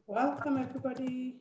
Welcome, everybody.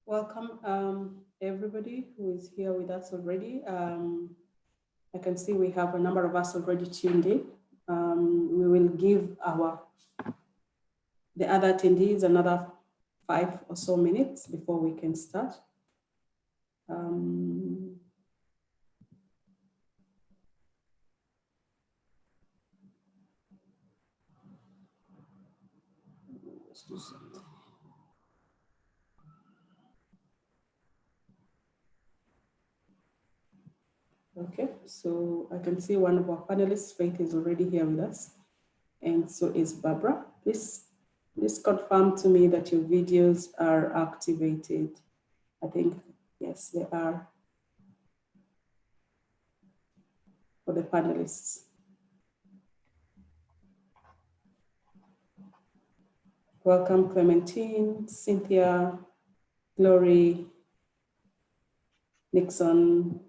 Welcome, everybody who is here with us already. I can see we have a number of us already tuned in. We will give the other attendees another 5 or so minutes before we can start. Let's do something. Okay, so I can see one of our panelists, Faith, is already here with us, and so is Barbara. Please confirm to me that your videos are activated. I think, yes, they are for the panelists. Welcome, Clementine, Cynthia, Glory, Nixon,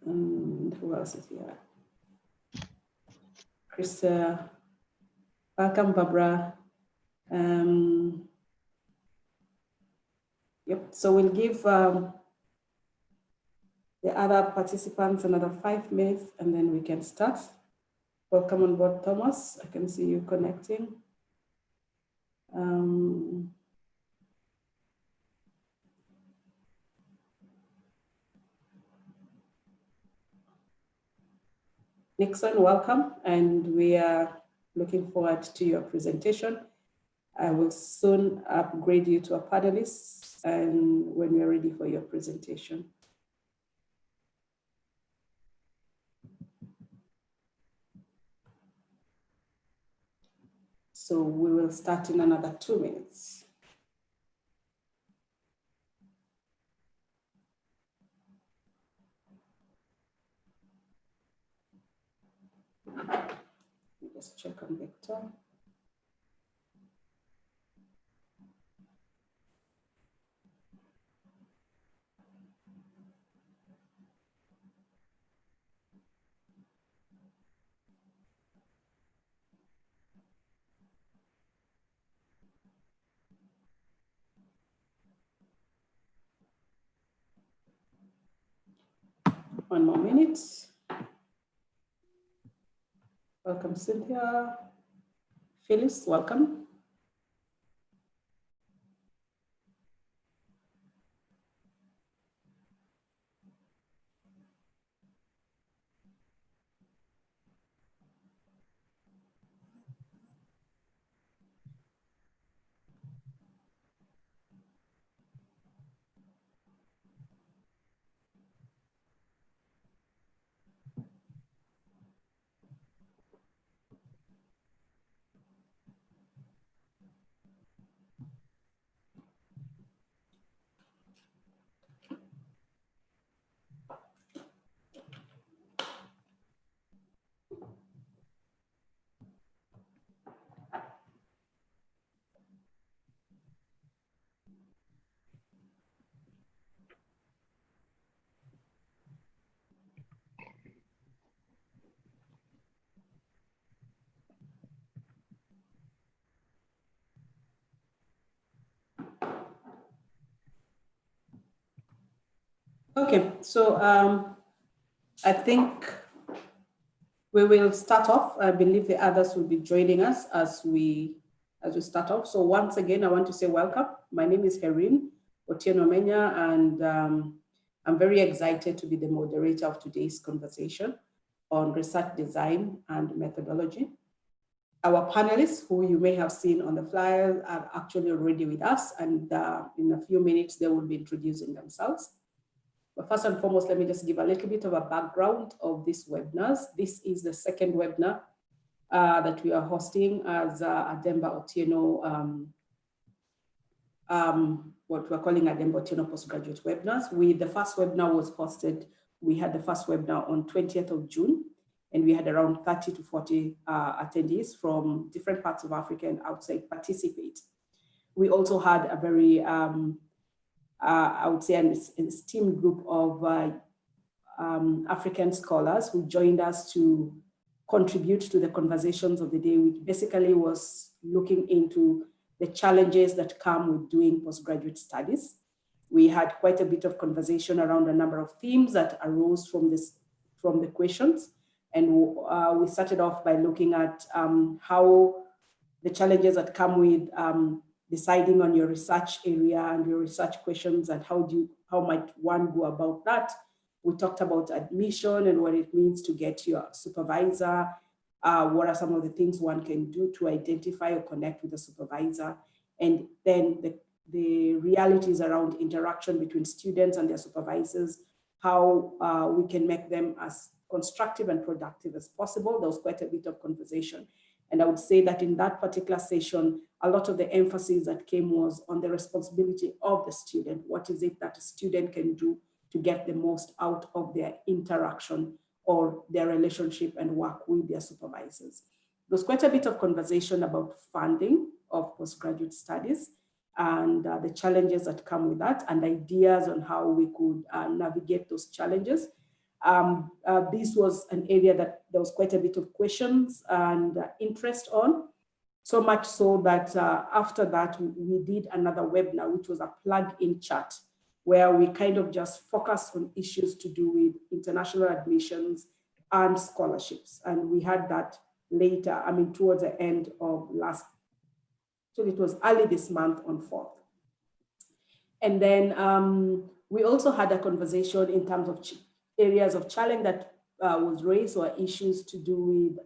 and who else is here? Krista, welcome, Barbara. Yep, so we'll give the other participants another 5 minutes and then we can start. Welcome on board, Thomas. I can see you connecting. Nixon, welcome, and we are looking forward to your presentation. I will soon upgrade you to a panelist and when we are ready for your presentation. So we will start in another 2 minutes. Just check on Victor. One more minute. Welcome, Cynthia. Phyllis, welcome. Okay, so I think we will start off. I believe the others will be joining us as we start off. So once again, I want to say welcome. My name is Ademba-Otieno, and I'm very excited to be the moderator of today's conversation on research design and methodology. Our panelists, who you may have seen on the flyers, are actually already with us, and in a few minutes, they will be introducing themselves. But first and foremost, let me just give a little bit of a background of these webinars. This is the second webinar that we are hosting as Ademba-Otieno, what we're calling Ademba-Otieno postgraduate webinars. The first webinar was hosted, we had the first webinar on 20th of June, and we had around 30 to 40 attendees from different parts of Africa and outside participate. We also had a very, I would say, an esteemed group of African scholars who joined us to contribute to the conversations of the day, which basically was looking into the challenges that come with doing postgraduate studies. We had quite a bit of conversation around a number of themes that arose from the questions. And we started off by looking at how the challenges that come with deciding on your research area and your research questions, and how might one go about that. We talked about admission and what it means to get your supervisor. What are some of the things one can do to identify or connect with the supervisor? And then the realities around interaction between students and their supervisors, how we can make them as constructive and productive as possible. There was quite a bit of conversation. And I would say that in that particular session, a lot of the emphasis that came was on the responsibility of the student. What is it that a student can do to get the most out of their interaction or their relationship and work with their supervisors? There was quite a bit of conversation about funding of postgraduate studies and the challenges that come with that, and ideas on how we could navigate those challenges. This was an area that there was quite a bit of questions and interest on, so much so that after that, we did another webinar, which was a plug-in chat, where we kind of just focused on issues to do with international admissions and scholarships. And we had that later, towards the end of so it was early this month on 4th. And then we also had a conversation in terms of areas of challenge that was raised, or issues to do with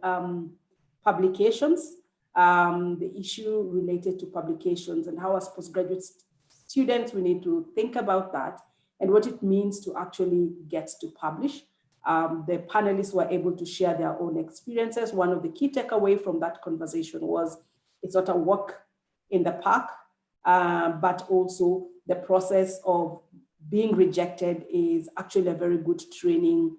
publications, the issue related to publications and how as postgraduate students, we need to think about that and what it means to actually get to publish. The panelists were able to share their own experiences. One of the key takeaway from that conversation was it's not a walk in the park, but also the process of being rejected is actually a very good training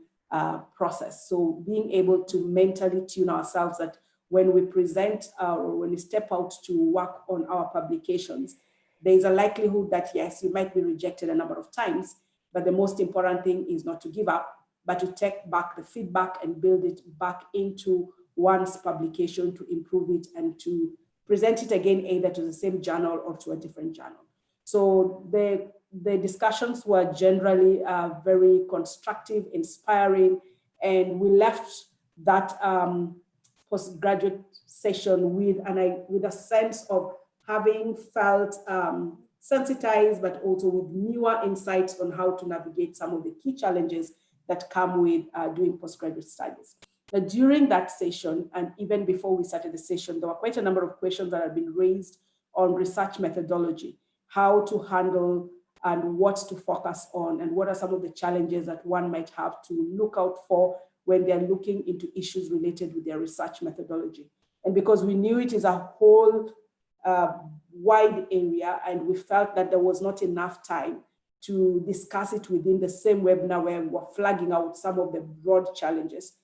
process. So being able to mentally tune ourselves that when we present or when we step out to work on our publications, there's a likelihood that yes, you might be rejected a number of times, but the most important thing is not to give up, but to take back the feedback and build it back into one's publication to improve it and to present it again, either to the same journal or to a different journal. So the discussions were generally very constructive, inspiring, and we left that postgraduate session with a sense of having felt sensitized, but also with newer insights on how to navigate some of the key challenges that come with doing postgraduate studies. But during that session, and even before we started the session, there were quite a number of questions that have been raised on research methodology, how to handle and what to focus on, and what are some of the challenges that one might have to look out for when they're looking into issues related with their research methodology. And because we knew it is a whole wide area, and we felt that there was not enough time to discuss it within the same webinar where we were flagging out some of the broad challenges.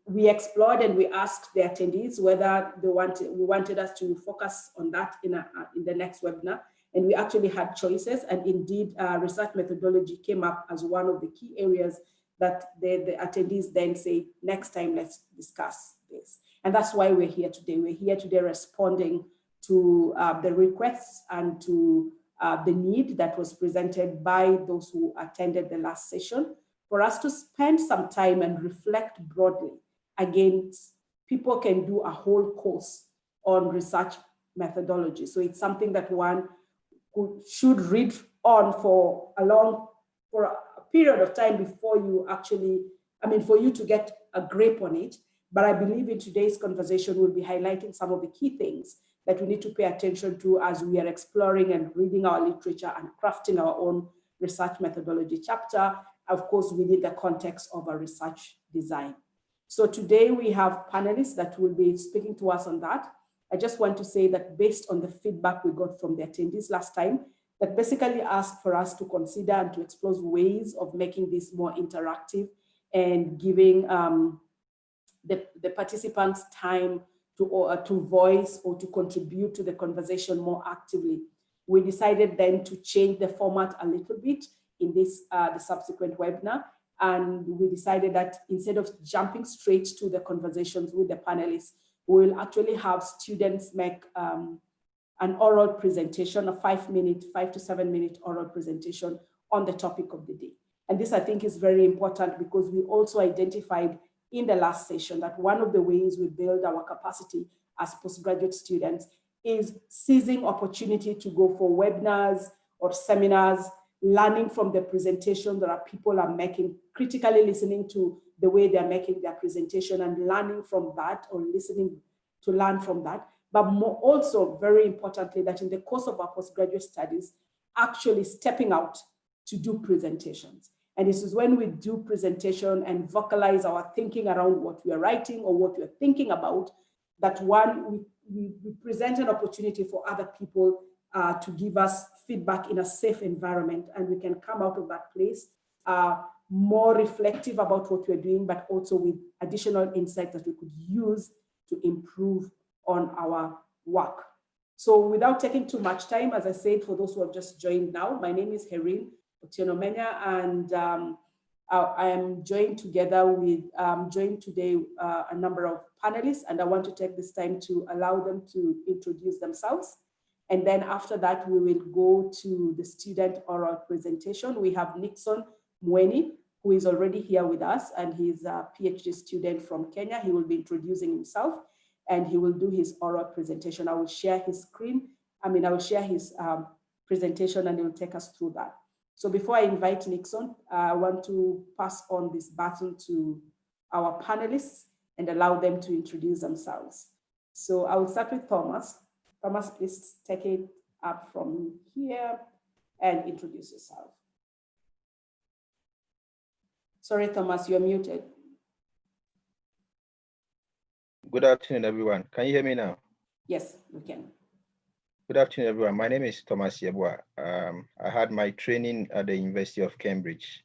We explored and we asked the attendees whether we wanted us to focus on that in the next webinar, and we actually had choices, and indeed research methodology came up as one of the key areas that the attendees then say, next time let's discuss this. And that's why we're here today. We're here today responding to the requests and to the need that was presented by those who attended the last session, for us to spend some time and reflect broadly. Again, people can do a whole course on research methodology. So it's something that one should read on for a period of time before you actually, for you to get a grip on it. But I believe in today's conversation, we'll be highlighting some of the key things that we need to pay attention to as we are exploring and reading our literature and crafting our own research methodology chapter, of course, within the context of a research design. So today we have panelists that will be speaking to us on that. I just want to say that based on the feedback we got from the attendees last time, that basically asked for us to consider and to explore ways of making this more interactive and giving the participants time to voice or to contribute to the conversation more actively. We decided then to change the format a little bit in this the subsequent webinar, and we decided that instead of jumping straight to the conversations with the panelists, we'll actually have students make an oral presentation, a 5 to 7 minute oral presentation on the topic of the day. And this, I think, is very important because we also identified in the last session that one of the ways we build our capacity as postgraduate students is seizing opportunity to go for webinars or seminars, learning from the presentation that our people are making, critically listening to the way they're making their presentation and learning from that, or listening to learn from that. But more also, very importantly, that in the course of our postgraduate studies, actually stepping out to do presentations. And this is when we do presentation and vocalize our thinking around what we are writing or what we are thinking about, that one, we present an opportunity for other people to give us feedback in a safe environment, and we can come out of that place more reflective about what we're doing, but also with additional insight that we could use to improve on our work. So without taking too much time, as I said, for those who have just joined now, my name is Ademba-Otieno, and I am joined today a number of panelists, and I want to take this time to allow them to introduce themselves. And then after that, we will go to the student oral presentation. We have Nixon Mweni, who is already here with us, and he's a PhD student from Kenya. He will be introducing himself, and he will do his oral presentation. I will share his screen. I will share his presentation, and he will take us through that. So before I invite Nixon, I want to pass on this baton to our panelists and allow them to introduce themselves. So I will start with Thomas. Thomas, please take it up from here and introduce yourself. Sorry, Thomas, you're muted. Good afternoon, everyone. Can you hear me now? Yes, we can. Good afternoon, everyone. My name is Thomas Yeboah. I had my training at the University of Cambridge,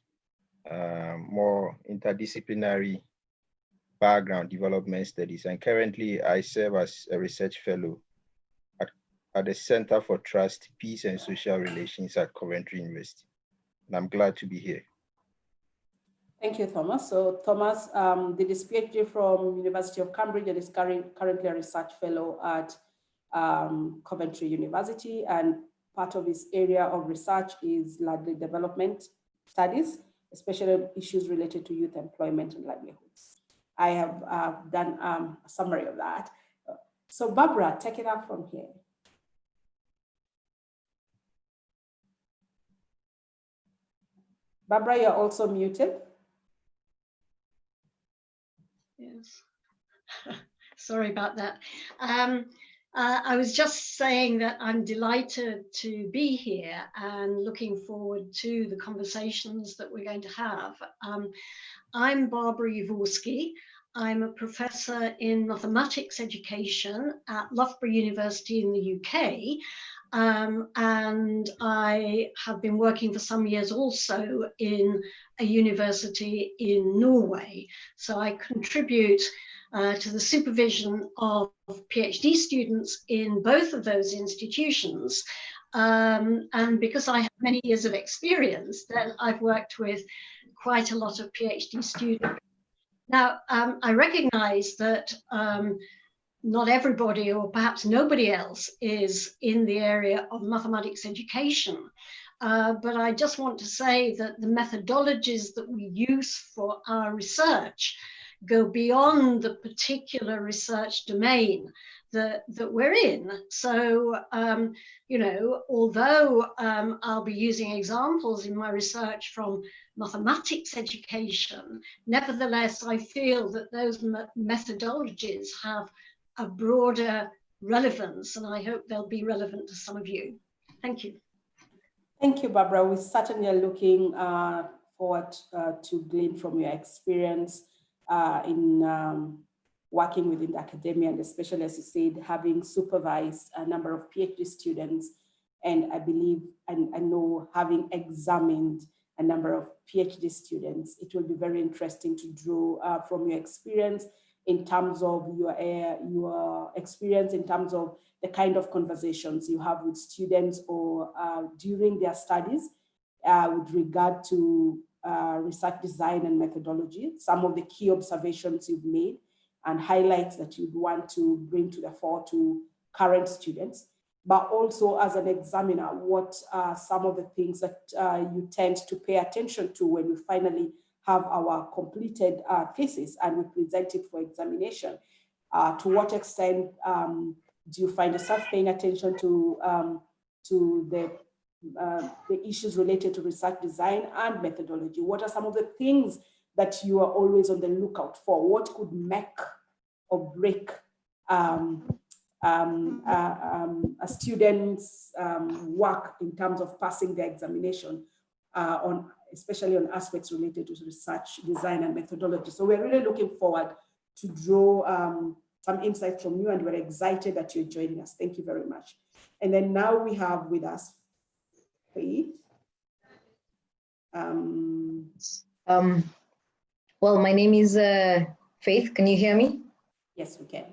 more interdisciplinary background development studies, and currently I serve as a research fellow at the Center for Trust, Peace and Social Relations at Coventry University. And I'm glad to be here. Thank you, Thomas. So Thomas did his PhD from University of Cambridge and is currently a research fellow at Coventry University, and part of his area of research is largely development studies, especially issues related to youth employment and livelihoods. I have done a summary of that. So Barbara, take it up from here. Barbara, you're also muted. Yes, sorry about that. I was just saying that I'm delighted to be here and looking forward to the conversations that we're going to have. I'm Barbara Yvolsky. I'm a professor in mathematics education at Loughborough University in the UK. And I have been working for some years also in a university in Norway. So I contribute to the supervision of PhD students in both of those institutions. And because I have many years of experience, then I've worked with quite a lot of PhD students. Now, I recognize that not everybody, or perhaps nobody else, is in the area of mathematics education. But I just want to say that the methodologies that we use for our research go beyond the particular research domain that we're in. So, you know, although I'll be using examples in my research from mathematics education, nevertheless, I feel that those methodologies have a broader relevance, and I hope they'll be relevant to some of you. Thank you. Thank you, Barbara. We certainly are looking forward to glean from your experience in working within the academia, and especially, as you said, having supervised a number of PhD students, and I believe, and I know, having examined a number of PhD students. It will be very interesting to draw from your experience in terms of your experience in terms of the kind of conversations you have with students or during their studies with regard to research design and methodology, some of the key observations you've made and highlights that you'd want to bring to the fore to current students, but also as an examiner, what are some of the things that you tend to pay attention to when we finally have our completed thesis and we present it for examination? To what extent do you find yourself paying attention to the issues related to research design and methodology? What are some of the things that you are always on the lookout for? What could make or break a student's work in terms of passing the examination, especially on aspects related to research design and methodology? So we're really looking forward to draw some insights from you, and we're excited that you're joining us. Thank you very much. And then now we have with us Faith. Well, my name is Faith. Can you hear me? Yes, we can.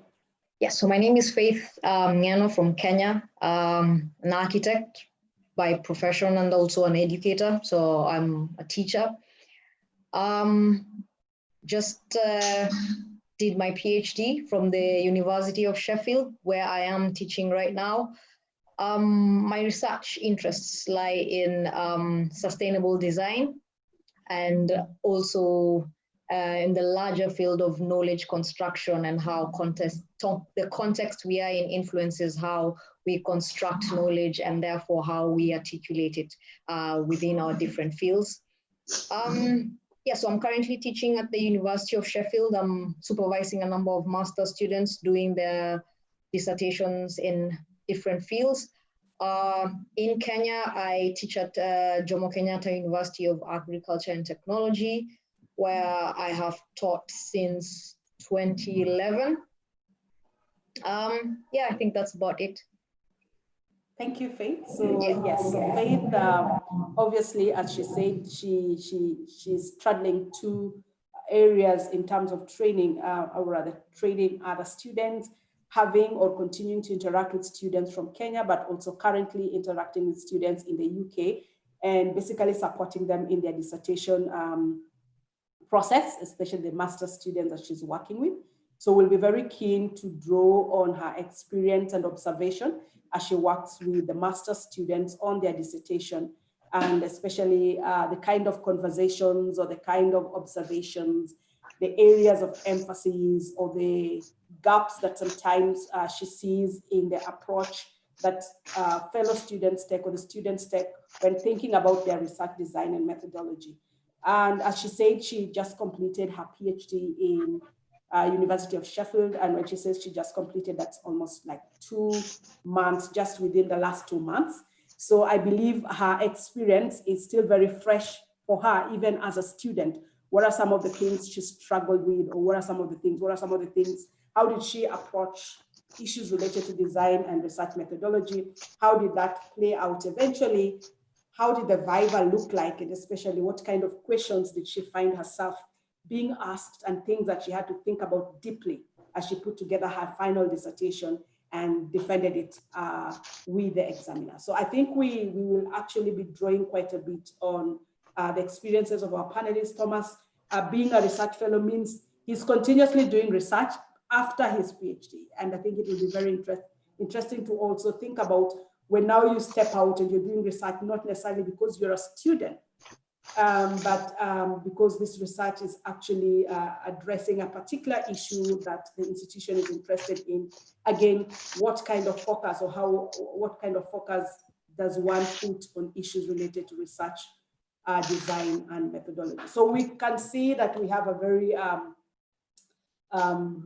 Yes, so my name is Faith Nyano from Kenya. An architect by profession and also an educator. So I'm a teacher. Just did my PhD from the University of Sheffield, where I am teaching right now. My research interests lie in sustainable design and also in the larger field of knowledge construction and how the context we are in influences how we construct knowledge and therefore how we articulate it within our different fields. Yeah, so I'm currently teaching at the University of Sheffield. I'm supervising a number of master students doing their dissertations in different fields. In Kenya, I teach at Jomo Kenyatta University of Agriculture and Technology, where I have taught since 2011. Yeah, I think that's about it. Thank you, Faith. So yes, so Faith, obviously, as she said, she's straddling two areas in terms of training, or rather training other students, having or continuing to interact with students from Kenya, but also currently interacting with students in the UK and basically supporting them in their dissertation process, especially the master students that she's working with. So we'll be very keen to draw on her experience and observation as she works with the master students on their dissertation, and especially the kind of conversations or the kind of observations, the areas of emphasis or the gaps that sometimes she sees in the approach that fellow students take or the students take when thinking about their research design and methodology. And as she said, she just completed her PhD in University of Sheffield. And when she says she just completed, that's almost like 2 months, just within the last 2 months. So I believe her experience is still very fresh for her, even as a student. What are some of the things she struggled with, or what are some of the things, how did she approach issues related to design and research methodology? How did that play out eventually? How did the viva look like? And especially what kind of questions did she find herself being asked, and things that she had to think about deeply as she put together her final dissertation and defended it with the examiner. So I think we will actually be drawing quite a bit on the experiences of our panelists. Thomas, being a research fellow means he's continuously doing research, after his PhD. And I think it will be very interesting to also think about when now you step out and you're doing research, not necessarily because you're a student, but because this research is actually addressing a particular issue that the institution is interested in. Again, what kind of focus or what kind of focus does one put on issues related to research, design, and methodology? So we can see that we have a very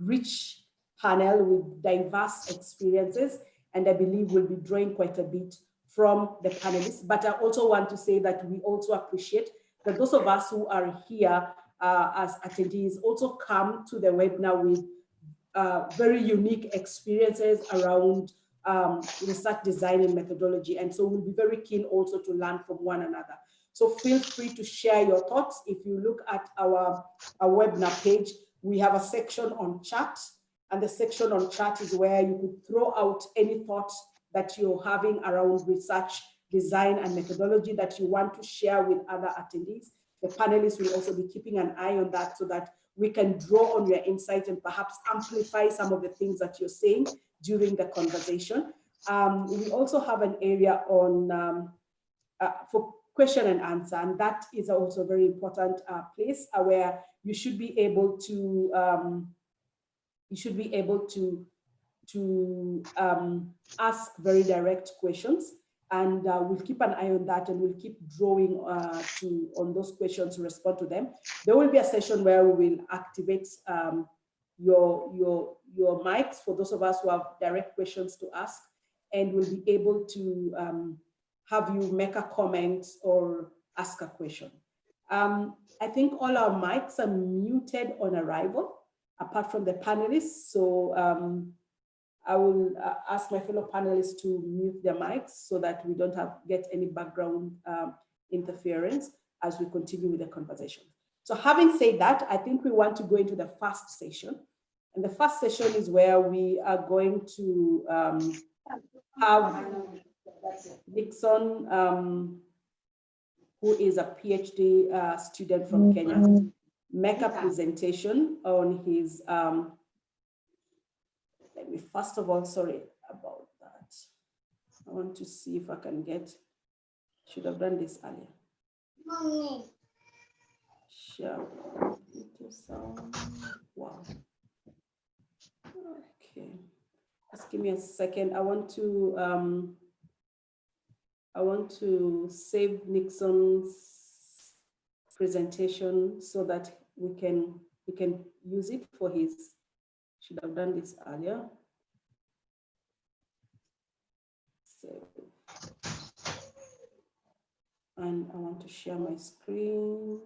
rich panel with diverse experiences, and I believe we'll be drawing quite a bit from the panelists. But I also want to say that we also appreciate that those of us who are here as attendees also come to the webinar with very unique experiences around research design and methodology. And so we'll be very keen also to learn from one another. So feel free to share your thoughts. If you look at our webinar page, we have a section on chat, and the section on chat is where you could throw out any thoughts that you're having around research, design, and methodology that you want to share with other attendees. The panelists will also be keeping an eye on that so that we can draw on your insights and perhaps amplify some of the things that you're saying during the conversation. We also have an area on for question and answer, and that is also a very important place where you should be able to ask very direct questions, and we'll keep an eye on that, and we'll keep drawing on those questions to respond to them. There will be a session where we will activate your mics for those of us who have direct questions to ask, and we'll be able to have you make a comment or ask a question. I think all our mics are muted on arrival, apart from the panelists. So I will ask my fellow panelists to mute their mics so that we don't get any background interference as we continue with the conversation. So having said that, I think we want to go into the first session. And the first session is where we are going to have Nixon, who is a PhD student from Kenya, make a presentation on his, let me first of all, sorry about that. I want to see if I can should have done this earlier. Mommy. Sure. Wow. Okay. Just give me a second. I want to save Nixon's presentation so that we can use it for his. Should have done this earlier. So, and I want to share my screen.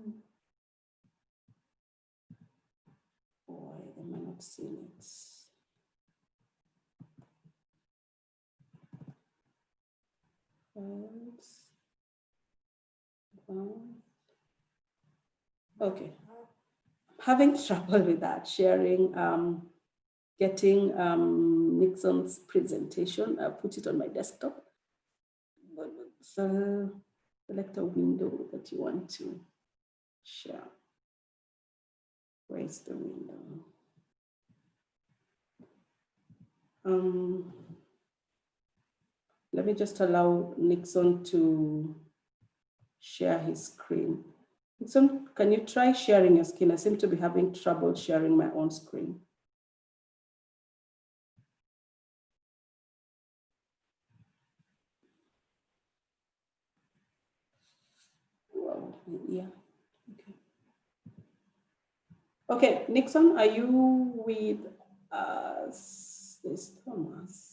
Why am I not seeing it? Okay, having trouble with that, sharing, getting Nixon's presentation. I'll put it on my desktop. So select a window that you want to share. Where's the window? Let me just allow Nixon to share his screen. Nixon, can you try sharing your screen? I seem to be having trouble sharing my own screen. Well, yeah, okay. Okay, Nixon, are you with us? There's Thomas.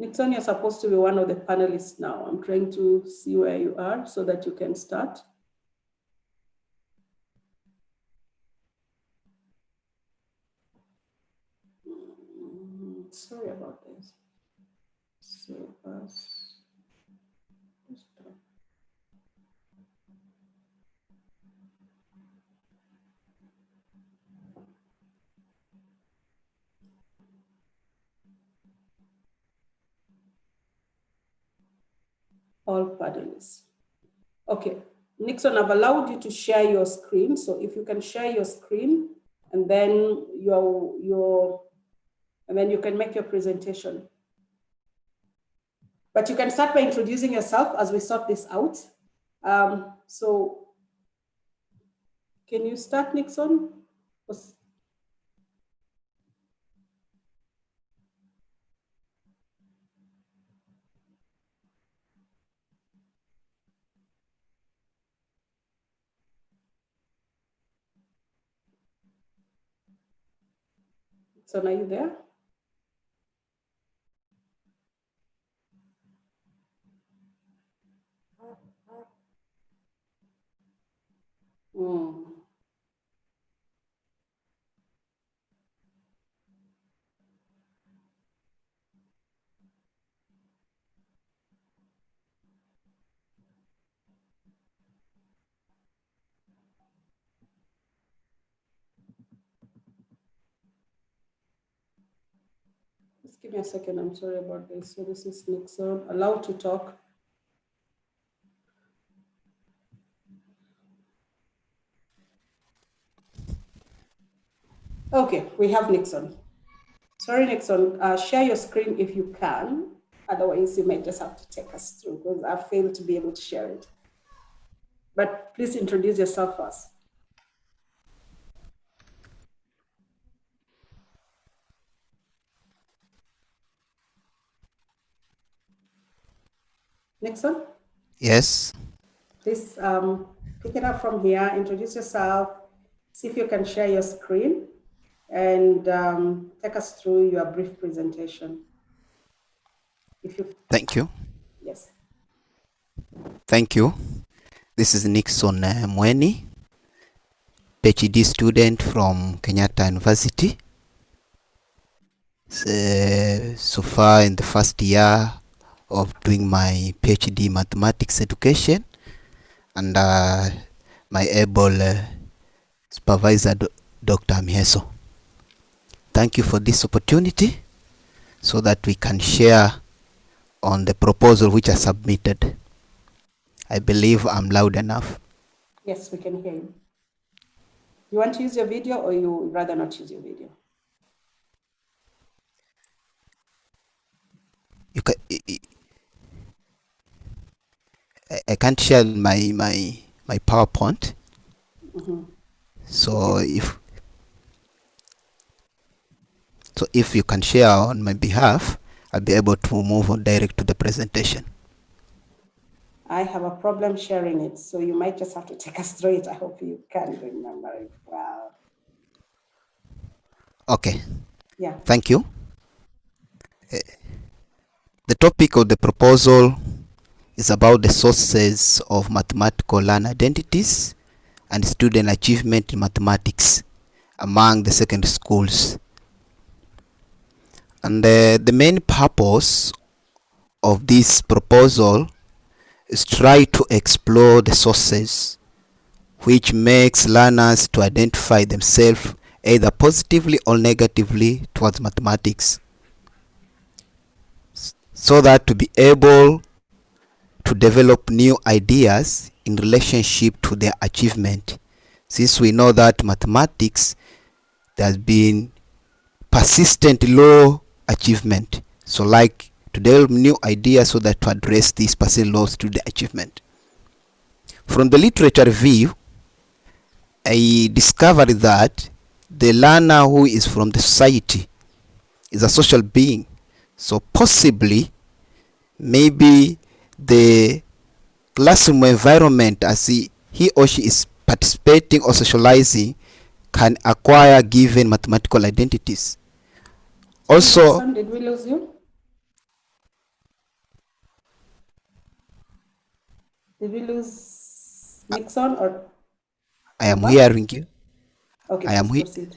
Nixon, you're supposed to be one of the panelists now. I'm trying to see where you are so that you can start. Sorry about this. So, all panelists. Okay, Nixon, I've allowed you to share your screen. So if you can share your screen, and then and then you can make your presentation. But you can start by introducing yourself as we sort this out. So can you start, Nixon? So are you there? Just give me a second. I'm sorry about this. So this is Nixon, allowed to talk. Okay, we have Nixon. Sorry, Nixon, share your screen if you can. Otherwise, you may just have to take us through because I failed to be able to share it. But please introduce yourself first. Nixon? Yes. Please pick it up from here, introduce yourself, see if you can share your screen, and take us through your brief presentation. Thank you. Yes. Thank you. This is Nixon Mweni, PhD student from Kenyatta University. So far in the first year of doing my PhD mathematics education, and my able supervisor, Dr. Mieso. Thank you for this opportunity so that we can share on the proposal which I submitted. I believe I'm loud enough. Yes, we can hear you. You want to use your video or you rather not use your video? You can, I can't share my PowerPoint. So okay. if you can share on my behalf, I'll be able to move on direct to the presentation. I have a problem sharing it, so you might just have to take us through it. I hope you can remember it well. Okay. Yeah. Thank you. The topic of the proposal is about the sources of mathematical learn identities and student achievement in mathematics among the secondary schools. And the main purpose of this proposal is try to explore the sources which makes learners to identify themselves either positively or negatively towards mathematics, so that to be able to develop new ideas in relationship to their achievement. Since we know that mathematics, there has been persistent low achievement, so like to develop new ideas so that to address these persistent low student achievement. From the literature review, I discovered that the learner who is from the society is a social being, so possibly maybe the classroom environment as he or she is participating or socializing can acquire given mathematical identities. Also, Nixon, did we lose you? Did we lose Nixon or? I am hearing you. Okay, I am proceed.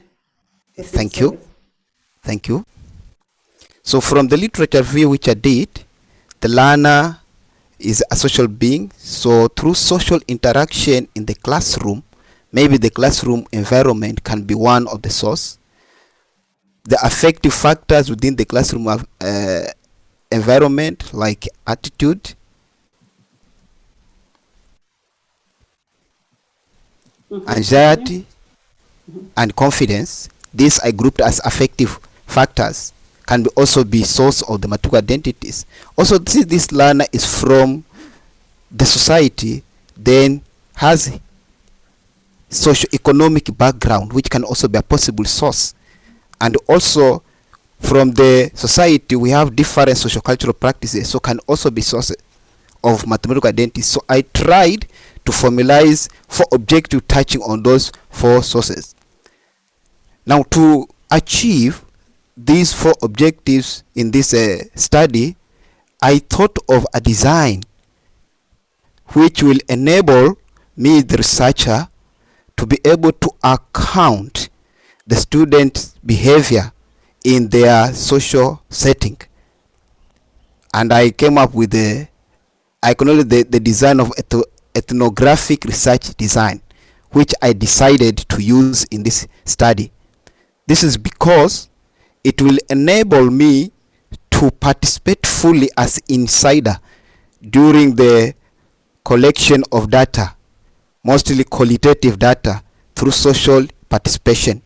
Thank you. Thank you. So from the literature review which I did, the learner is a social being. So through social interaction in the classroom, maybe the classroom environment can be one of the source. The affective factors within the classroom environment, like attitude, anxiety, and confidence. These I grouped as affective factors, can also be source of the mathematical identities. Also, since this learner is from the society, then has socio-economic background, which can also be a possible source. And also from the society, we have different socio-cultural practices, so can also be sources of mathematical identities. So I tried to formalize 4 objectives touching on those 4 sources. Now, to achieve these 4 objectives in this study, I thought of a design which will enable me, the researcher, to be able to account the students' behavior in their social setting. And I came up with the design of ethnographic research design, which I decided to use in this study. This is because it will enable me to participate fully as insider during the collection of data, mostly qualitative data, through social participation,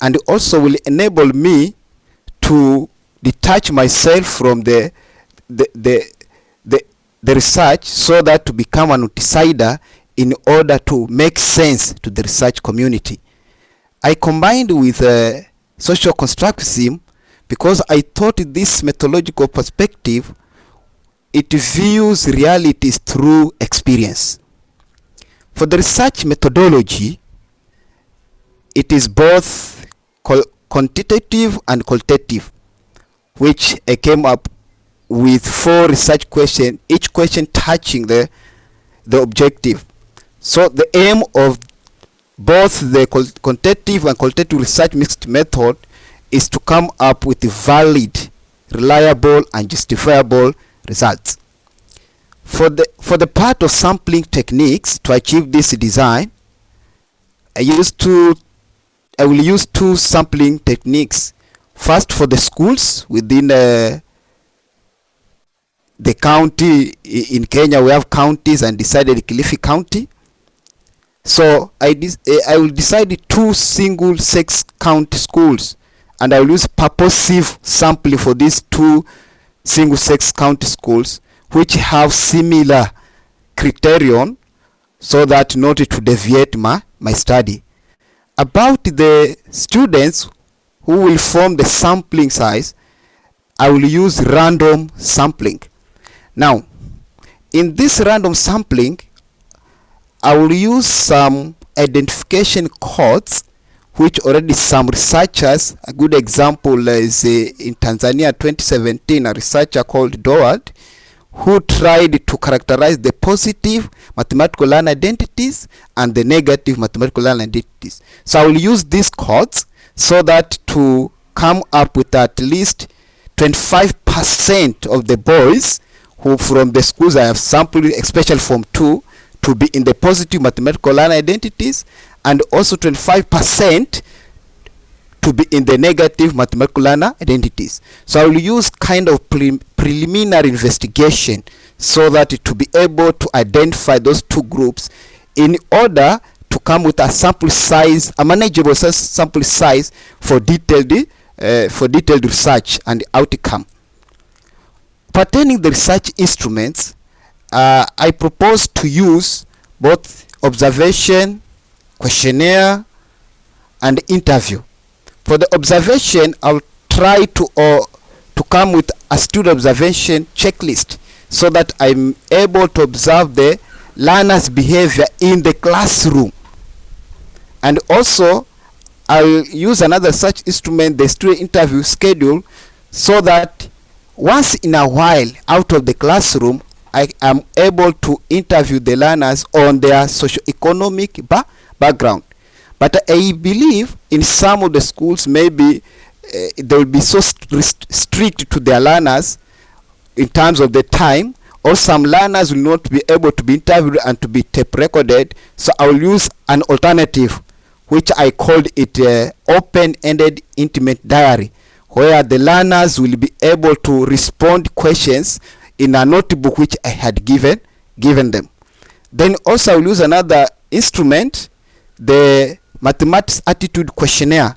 and also will enable me to detach myself from the research, so that to become an outsider in order to make sense to the research community. I combined with social constructivism because I thought this methodological perspective, it views realities through experience. For the research methodology, it is both quantitative and qualitative, which I came up with 4 research questions, each question touching the objective. So the aim of both the quantitative and qualitative research mixed method is to come up with valid, reliable, and justifiable results. For the part of sampling techniques to achieve this design, I will use 2 sampling techniques. First, for the schools within the county. In Kenya, we have counties, and decided Kilifi County. So I will decide 2 single-sex county schools, and I will use purposive sampling for these 2 single-sex county schools, which have similar criterion, so that not to deviate my study. About the students who will form the sampling size, I will use random sampling. Now, in this random sampling, I will use some identification codes, which already some researchers, a good example is in Tanzania 2017, a researcher called Doward, who tried to characterize the positive mathematical learner identities and the negative mathematical learner identities. So I will use these codes so that to come up with at least 25% of the boys who from the schools I have sampled, especially from 2, to be in the positive mathematical learner identities, and also 25% to be in the negative mathematical learner identities. So I will use kind of preliminary investigation so that to be able to identify those 2 groups in order to come with a sample size, a manageable sample size for detailed research and outcome. Pertaining the research instruments, I propose to use both observation, questionnaire, and interview. For the observation, I'll try to come with a student observation checklist so that I'm able to observe the learner's behavior in the classroom. And also, I'll use another such instrument, the student interview schedule, so that once in a while out of the classroom, I am able to interview the learners on their socio-economic background. But I believe in some of the schools, maybe they will be so strict to their learners in terms of the time, or some learners will not be able to be interviewed and to be tape recorded. So I will use an alternative, which I called it open-ended intimate diary, where the learners will be able to respond questions in a notebook which I had given them. Then also I will use another instrument the mathematics attitude questionnaire.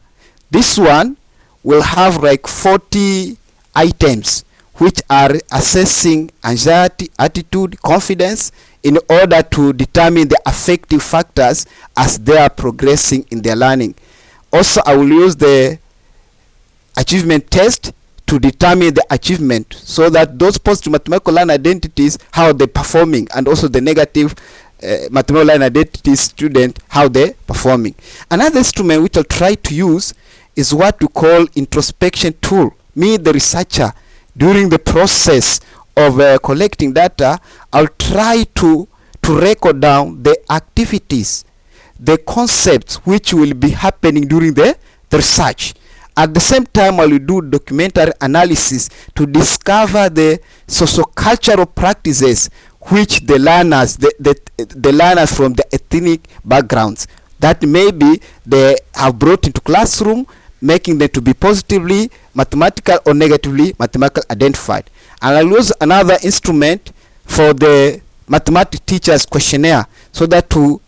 This one will have like 40 items which are assessing anxiety, attitude, confidence in order to determine the affective factors as they are progressing in their learning. Also, I will use the achievement test to determine the achievement, so that those positive mathematical learning identities, how they're performing, and also the negative mathematical learning identities student, how they're performing. Another instrument which I'll try to use is what we call introspection tool. Me, the researcher, during the process of collecting data, I'll try to record down the activities, the concepts which will be happening during the research. At the same time, I will do documentary analysis to discover the socio-cultural practices which the learners, the learners from the ethnic backgrounds, that maybe they have brought into classroom, making them to be positively mathematical or negatively mathematical identified. And I'll use another instrument for the mathematics teachers questionnaire, so that to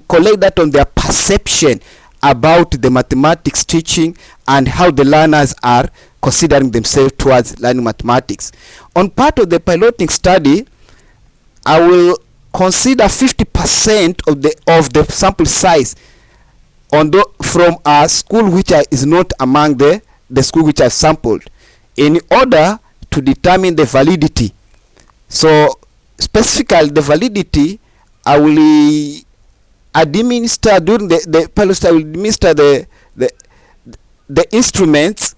collect that on their perception about the mathematics teaching and how the learners are considering themselves towards learning mathematics. On part of the piloting study, I will consider 50% of the sample size from a school which is not among the school which I sampled, in order to determine the validity. So specifically the validity, I will administer during the pilot study, I will administer the instruments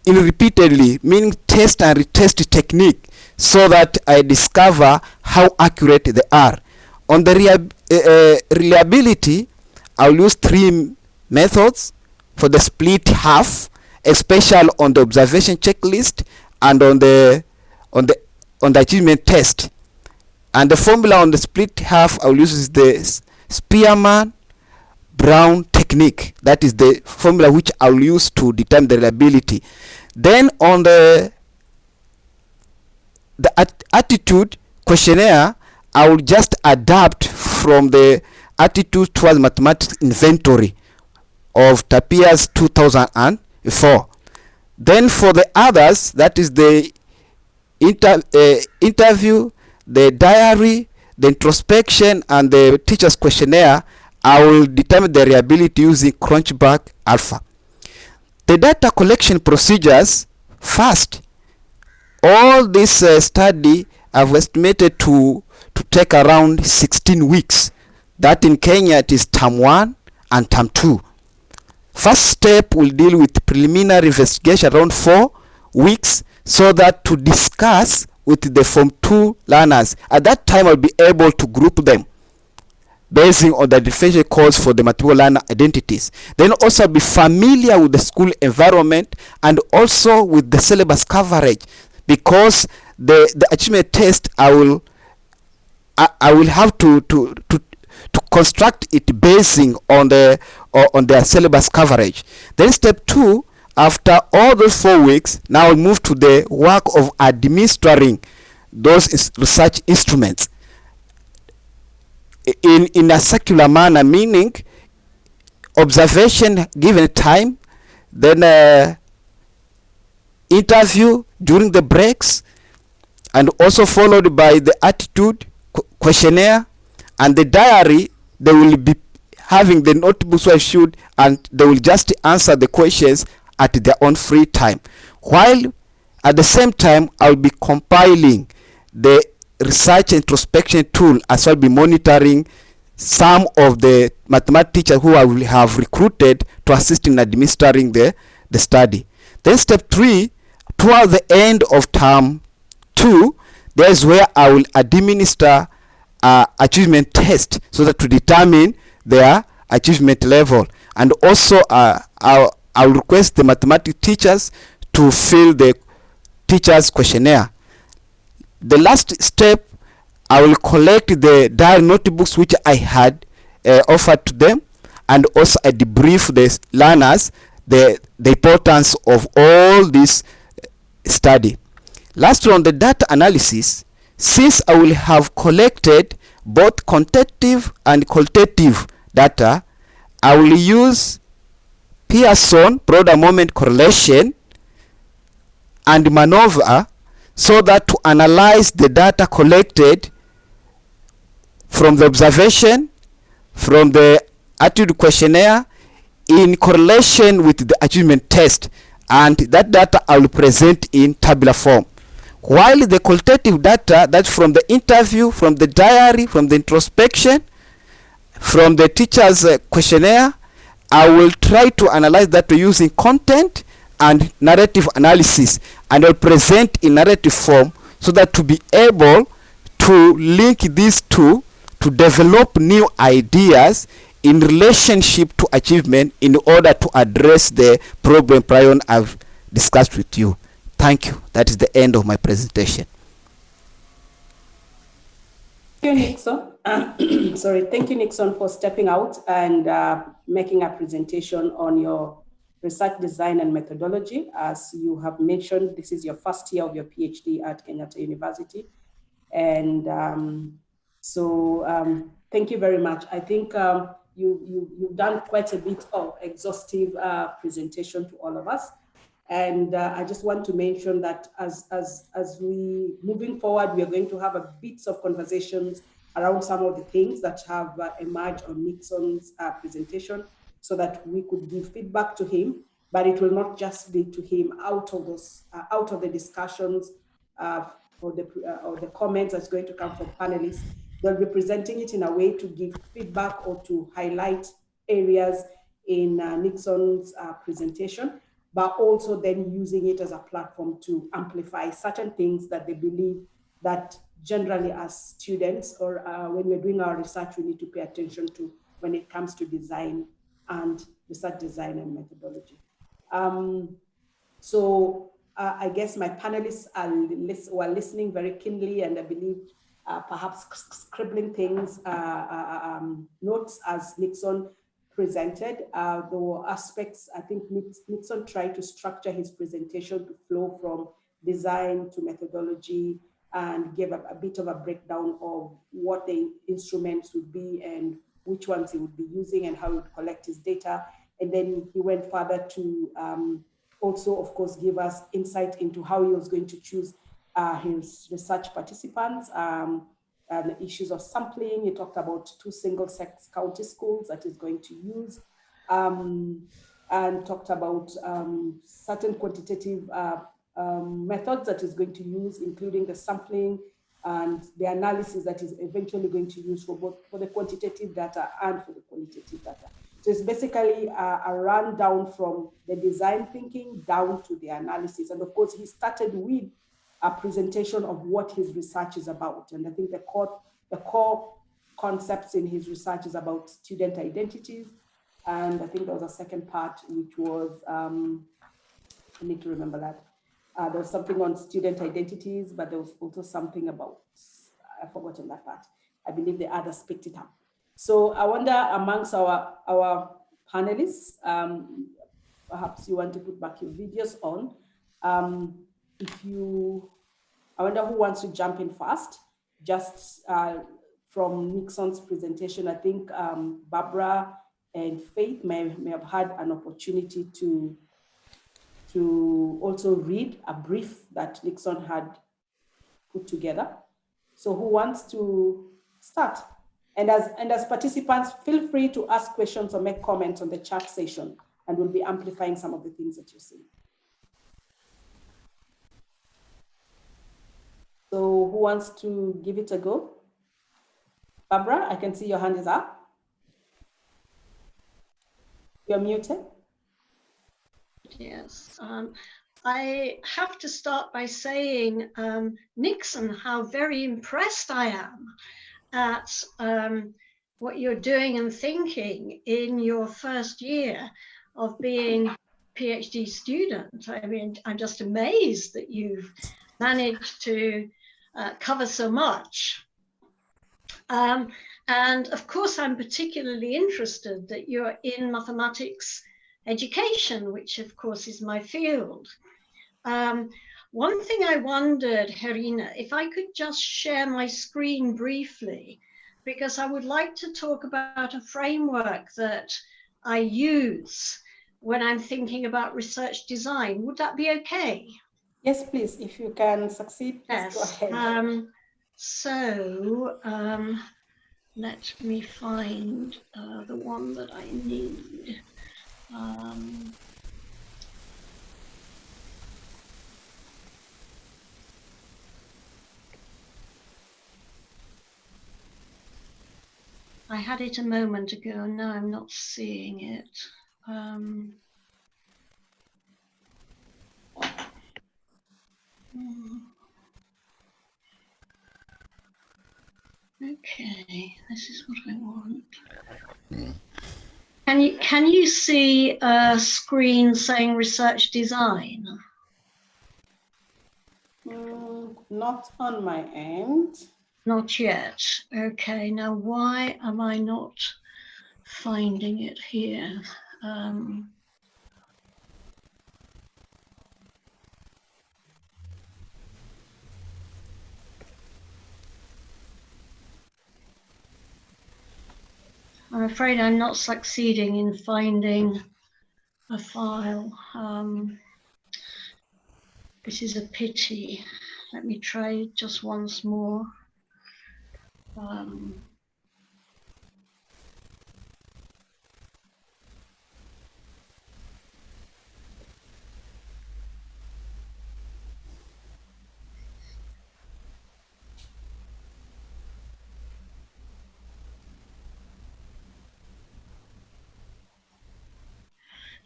in repeatedly, meaning test and retest technique, so that I discover how accurate they are. On the reliability, I will use 3 methods for the split half, especially on the observation checklist and on the achievement test. And the formula on the split half I will use is the Spearman-Brown technique. That is the formula which I will use to determine the reliability. Then on the attitude questionnaire, I will just adapt from the attitude towards mathematics inventory of Tapier's 2004. Then for the others, that is the interview, the diary, the introspection, and the teacher's questionnaire, I will determine the reliability using Crunchback Alpha. The data collection procedures, first, all this study I've estimated to take around 16 weeks. That in Kenya it is term 1 and term 2. First step will deal with preliminary investigation around 4 weeks, so that to discuss with the Form 2 learners. At that time, I'll be able to group them based on the differential codes for the mathematical learner identities. Then also be familiar with the school environment and also with the syllabus coverage, because the achievement test I will have to construct it basing on their syllabus coverage. Then step 2, after all those 4 weeks, now we move to the work of administering those research instruments in a circular manner, meaning observation given time, then interview during the breaks, and also followed by the attitude questionnaire and the diary. They will be having the notebooks issued, and they will just answer the questions at their own free time, while at the same time I'll be compiling the research introspection tool, as well be monitoring some of the mathematics teachers who I will have recruited to assist in administering the study. Then step 3, towards the end of term 2, there's where I will administer achievement test, so that to determine their achievement level. And also I'll request the mathematics teachers to fill the teacher's questionnaire. The last step, I will collect the diary notebooks which I had offered to them, and also I debrief the learners the importance of all this study. Lastly, on the data analysis, since I will have collected both quantitative and qualitative data. I will use Pearson broader moment correlation and MANOVA so that to analyze the data collected from the observation, from the attitude questionnaire in correlation with the achievement test, and that data I will present in tabular form. While the qualitative data, that's from the interview, from the diary, from the introspection, from the teacher's questionnaire, I will try to analyze that using content and narrative analysis, and I'll present in narrative form so that to be able to link these two to develop new ideas in relationship to achievement in order to address the problem prior I've discussed with you. Thank you. That is the end of my presentation. Thank you, Nixon. Sorry, thank you, Nixon, for stepping out and making a presentation on your research design and methodology. As you have mentioned, this is your first year of your PhD at Kenyatta University. And thank you very much. I think you've done quite a bit of exhaustive presentation to all of us. And I just want to mention that as we moving forward, we are going to have a bits of conversations around some of the things that have emerged on Nixon's presentation, so that we could give feedback to him. But it will not just be to him out of the discussions or the comments that's going to come from panelists. They'll be presenting it in a way to give feedback or to highlight areas in Nixon's presentation, but also then using it as a platform to amplify certain things that they believe that generally as students or when we're doing our research, we need to pay attention to when it comes to design and research design and methodology. I guess my panelists were listening very keenly, and I believe perhaps scribbling things, notes as Nixon presented. There were aspects, I think Nixon tried to structure his presentation to flow from design to methodology, and gave a bit of a breakdown of what the instruments would be and which ones he would be using and how he would collect his data. And then he went further to also, of course, give us insight into how he was going to choose his research participants, and issues of sampling. He talked about 2 single-sex county schools that he's going to use, and talked about certain quantitative methods that he's going to use, including the sampling and the analysis that is eventually going to use for both for the quantitative data and for the qualitative data. So it's basically a rundown from the design thinking down to the analysis. And of course, he started with a presentation of what his research is about. And I think the core concepts in his research is about student identities. And I think there was a second part, which was, I need to remember that. There was something on student identities, but there was also something about, I've forgotten that part. I believe the others picked it up. So I wonder amongst our panelists, perhaps you want to put back your videos on. I wonder who wants to jump in first, just from Nixon's presentation. I think Barbara and Faith may have had an opportunity to also read a brief that Nixon had put together. So who wants to start? And as participants, feel free to ask questions or make comments on the chat session, and we'll be amplifying some of the things that you see. So who wants to give it a go? Barbara, I can see your hand is up. You're muted. Yes, I have to start by saying, Nixon, how very impressed I am at what you're doing and thinking in your first year of being a PhD student. I mean, I'm just amazed that you've managed to cover so much. And of course, I'm particularly interested that you're in mathematics education, which of course is my field. One thing I wondered, Herina, if I could just share my screen briefly, because I would like to talk about a framework that I use when I'm thinking about research design. Would that be okay? Yes, please. If you can succeed, please go ahead. Let me find the one that I need. I had it a moment ago, and now I'm not seeing it. Okay, this is what I want. Can you see a screen saying research design? Not on my end. Not yet. Okay, now why am I not finding it here? I'm afraid I'm not succeeding in finding a file. This is a pity. Let me try just once more.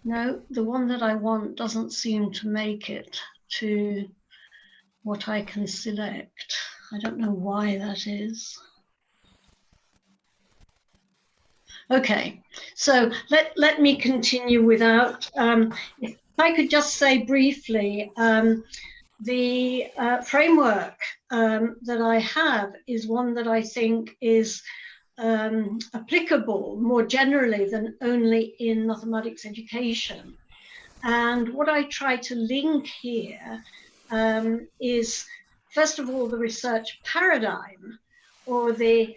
No, the one that I want doesn't seem to make it to what I can select. I don't know why that is. Okay, so let me continue without, if I could just say briefly, the framework that I have is one that I think is applicable more generally than only in mathematics education. And what I try to link here is, first of all, the research paradigm, or the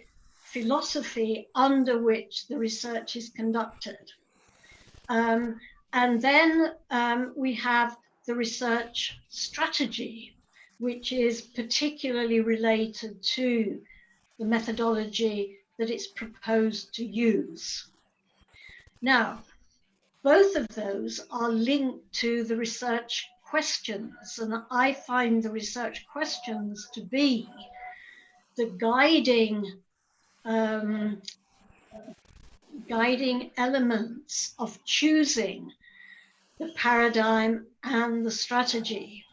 philosophy under which the research is conducted. And then we have the research strategy, which is particularly related to the methodology that it's proposed to use. Now, both of those are linked to the research questions, and I find the research questions to be the guiding elements of choosing the paradigm and the strategy.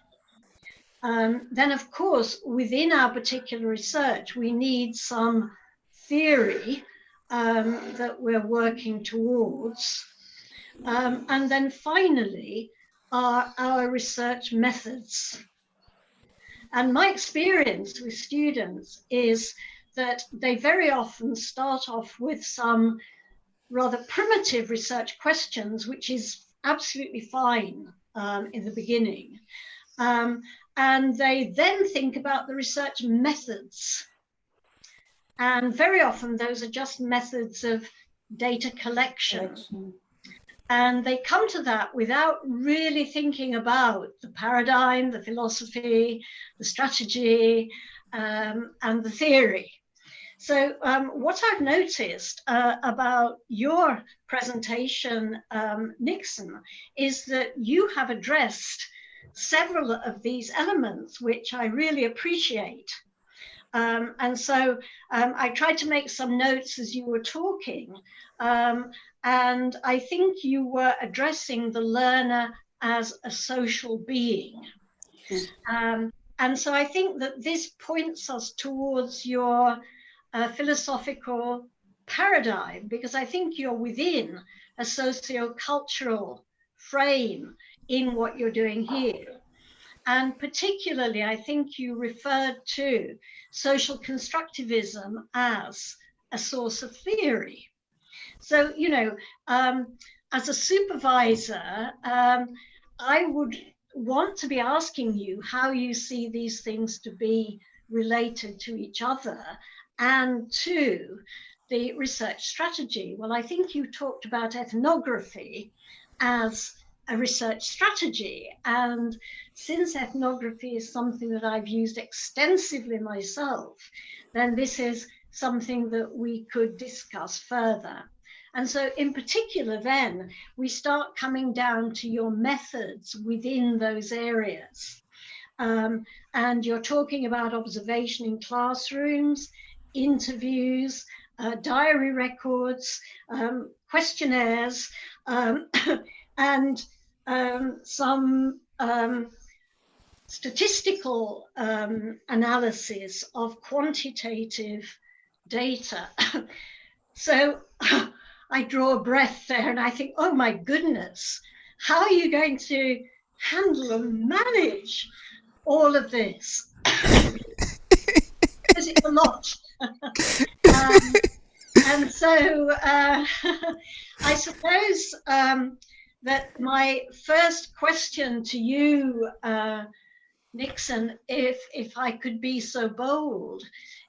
Then, of course, within our particular research, we need some theory that we're working towards. And then finally, are our research methods. And my experience with students is that they very often start off with some rather primitive research questions, which is absolutely fine in the beginning. And they then think about the research methods. And very often those are just methods of data collection. And they come to that without really thinking about the paradigm, the philosophy, the strategy, and the theory. So what I've noticed about your presentation, Nixon, is that you have addressed several of these elements, which I really appreciate. And so I tried to make some notes as you were talking. And I think you were addressing the learner as a social being. And so I think that this points us towards your philosophical paradigm, because I think you're within a socio-cultural frame in what you're doing here. And particularly, I think you referred to social constructivism as a source of theory. So, you know, as a supervisor, I would want to be asking you how you see these things to be related to each other, and to the research strategy. Well, I think you talked about ethnography as a research strategy. And since ethnography is something that I've used extensively myself, then this is something that we could discuss further. And so in particular, then we start coming down to your methods within those areas. And you're talking about observation in classrooms, interviews, diary records, questionnaires, and some statistical analysis of quantitative data. So I draw a breath there and I think, oh my goodness, how are you going to handle and manage all of this? Because it's a lot. And so I suppose that my first question to you, Nixon, if I could be so bold,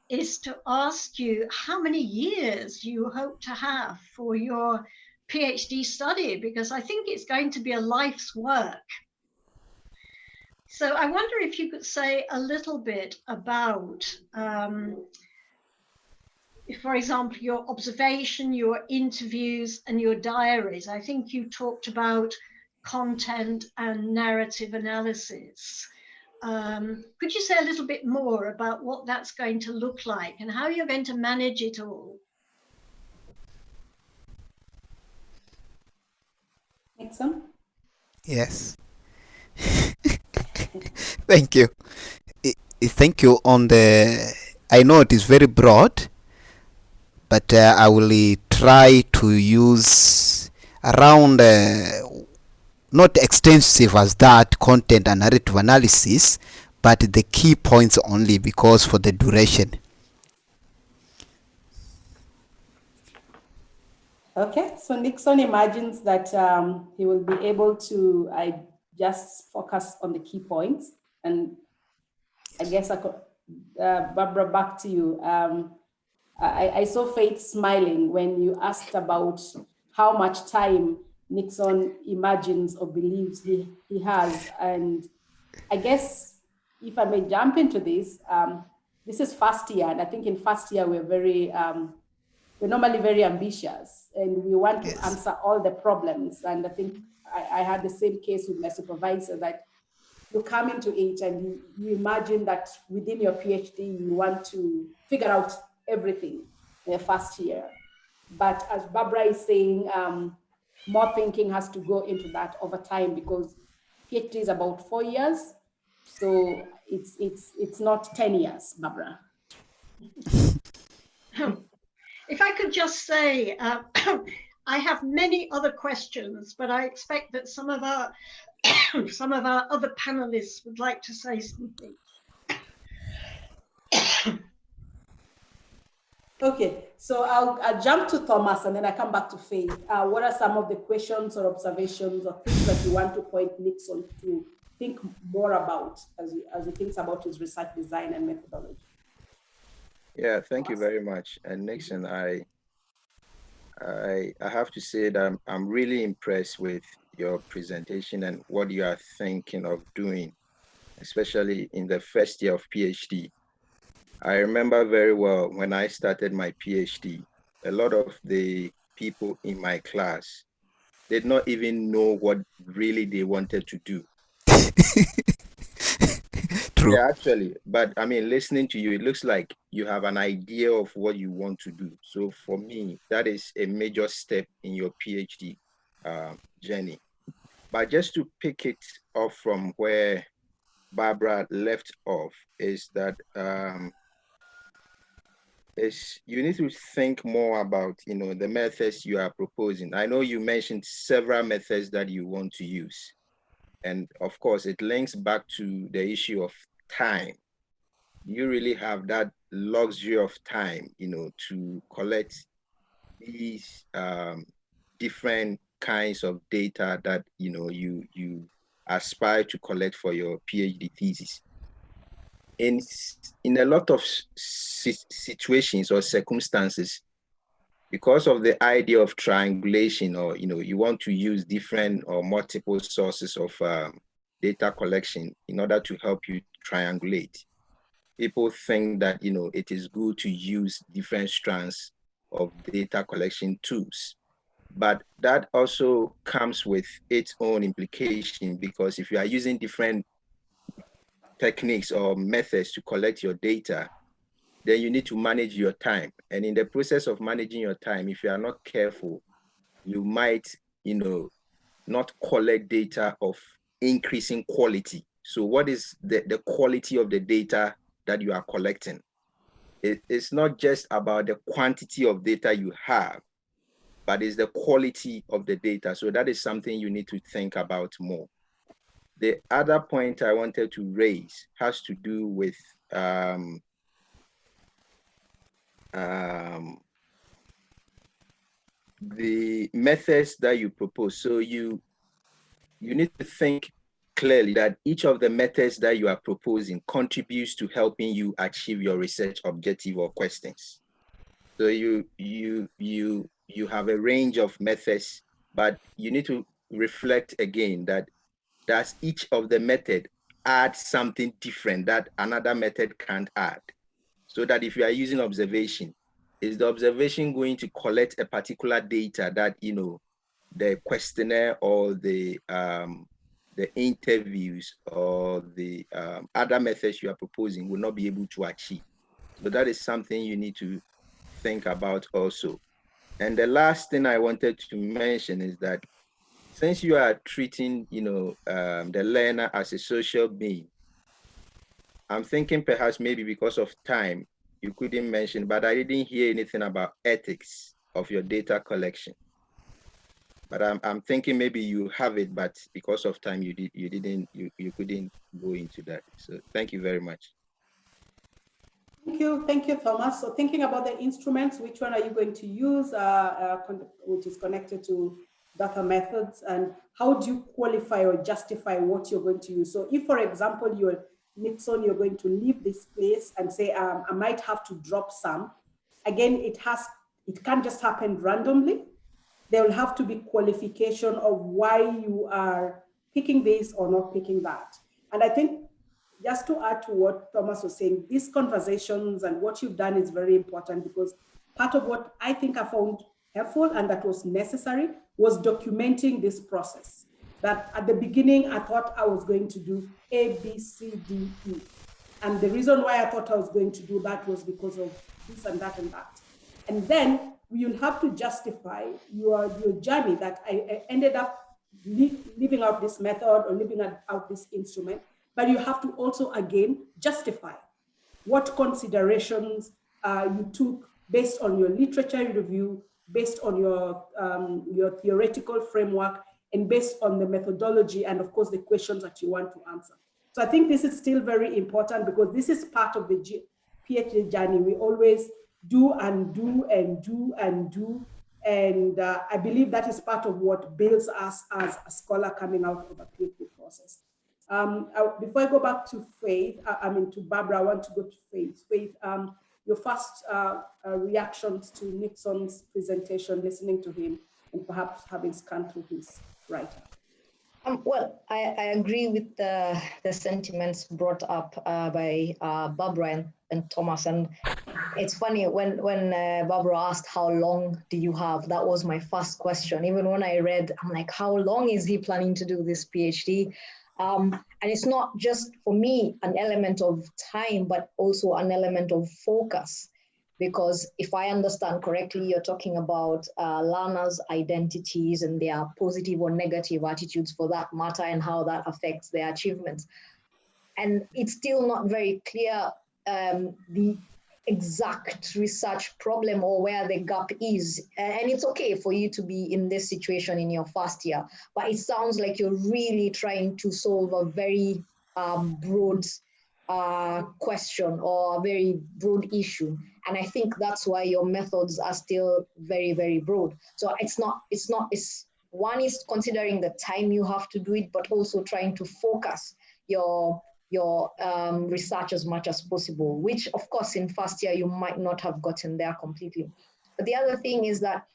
is to ask you how many years you hope to have for your PhD study, because I think it's going to be a life's work. So I wonder if you could say a little bit about, for example, your observation, your interviews, and your diaries. I think you talked about content and narrative analysis. Could you say a little bit more about what that's going to look like and how you're going to manage it all? Nixon? Yes. Thank you. Thank you on the, I know it is very broad, but I will try to use around not extensive as that content and narrative analysis, but the key points only, because for the duration. Okay, so Nixon imagines that he will be able to just focus on the key points. And I guess I could, Barbara, back to you. I saw Faith smiling when you asked about how much time Nixon imagines or believes he has. And I guess if I may jump into this, this is first year. And I think in first year, we're normally very ambitious and we want to answer all the problems. And I think I had the same case with my supervisor, that you come into it and you imagine that within your PhD, you want to figure out everything in the first year. But as Barbara is saying, more thinking has to go into that over time, because PhD is about 4 years. So it's not 10 years, Barbara. If I could just say, I have many other questions, but I expect that some of our other panelists would like to say something. Okay, so I'll jump to Thomas and then I come back to Faith. What are some of the questions or observations or things that you want to point Nixon to think more about as he thinks about his research design and methodology? Yeah, thank you very much. And Nixon, I have to say that I'm really impressed with your presentation and what you are thinking of doing, especially in the first year of PhD. I remember very well when I started my PhD, a lot of the people in my class did not even know what really they wanted to do. True. Yeah, actually, but I mean, listening to you, it looks like you have an idea of what you want to do. So for me, that is a major step in your PhD journey. But just to pick it off from where Barbara left off, is that you need to think more about, the methods you are proposing. I know you mentioned several methods that you want to use. And of course, it links back to the issue of time. You really have that luxury of time, to collect these different kinds of data that, you aspire to collect for your PhD thesis. in a lot of situations or circumstances, because of the idea of triangulation, or you want to use different or multiple sources of data collection in order to help you triangulate, people think that it is good to use different strands of data collection tools. But that also comes with its own implication, because if you are using different techniques or methods to collect your data, then you need to manage your time. And in the process of managing your time, if you are not careful, you might, not collect data of increasing quality. So what is the quality of the data that you are collecting? It's not just about the quantity of data you have, but it's the quality of the data. So that is something you need to think about more. The other point I wanted to raise has to do with the methods that you propose. So you need to think clearly that each of the methods that you are proposing contributes to helping you achieve your research objective or questions. So you have a range of methods, but you need to reflect again that does each of the method add something different that another method can't add? So that if you are using observation, is the observation going to collect a particular data that the questionnaire or the interviews or the other methods you are proposing will not be able to achieve? So that is something you need to think about also. And the last thing I wanted to mention is that since you are treating, the learner as a social being, I'm thinking perhaps maybe because of time, you couldn't mention, but I didn't hear anything about ethics of your data collection. But I'm thinking maybe you have it, but because of time, you couldn't go into that. So thank you very much. Thank you, Thomas. So thinking about the instruments, which one are you going to use, which is connected to data methods, and how do you qualify or justify what you're going to use? So if, for example, you're Nixon, you're going to leave this place and say, I might have to drop some. Again, it can't just happen randomly. There will have to be qualification of why you are picking this or not picking that. And I think just to add to what Thomas was saying, these conversations and what you've done is very important, because part of what I think I found helpful and that was necessary was documenting this process. That at the beginning, I thought I was going to do A, B, C, D, E. And the reason why I thought I was going to do that was because of this and that and that. And then you'll have to justify your journey that I ended up leaving out this method or leaving out this instrument, but you have to also, again, justify what considerations you took based on your literature review, based on your theoretical framework, and based on the methodology, and of course, the questions that you want to answer. So I think this is still very important, because this is part of the PhD journey. We always do and do and do and do. And I believe that is part of what builds us as a scholar coming out of a PhD process. Before I go back to Faith, to Barbara, I want to go to Faith. Faith, your first reactions to Nixon's presentation, listening to him, and perhaps having scanned through his write-up. Well, I agree with the sentiments brought up by Barbara and Thomas. And it's funny, when Barbara asked how long do you have, that was my first question. Even when I read, I'm like, how long is he planning to do this PhD? And it's not just, for me, an element of time, but also an element of focus. Because if I understand correctly, you're talking about learners' identities and their positive or negative attitudes for that matter, and how that affects their achievements. And it's still not very clear the exact research problem or where the gap is. And it's okay for you to be in this situation in your first year, but it sounds like you're really trying to solve a very broad question or a very broad issue. And I think that's why your methods are still very, very broad. So it's one is considering the time you have to do it, but also trying to focus your your research as much as possible, which of course in first year you might not have gotten there completely. But the other thing is that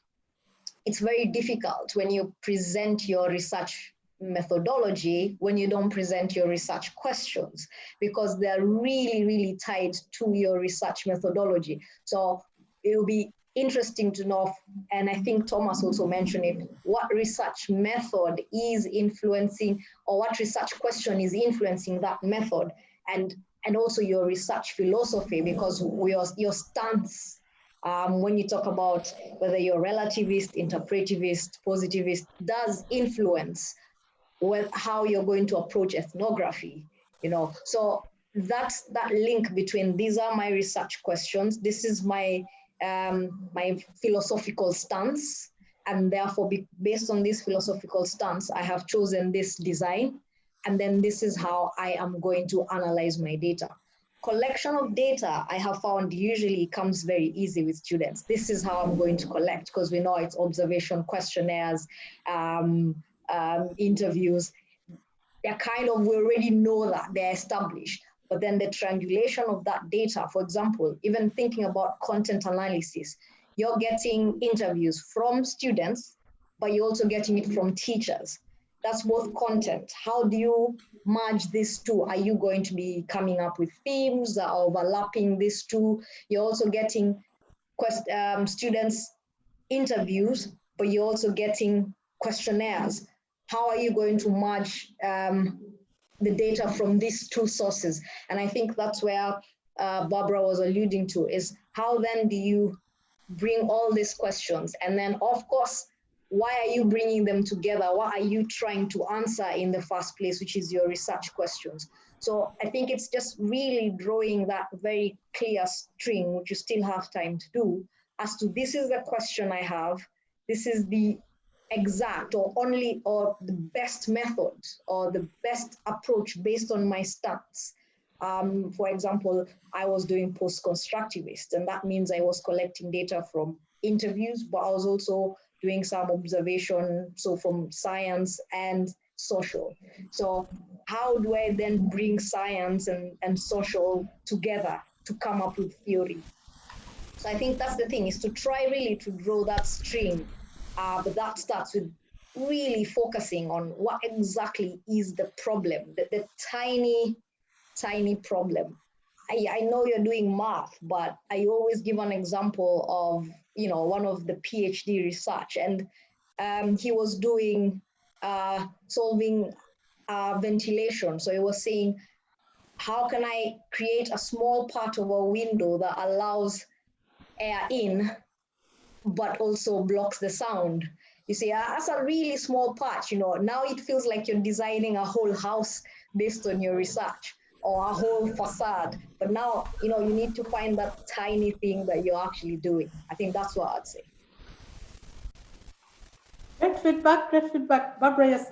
it's very difficult when you present your research methodology when you don't present your research questions, because they're really, really tied to your research methodology. So it will be interesting to know, and I think Thomas also mentioned it, what research method is influencing, or what research question is influencing that method, and also your research philosophy, because your stance, when you talk about whether you're relativist, interpretivist, positivist, does influence how you're going to approach ethnography, you know. So that's that link between, these are my research questions, this is my my philosophical stance, and therefore based on this philosophical stance, I have chosen this design, and then this is how I am going to analyze my data. Collection of data, I have found, usually comes very easy with students. This is how I'm going to collect, because we know it's observation, questionnaires, interviews. They're kind of, we already know that they're established. But then the triangulation of that data, for example, even thinking about content analysis, you're getting interviews from students, but you're also getting it from teachers. That's both content. How do you merge these two? Are you going to be coming up with themes that are overlapping these two? You're also getting students' interviews, but you're also getting questionnaires. How are you going to merge the data from these two sources? And I think that's where Barbara was alluding to, is how then do you bring all these questions? And then, of course, why are you bringing them together? What are you trying to answer in the first place, which is your research questions? So I think it's just really drawing that very clear string, which you still have time to do, as to, this is the question I have, this is the exact or the best method or the best approach based on my stats. For example, I was doing post-constructivist, and that means I was collecting data from interviews, but I was also doing some observation, so from science and social. So how do I then bring science and social together to come up with theory? So I think that's the thing, is to try really to draw that string, but that starts with really focusing on what exactly is the problem, the tiny, tiny problem. I know you're doing math, but I always give an example of, you know, one of the PhD research, and he was doing solving ventilation. So he was saying, how can I create a small part of a window that allows air in, but also blocks the sound? You see, that's a really small part, you know. Now it feels like you're designing a whole house based on your research, or a whole facade. But now, you know, you need to find that tiny thing that you're actually doing. I think that's what I'd say. Great feedback, great feedback. Barbara, yes,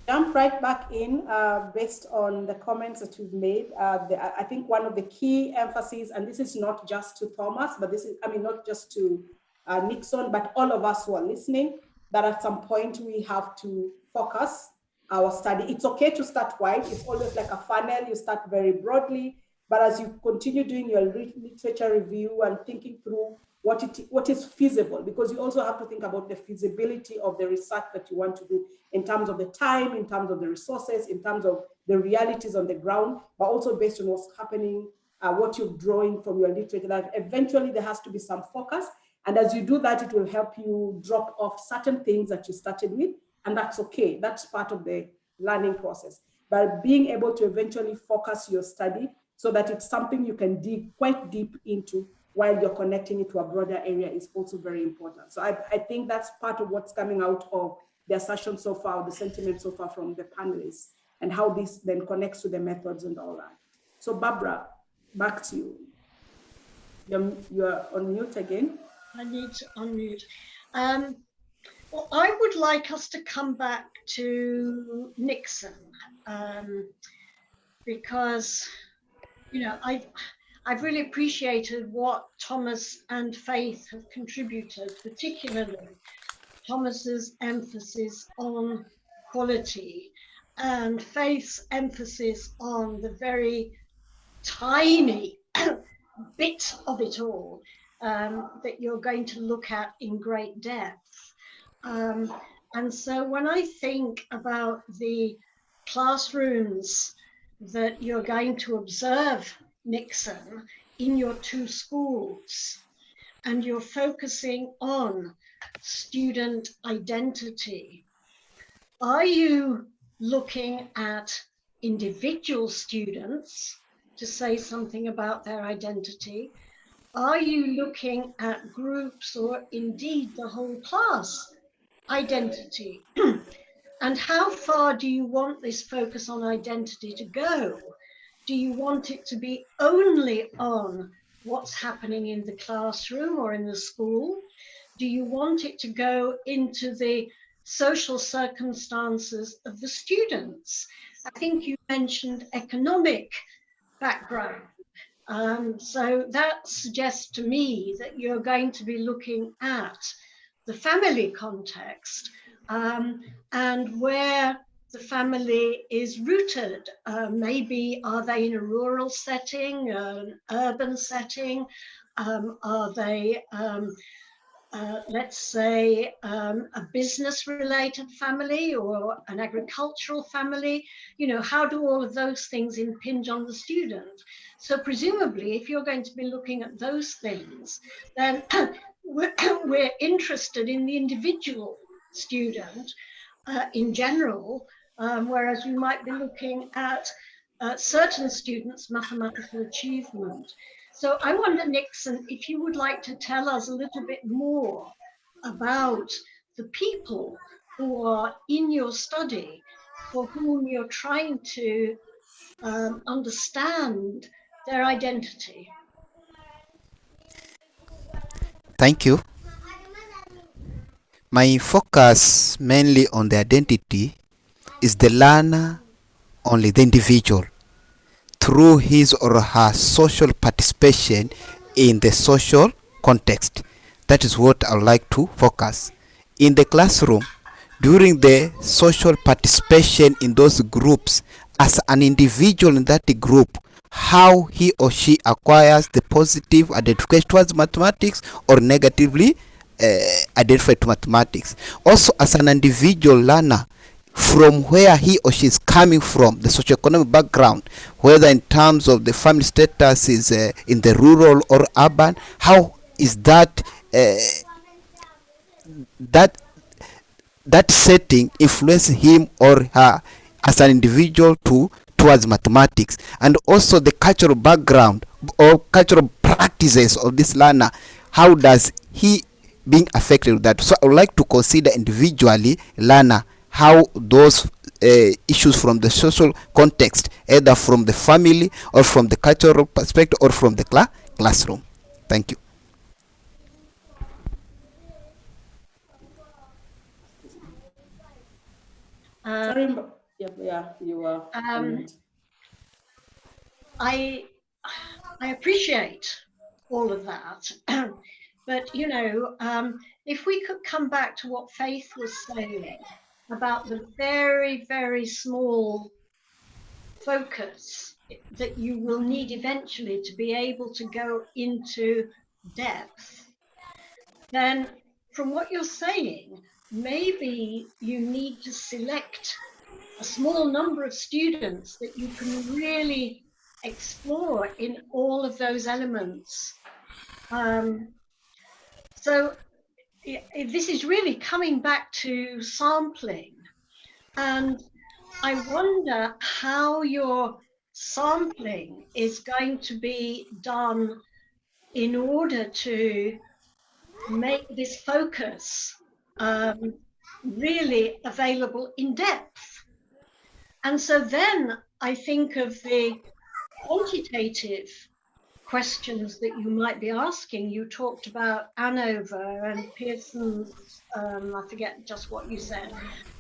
jump right back in based on the comments that you've made. I think one of the key emphases, and this is not just to Thomas, but this is, I mean, not just to Nixon, but all of us who are listening, that at some point we have to focus our study. It's okay to start wide. It's always like a funnel. You start very broadly, but as you continue doing your literature review and thinking through what is feasible, because you also have to think about the feasibility of the research that you want to do in terms of the time, in terms of the resources, in terms of the realities on the ground, but also based on what's happening, what you're drawing from your literature. That eventually there has to be some focus. And as you do that, it will help you drop off certain things that you started with. And that's okay. That's part of the learning process. But being able to eventually focus your study so that it's something you can dig quite deep into while you're connecting it to a broader area is also very important. So I think that's part of what's coming out of the assertion so far, the sentiment so far from the panelists, and how this then connects to the methods and all that. So Barbara, back to you. You're on mute again. I need to unmute. Well, I would like us to come back to Nixon, because, you know, I've really appreciated what Thomas and Faith have contributed, particularly Thomas's emphasis on quality. and Faith's emphasis on the very tiny bit of it all that you're going to look at in great depth. And so when I think about the classrooms that you're going to observe Nixon in your two schools, and you're focusing on student identity, are you looking at individual students to say something about their identity? Are you looking at groups or indeed the whole class identity? And how far do you want this focus on identity to go? Do you want it to be only on what's happening in the classroom or in the school? Do you want it to go into the social circumstances of the students? I think you mentioned economic background. So that suggests to me that you're going to be looking at the family context and where the family is rooted. Maybe are they in a rural setting, an urban setting? Are they, let's say, a business-related family or an agricultural family? You know, how do all of those things impinge on the student? So presumably, if you're going to be looking at those things, then we're interested in the individual student in general, whereas you might be looking at certain students' mathematical achievement. So I wonder, Nixon, if you would like to tell us a little bit more about the people who are in your study, for whom you're trying to understand their identity. Thank you. My focus mainly on the identity is the learner, only the individual, through his or her social participation in the social context. That is what I would like to focus. In the classroom, during the social participation in those groups, as an individual in that group, how he or she acquires the positive identification towards mathematics or negatively identified to mathematics. Also, as an individual learner, from where he or she is coming from, the socioeconomic background, whether in terms of the family status is in the rural or urban, how is that that that setting influence him or her as an individual towards mathematics, and also the cultural background or cultural practices of this learner. How does he being affected with that? So I would like to consider individually learner, how those issues from the social context, either from the family or from the cultural perspective or from the classroom. Thank you. Sorry, yeah, you were. I appreciate all of that, but you know, if we could come back to what Faith was saying about the very, very small focus that you will need eventually to be able to go into depth, then from what you're saying, maybe you need to select a small number of students that you can really explore in all of those elements. So this is really coming back to sampling. And I wonder how your sampling is going to be done in order to make this focus really available in depth. And so then I think of the quantitative questions that you might be asking. You talked about ANOVA and Pearson's, I forget just what you said.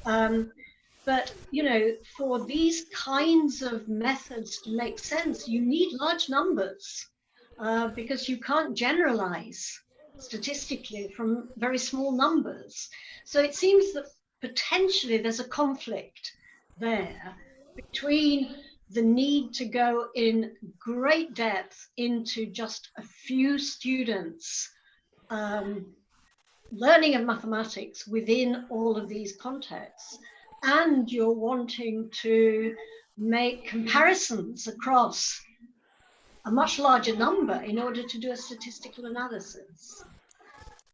But, you know, for these kinds of methods to make sense, you need large numbers because you can't generalize statistically from very small numbers. So it seems that potentially there's a conflict there between the need to go in great depth into just a few students learning of mathematics within all of these contexts, and you're wanting to make comparisons across a much larger number in order to do a statistical analysis.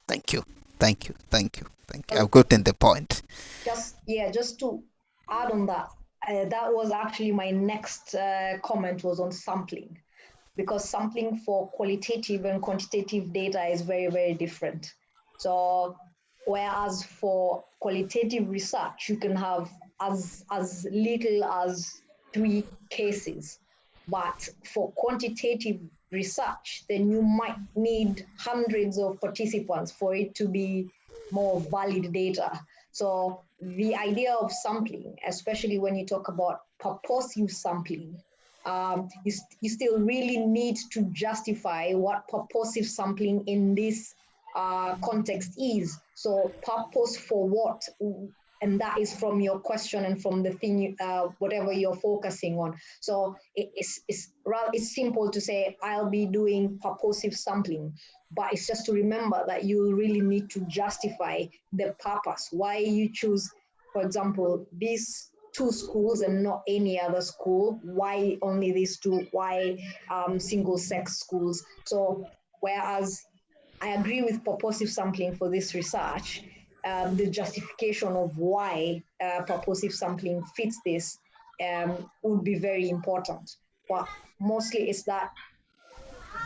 Thank you. Thank you. Thank you. Thank you. I've gotten the point. Just to add on that, that was actually my next comment was on sampling, because sampling for qualitative and quantitative data is very, very different. So whereas for qualitative research, you can have as little as 3 cases. But for quantitative research, then you might need hundreds of participants for it to be more valid data. So the idea of sampling, especially when you talk about purposive sampling, you still really need to justify what purposive sampling in this context is. So purpose for what? And that is from your question and from the thing, whatever you're focusing on. So it's simple to say, I'll be doing purposive sampling, but it's just to remember that you really need to justify the purpose, why you choose, for example, these 2 schools and not any other school, why only these 2, why single-sex schools. So whereas I agree with purposive sampling for this research, the justification of why purposive sampling fits this would be very important. But mostly it's that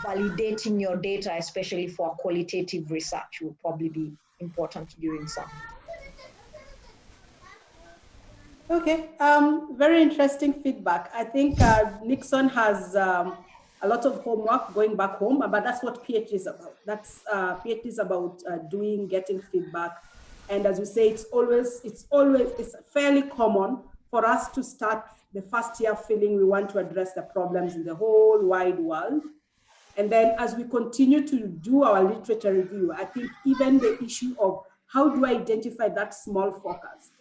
validating your data, especially for qualitative research, will probably be important during some. Okay, very interesting feedback. I think Nixon has a lot of homework going back home, but that's what PhD is about. That's PhD is about getting feedback. And as we say, it's fairly common for us to start the first year feeling we want to address the problems in the whole wide world. And then as we continue to do our literature review, I think even the issue of how do I identify that small focus,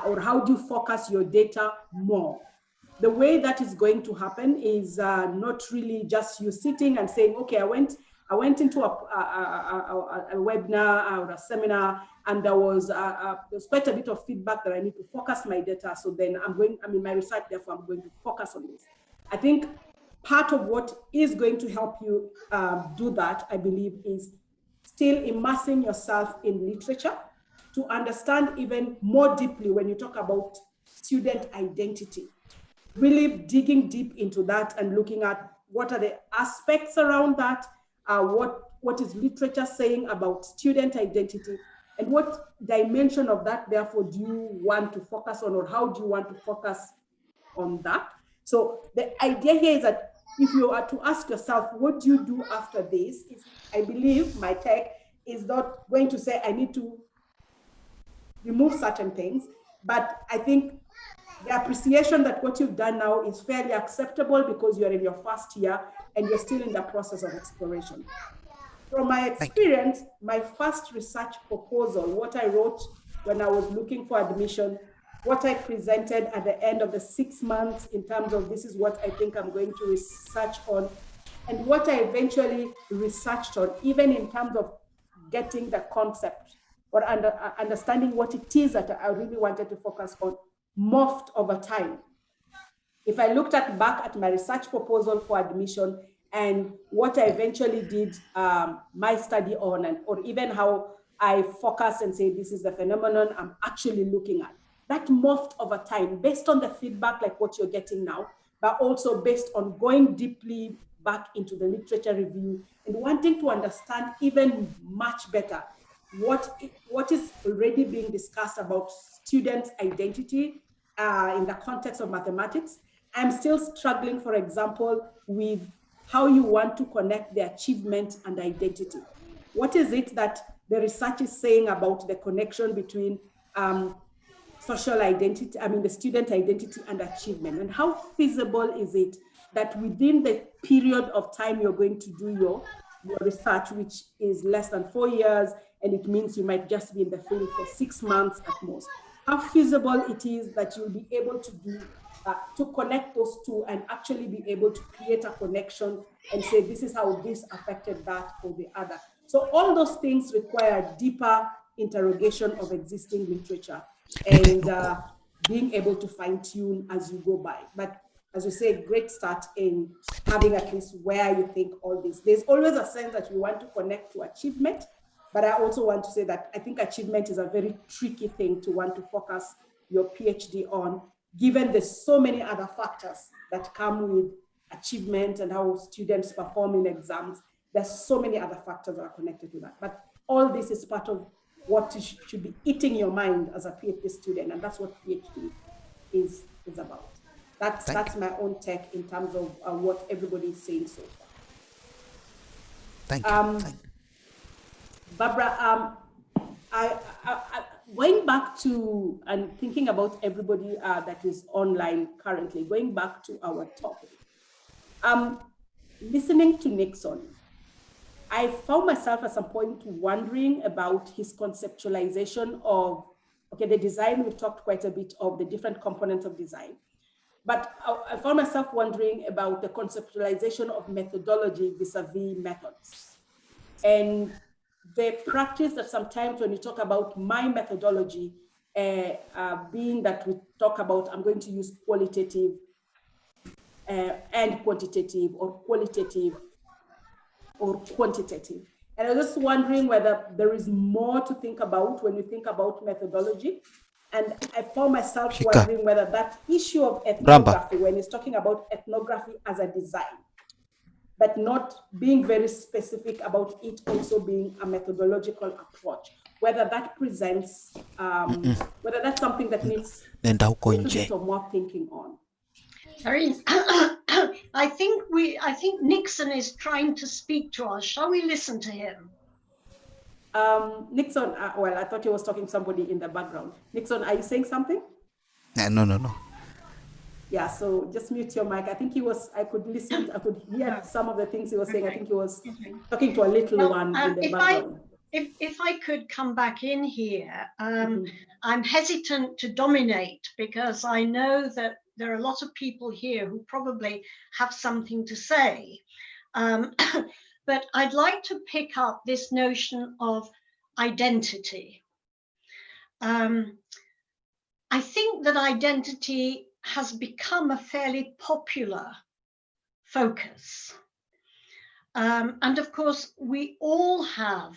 or how do you focus your data more? The way that is going to happen is not really just you sitting and saying, okay, I went into a webinar or a seminar, and there's quite a bit of feedback that I need to focus my data. So then I'm in my research, therefore I'm going to focus on this. I think part of what is going to help you do that, I believe, is still immersing yourself in literature to understand even more deeply when you talk about student identity, really digging deep into that and looking at what are the aspects around that, what is literature saying about student identity, and what dimension of that, therefore, do you want to focus on, or how do you want to focus on that? So the idea here is that if you are to ask yourself, what do you do after this? I believe my take is not going to say I need to remove certain things, but I think the appreciation that what you've done now is fairly acceptable because you're in your first year and you're still in the process of exploration. From my experience, my first research proposal, what I wrote when I was looking for admission, what I presented at the end of the 6 months in terms of this is what I think I'm going to research on, and what I eventually researched on, even in terms of getting the concept or understanding what it is that I really wanted to focus on, morphed over time. If I looked back at my research proposal for admission and what I eventually did my study on, or even how I focus and say, this is the phenomenon I'm actually looking at, that morphed over time based on the feedback like what you're getting now, but also based on going deeply back into the literature review and wanting to understand even much better what is already being discussed about students' identity in the context of mathematics. I'm still struggling, for example, with how you want to connect the achievement and identity. What is it that the research is saying about the connection between social identity, the student identity and achievement? And how feasible is it that within the period of time you're going to do your research, which is less than 4 years, and it means you might just be in the field for 6 months at most, how feasible it is that you'll be able to do, to connect those two and actually be able to create a connection and say, this is how this affected that or the other. So all those things require deeper interrogation of existing literature and being able to fine tune as you go by. But as you say, great start in having at least where you think all this. There's always a sense that you want to connect to achievement, but I also want to say that I think achievement is a very tricky thing to want to focus your PhD on, given there's so many other factors that come with achievement and how students perform in exams. There's so many other factors that are connected to that. But all this is part of what should be eating your mind as a PhD student, and that's what PhD is about. That's my own take in terms of what everybody is saying so far. Thank you. Barbara, going back to and thinking about everybody that is online currently, going back to our topic, listening to Nixon, I found myself at some point wondering about his conceptualization of, okay, the design, we've talked quite a bit of the different components of design, but I found myself wondering about the conceptualization of methodology vis-a-vis methods. And the practice that sometimes when you talk about my methodology, being that we talk about, I'm going to use qualitative and quantitative, or qualitative or quantitative. And I was just wondering whether there is more to think about when you think about methodology. And I found myself wondering whether that issue of ethnography, when it's talking about ethnography as a design, but not being very specific about it also being a methodological approach, whether that presents, whether that's something that needs a little bit of more thinking on. I think Nixon is trying to speak to us. Shall we listen to him? Nixon, well, I thought he was talking to somebody in the background. Nixon, are you saying something? No. Yeah, so just mute your mic. I think I could listen, I could hear some of the things he was saying. I think he was talking to a little one in the background. If I could come back in here, I'm hesitant to dominate because I know that there are a lot of people here who probably have something to say. But I'd like to pick up this notion of identity. I think that identity has become a fairly popular focus. And of course, we all have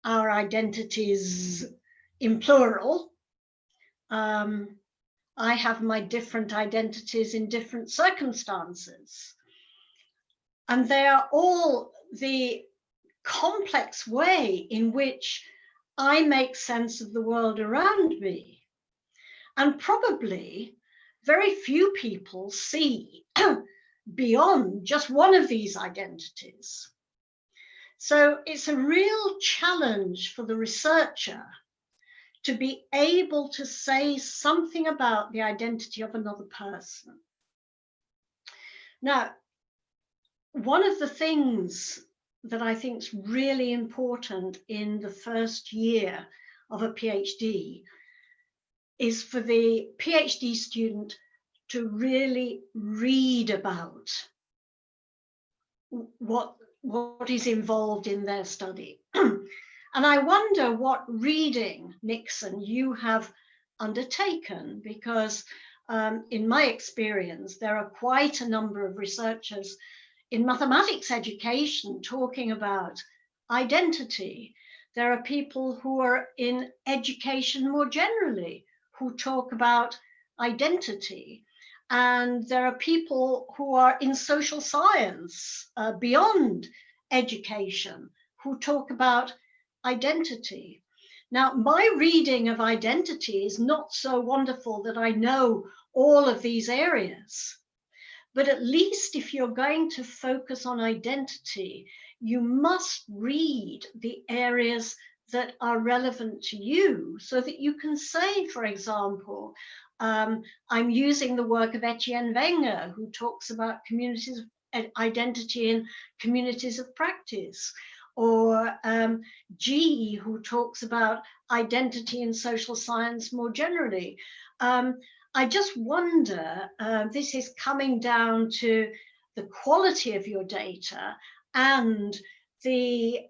our identities in plural. I have my different identities in different circumstances. And they are all the complex way in which I make sense of the world around me. And probably very few people see beyond just one of these identities. So it's a real challenge for the researcher to be able to say something about the identity of another person. Now, one of the things that I think is really important in the first year of a PhD is for the PhD student to really read about what is involved in their study. And I wonder what reading, Nixon, you have undertaken, because in my experience, there are quite a number of researchers in mathematics education talking about identity. There are people who are in education more generally who talk about identity. And there are people who are in social science beyond education who talk about identity. Now, my reading of identity is not so wonderful that I know all of these areas. But at least if you're going to focus on identity, you must read the areas that are relevant to you so that you can say, for example, I'm using the work of Etienne Wenger, who talks about communities of identity and communities of practice. or G, who talks about identity and social science more generally. I just wonder, this is coming down to the quality of your data and the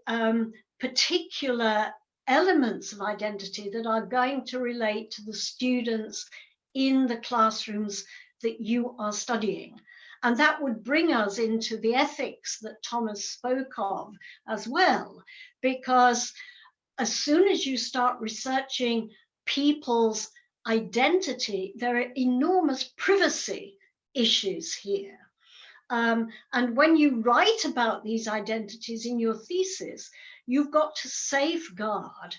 particular elements of identity that are going to relate to the students in the classrooms that you are studying. And that would bring us into the ethics that Thomas spoke of as well, because as soon as you start researching people's identity, there are enormous privacy issues here. And when you write about these identities in your thesis, you've got to safeguard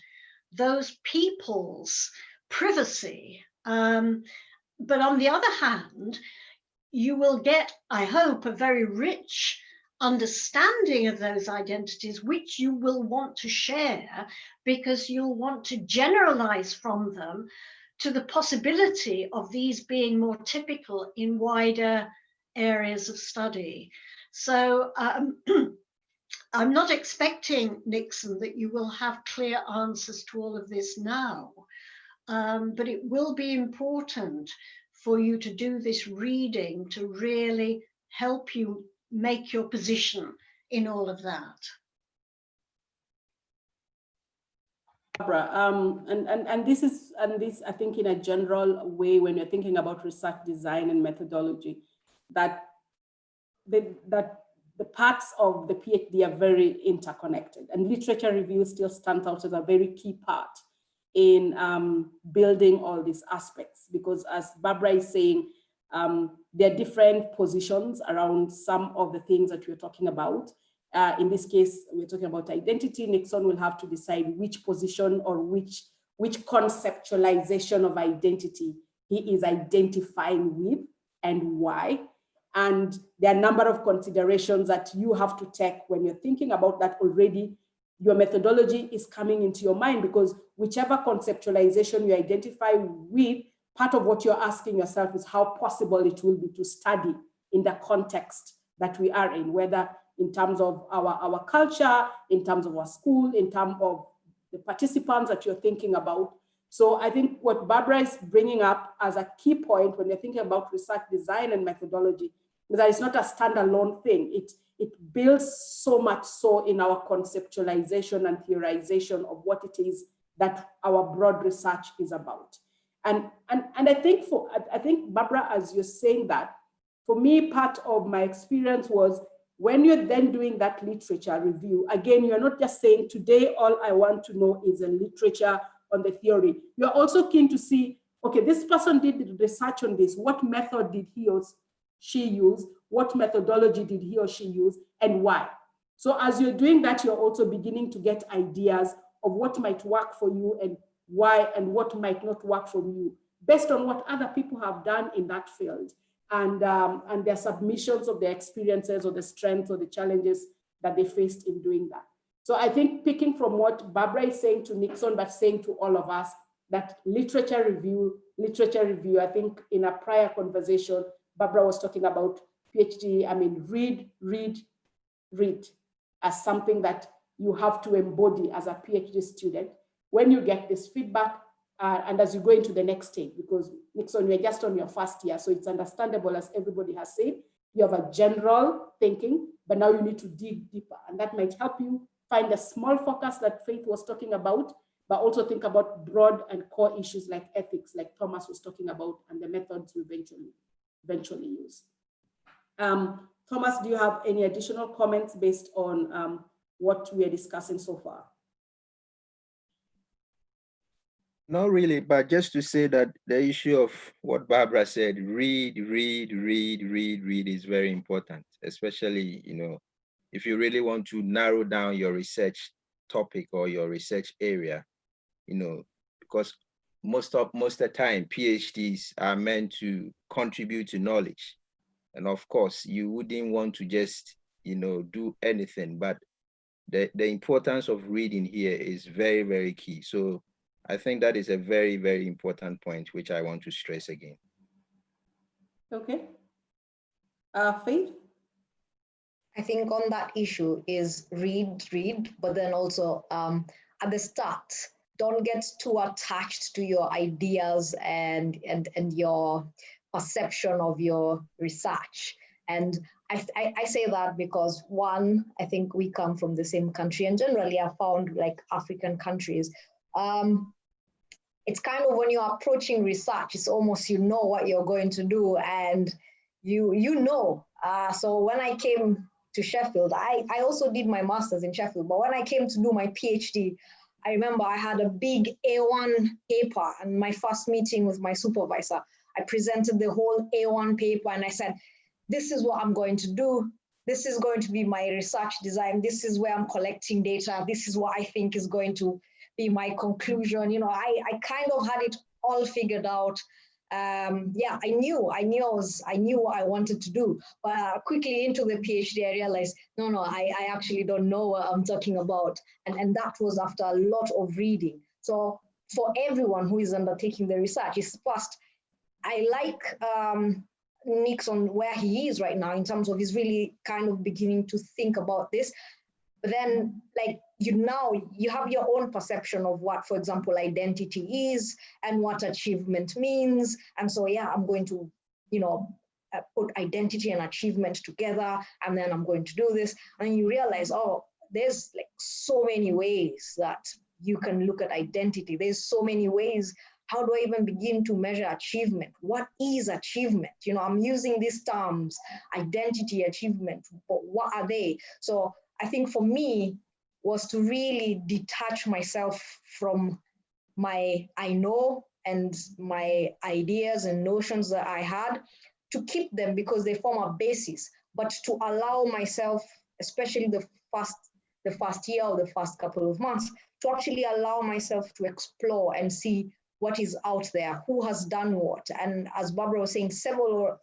those people's privacy. But on the other hand, you will get, I hope, a very rich understanding of those identities, which you will want to share because you'll want to generalize from them to the possibility of these being more typical in wider areas of study. So I'm not expecting, Nixon, that you will have clear answers to all of this now, but it will be important for you to do this reading to really help you make your position in all of that. Barbara, and this I think in a general way, when you're thinking about research design and methodology, that the parts of the PhD are very interconnected, and literature review still stands out as a very key part in building all these aspects, because as Barbara is saying, there are different positions around some of the things that we're talking about. In this case, we're talking about identity. Nixon will have to decide which position or which conceptualization of identity he is identifying with and why. And there are a number of considerations that you have to take when you're thinking about that already. Your methodology is coming into your mind, because whichever conceptualization you identify with, part of what you're asking yourself is how possible it will be to study in the context that we are in, whether in terms of our culture, in terms of our school, in terms of the participants that you're thinking about. So I think what Barbara is bringing up as a key point when you're thinking about research design and methodology is that it's not a standalone thing. It builds so much so in our conceptualization and theorization of what it is that our broad research is about. And I think Barbara, as you're saying that, for me, part of my experience was when you're then doing that literature review, again, you're not just saying, today, all I want to know is a literature on the theory. You're also keen to see, okay, this person did research on this. What method did he or she use? What methodology did he or she use, and why? So as you're doing that, you're also beginning to get ideas of what might work for you and why, and what might not work for you, based on what other people have done in that field, and their submissions of their experiences or the strengths or the challenges that they faced in doing that. So I think picking from what Barbara is saying to Nixon, but saying to all of us, that literature review, I think in a prior conversation, Barbara was talking about PhD, I mean, read as something that you have to embody as a PhD student. When you get this feedback, and as you go into the next stage, because Nixon, you're just on your first year, so it's understandable, as everybody has said, you have a general thinking, but now you need to dig deeper, and that might help you find a small focus that Faith was talking about, but also think about broad and core issues like ethics, like Thomas was talking about, and the methods we eventually use. Thomas, do you have any additional comments based on what we are discussing so far? Not really, but just to say that the issue of what Barbara said, read is very important, especially, if you really want to narrow down your research topic or your research area, because most of the time, PhDs are meant to contribute to knowledge. And of course, you wouldn't want to just, do anything, but the importance of reading here is very, very key. So I think that is a very, very important point, which I want to stress again. Okay. Faith? I think on that issue is read, but then also at the start, don't get too attached to your ideas and your perception of your research. And I say that because one, I think we come from the same country, and generally I found like African countries, it's kind of when you're approaching research, it's almost you know what you're going to do, and you know. So when I came to Sheffield, I also did my master's in Sheffield, but when I came to do my PhD, I remember I had a big A1 paper, and my first meeting with my supervisor, I presented the whole A1 paper and I said, this is what I'm going to do. This is going to be my research design. This is where I'm collecting data. This is what I think is going to be my conclusion. You know, I kind of had it all figured out. Yeah, I knew what I wanted to do, but quickly into the PhD, I realized, no, I actually don't know what I'm talking about. And that was after a lot of reading. So for everyone who is undertaking the research, is first, I like Nixon where he is right now in terms of he's really kind of beginning to think about this. But then, like, you have your own perception of what, for example, identity is and what achievement means. And so, yeah, I'm going to, put identity and achievement together, and then I'm going to do this. And you realize, oh, there's like so many ways that you can look at identity. There's so many ways. How do I even begin to measure achievement? What is achievement? I'm using these terms, identity, achievement, but what are they? So I think for me was to really detach myself from my I know and my ideas and notions that I had, to keep them because they form a basis, but to allow myself, especially the first year or the first couple of months, to actually allow myself to explore and see what is out there, who has done what. And as Barbara was saying, several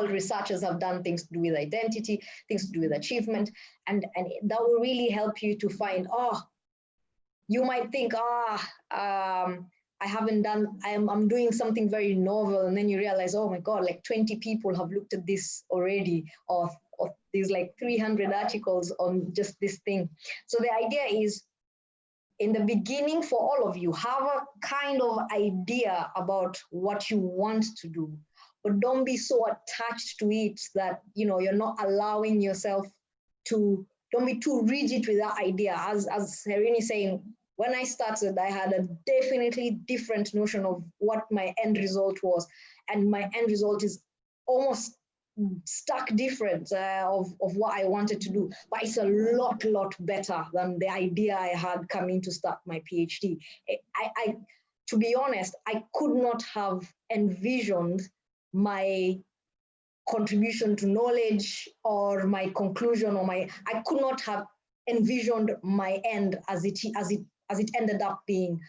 researchers have done things to do with identity, things to do with achievement, and that will really help you to find, you might think, I'm doing something very novel, and then you realize, oh my God, like 20 people have looked at this already, or there's like 300 articles on just this thing. So the idea is, in the beginning, for all of you, have a kind of idea about what you want to do, but don't be so attached to it that, you're not allowing yourself to, don't be too rigid with that idea. As Herini is saying, when I started, I had a definitely different notion of what my end result was. And my end result is almost stark different of what I wanted to do, but it's a lot better than the idea I had coming to start my PhD. I to be honest, I could not have envisioned my contribution to knowledge or my conclusion or I could not have envisioned my end as it ended up being.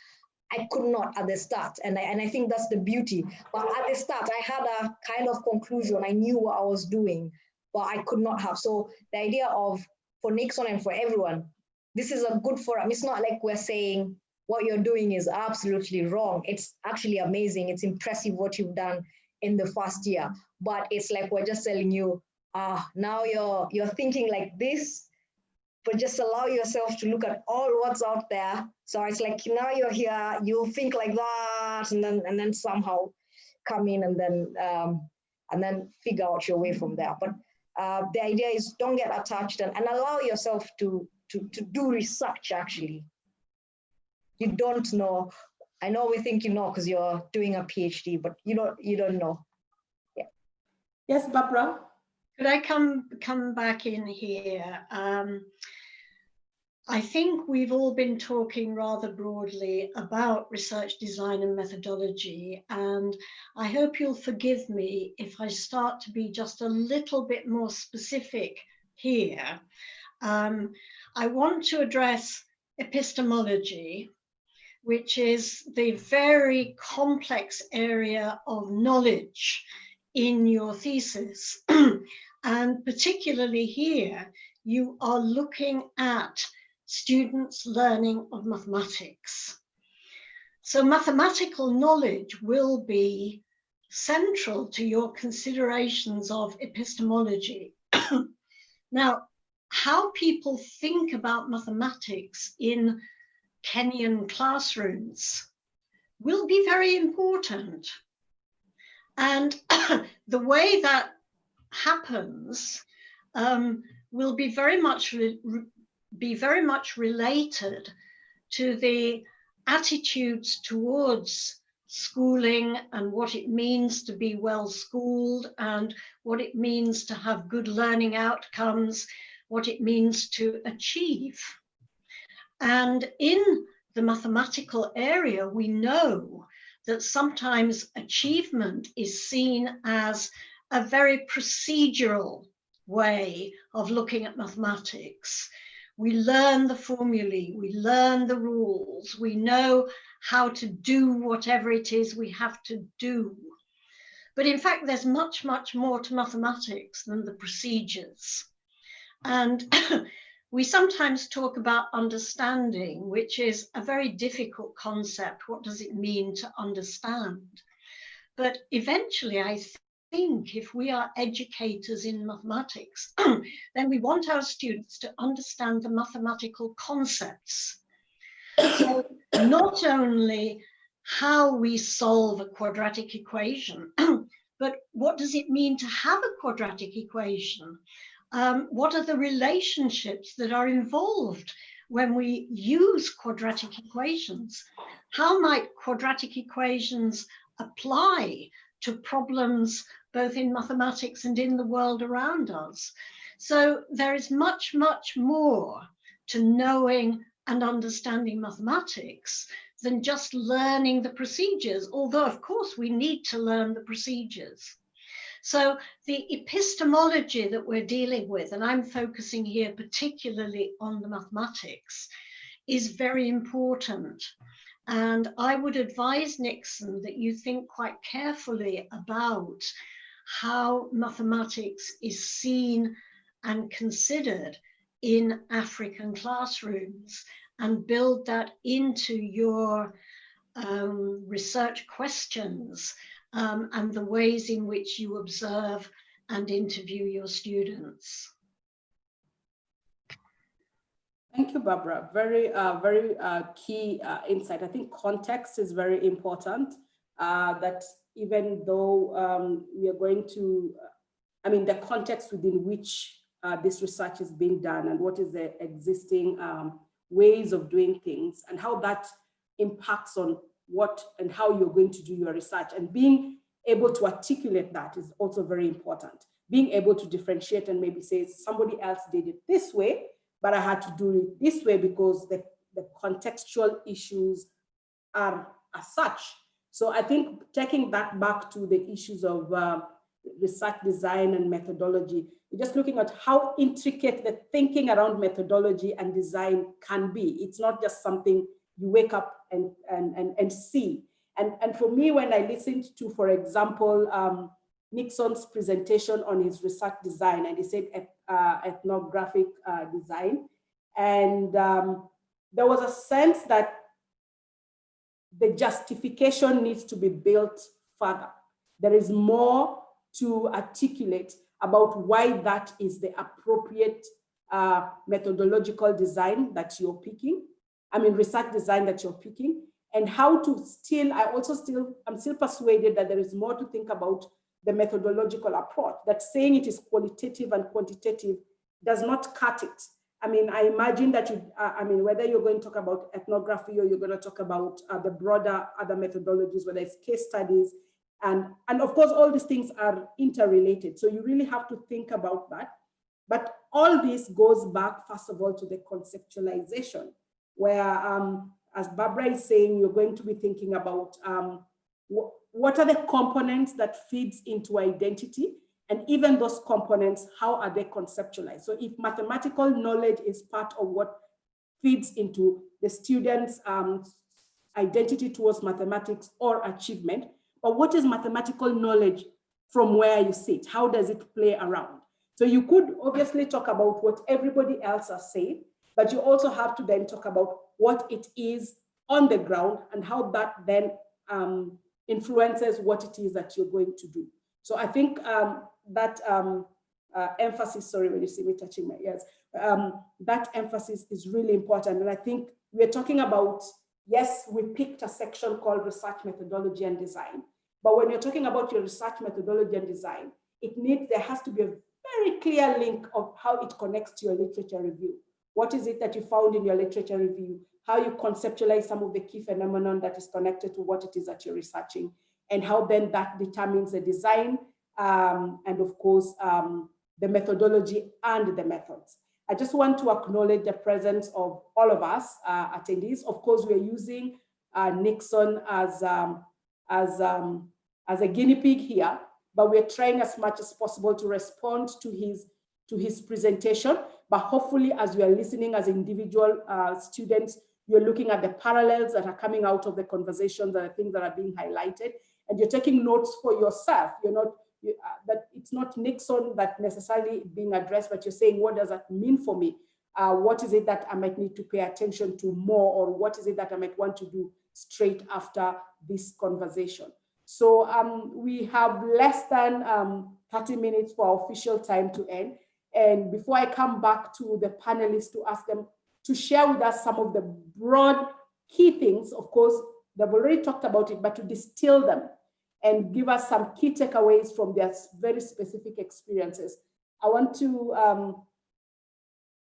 I could not at the start, and I think that's the beauty. But at the start, I had a kind of conclusion. I knew what I was doing, but I could not have. So the idea of, for Nixon and for everyone, this is a good forum. It's not like we're saying what you're doing is absolutely wrong. It's actually amazing. It's impressive what you've done in the first year. But it's like we're just telling you, now you're thinking like this, but just allow yourself to look at all what's out there. So it's like, now you're here, you think like that, and then somehow come in and then figure out your way from there. But the idea is, don't get attached and allow yourself to do research. Actually, you don't know. I know we think you know because you're doing a PhD, but you don't know. Yeah. Yes, Barbara. Could I come back in here? I think we've all been talking rather broadly about research design and methodology, and I hope you'll forgive me if I start to be just a little bit more specific here. I want to address epistemology, which is the very complex area of knowledge in your thesis. And particularly here, you are looking at students' learning of mathematics. So mathematical knowledge will be central to your considerations of epistemology. Now, how people think about mathematics in Kenyan classrooms will be very important. And the way that happens will be very much related to the attitudes towards schooling and what it means to be well schooled and what it means to have good learning outcomes, what it means to achieve. And in the mathematical area, we know that sometimes achievement is seen as a very procedural way of looking at mathematics. We learn the formulae, we learn the rules, we know how to do whatever it is we have to do. But in fact, there's much, much more to mathematics than the procedures. And we sometimes talk about understanding, which is a very difficult concept. What does it mean to understand? But eventually, I think if we are educators in mathematics, then we want our students to understand the mathematical concepts. So not only how we solve a quadratic equation, but what does it mean to have a quadratic equation? What are the relationships that are involved when we use quadratic equations? How might quadratic equations apply to problems both in mathematics and in the world around us? So there is much, much more to knowing and understanding mathematics than just learning the procedures, although of course we need to learn the procedures. So the epistemology that we're dealing with, and I'm focusing here particularly on the mathematics, is very important. And I would advise Nixon that you think quite carefully about how mathematics is seen and considered in African classrooms and build that into your research questions and the ways in which you observe and interview your students. Thank you, Barbara. Very key insight. I think context is very important, that even though we are going to, the context within which this research is being done and what is the existing ways of doing things and how that impacts on what and how you're going to do your research, and being able to articulate that is also very important. Being able to differentiate and maybe say somebody else did it this way, but I had to do it this way because the contextual issues are as such. So I think taking that back to the issues of research design and methodology, you're just looking at how intricate the thinking around methodology and design can be. It's not just something you wake up and see. And for me, when I listened to, for example, Nixon's presentation on his research design, and he said ethnographic design, and there was a sense that the justification needs to be built further. There is more to articulate about why that is the appropriate methodological design that you're picking. Research design that you're picking, and how to still, I'm still persuaded that there is more to think about the methodological approach, that saying it is qualitative and quantitative does not cut it. I imagine that whether you're going to talk about ethnography or you're going to talk about the broader other methodologies, whether it's case studies, and of course, all these things are interrelated. So you really have to think about that. But all this goes back, first of all, to the conceptualization, where, as Barbara is saying, you're going to be thinking about what are the components that feeds into identity, and even those components, how are they conceptualized? So if mathematical knowledge is part of what feeds into the students' identity towards mathematics or achievement, but what is mathematical knowledge from where you sit? How does it play around? So you could obviously talk about what everybody else has said, but you also have to then talk about what it is on the ground and how that then influences what it is that you're going to do. So I think that emphasis, sorry, when you see me touching my ears, that emphasis is really important. And I think we're talking about, yes, we picked a section called research methodology and design, but when you're talking about your research methodology and design, there has to be a very clear link of how it connects to your literature review. What is it that you found in your literature review? How you conceptualize some of the key phenomenon that is connected to what it is that you're researching, and how then that determines the design, and of course, the methodology and the methods. I just want to acknowledge the presence of all of us attendees. Of course, we're using Nixon as a guinea pig here, but we're trying as much as possible to respond to his presentation. But hopefully, as you are listening as individual students, you're looking at the parallels that are coming out of the conversations and the things that are being highlighted, and you're taking notes for yourself. You're not, that it's not Nixon that necessarily being addressed, but you're saying, what does that mean for me? What is it that I might need to pay attention to more, or what is it that I might want to do straight after this conversation? So we have less than 30 minutes for our official time to end. And before I come back to the panelists to ask them to share with us some of the broad key things, of course, they've already talked about it, but to distill them and give us some key takeaways from their very specific experiences. I want to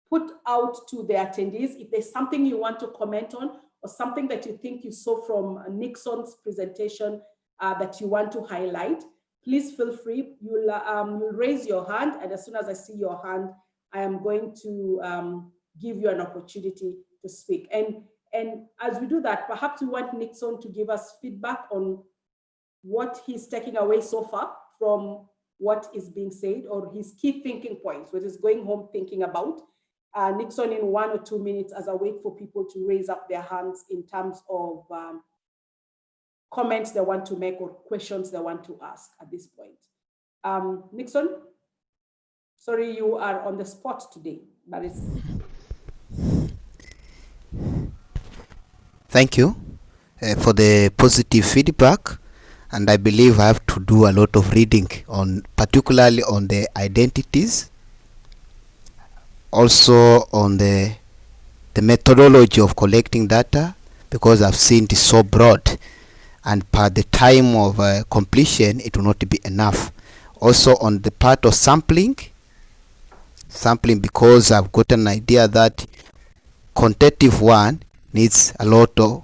put out to the attendees, if there's something you want to comment on, or something that you think you saw from Nixon's presentation that you want to highlight, please feel free. You'll raise your hand, and as soon as I see your hand, I am going to give you an opportunity to speak. And as we do that, perhaps we want Nixon to give us feedback on what he's taking away so far from what is being said, or his key thinking points, what is going home thinking about. Nixon, in 1 or 2 minutes, as I wait for people to raise up their hands in terms of comments they want to make or questions they want to ask at this point. Nixon, sorry, you are on the spot today, but it's... Thank you for the positive feedback. And I believe I have to do a lot of reading on, particularly on the identities, also on the methodology of collecting data, because I've seen it is so broad, and by the time of completion, it will not be enough. Also on the part of sampling, because I've got an idea that quantitative one needs a lot of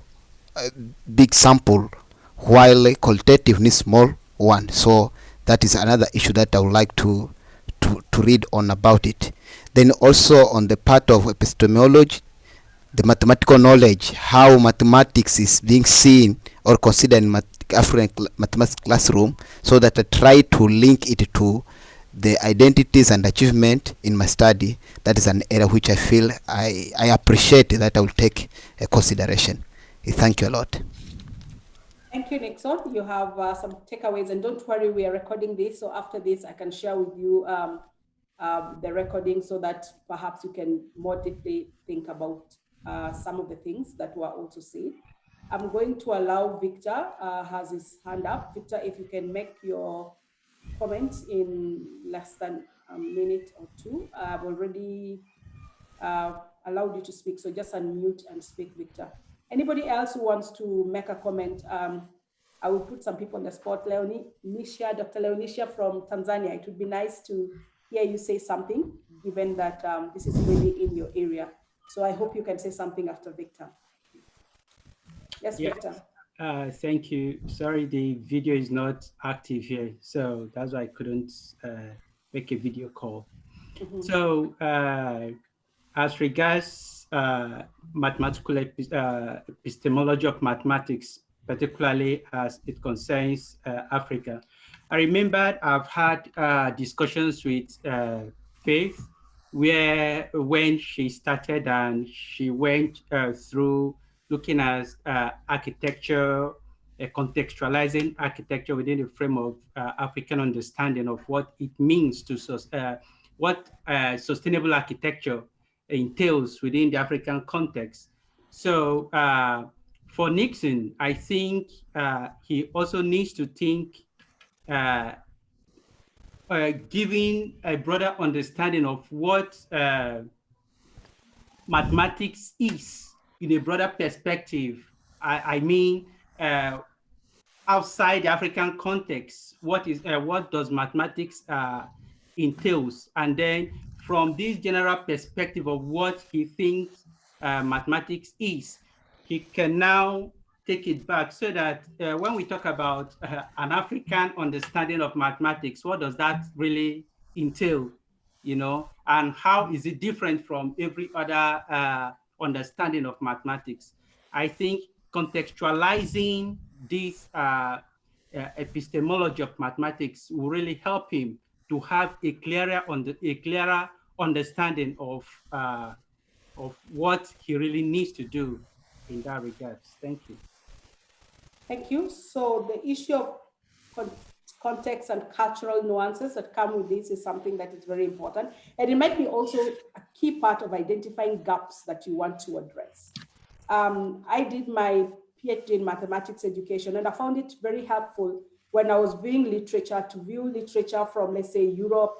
big sample, while qualitative needs small one. So that is another issue that I would like to read on about it. Then also on the part of epistemology, the mathematical knowledge, how mathematics is being seen or considered in African mathematics classroom, so that I try to link it to the identities and achievement in my study. That is an area which I feel I appreciate that I will take a consideration. Thank you a lot. Thank you, Nixon. You have some takeaways, and don't worry, we are recording this. So after this, I can share with you the recording, so that perhaps you can more deeply think about some of the things that were also said. I'm going to allow Victor, has his hand up. Victor, if you can make your comment in less than a minute or two. I've already allowed you to speak, so just unmute and speak, Victor. Anybody else who wants to make a comment? I will put some people on the spot. Leonisha, Dr. Leonisha from Tanzania. It would be nice to hear you say something, given that this is really in your area. So I hope you can say something after Victor. Yes, yeah. Victor. Thank you. Sorry, the video is not active here, so that's why I couldn't make a video call. Mm-hmm. So as regards mathematical epistemology of mathematics, particularly as it concerns Africa, I remember I've had discussions with Faith, where when she started and she went through looking at architecture, contextualizing architecture within the frame of African understanding of what it means to what sustainable architecture entails within the African context. So for Nixon, I think he also needs to think giving a broader understanding of what mathematics is in a broader perspective. I mean, outside the African context, what does mathematics entails? And then from this general perspective of what he thinks mathematics is, he can now take it back so that when we talk about an African understanding of mathematics, what does that really entail? You know, and how is it different from every other understanding of mathematics? I think contextualizing this epistemology of mathematics will really help him to have a clearer understanding of what he really needs to do in that regards. Thank you. Thank you. So the issue of context and cultural nuances that come with this is something that is very important. And it might be also a key part of identifying gaps that you want to address. I did my PhD in mathematics education, and I found it very helpful when I was viewing literature to view literature from, let's say, Europe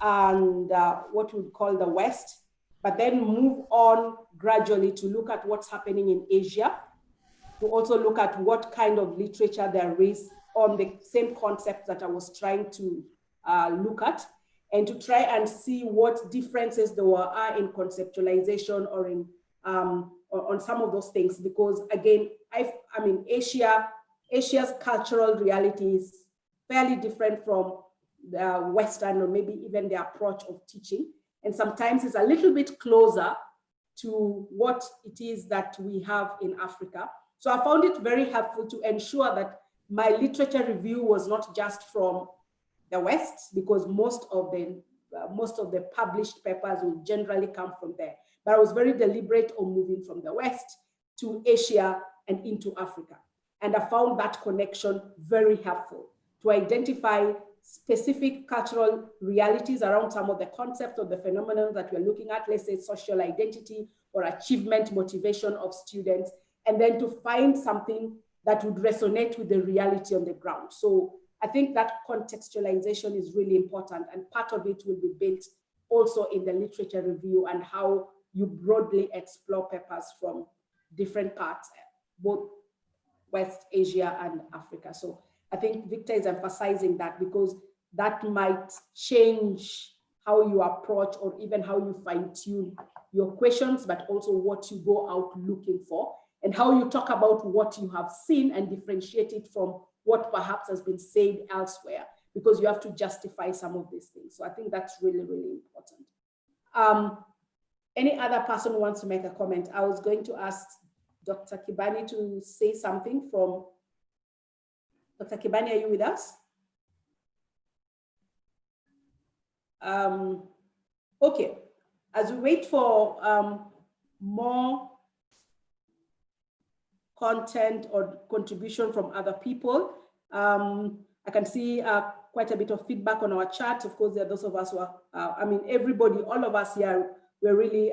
and what we would call the West, but then move on gradually to look at what's happening in Asia, to also look at what kind of literature there is on the same concept that I was trying to look at, and to try and see what differences there are in conceptualization or in on some of those things. Because again, I mean, Asia's cultural reality is fairly different from the Western, or maybe even the approach of teaching. And sometimes it's a little bit closer to what it is that we have in Africa. So I found it very helpful to ensure that my literature review was not just from the West, because most of the published papers will generally come from there. But I was very deliberate on moving from the West to Asia and into Africa. And I found that connection very helpful to identify specific cultural realities around some of the concepts or the phenomena that we're looking at, let's say social identity or achievement motivation of students, and then to find something that would resonate with the reality on the ground. So I think that contextualization is really important, and part of it will be built also in the literature review and how you broadly explore papers from different parts, both West Asia and Africa. So I think Victor is emphasizing that, because that might change how you approach or even how you fine-tune your questions, but also what you go out looking for, and how you talk about what you have seen and differentiate it from what perhaps has been said elsewhere, because you have to justify some of these things. So I think that's really, really important. Any other person who wants to make a comment? I was going to ask Dr. Kibani to say something from, Dr. Kibani, are you with us? Okay, as we wait for more content or contribution from other people, I can see quite a bit of feedback on our chat. Of course, there are those of us who are, I mean, everybody, all of us here, we're really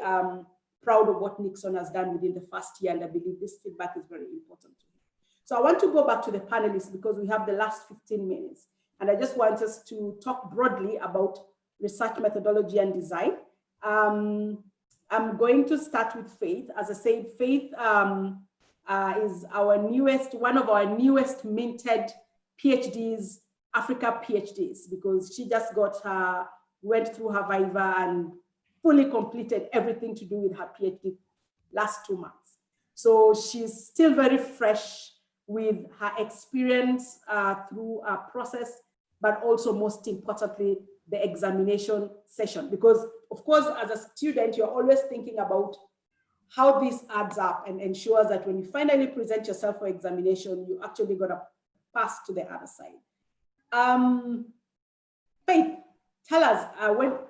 proud of what Nixon has done within the first year, and I believe this feedback is very important to him. So I want to go back to the panelists, because we have the last 15 minutes, and I just want us to talk broadly about research methodology and design. I'm going to start with Faith. As I said, Faith is one of our newest minted PhDs, Africa PhDs, because she just went through her Viva and fully completed everything to do with her PhD last 2 months. So she's still very fresh with her experience through a process, but also most importantly, the examination session. Because of course, as a student, you're always thinking about how this adds up and ensures that when you finally present yourself for examination, you actually gonna pass to the other side. Faith, tell us,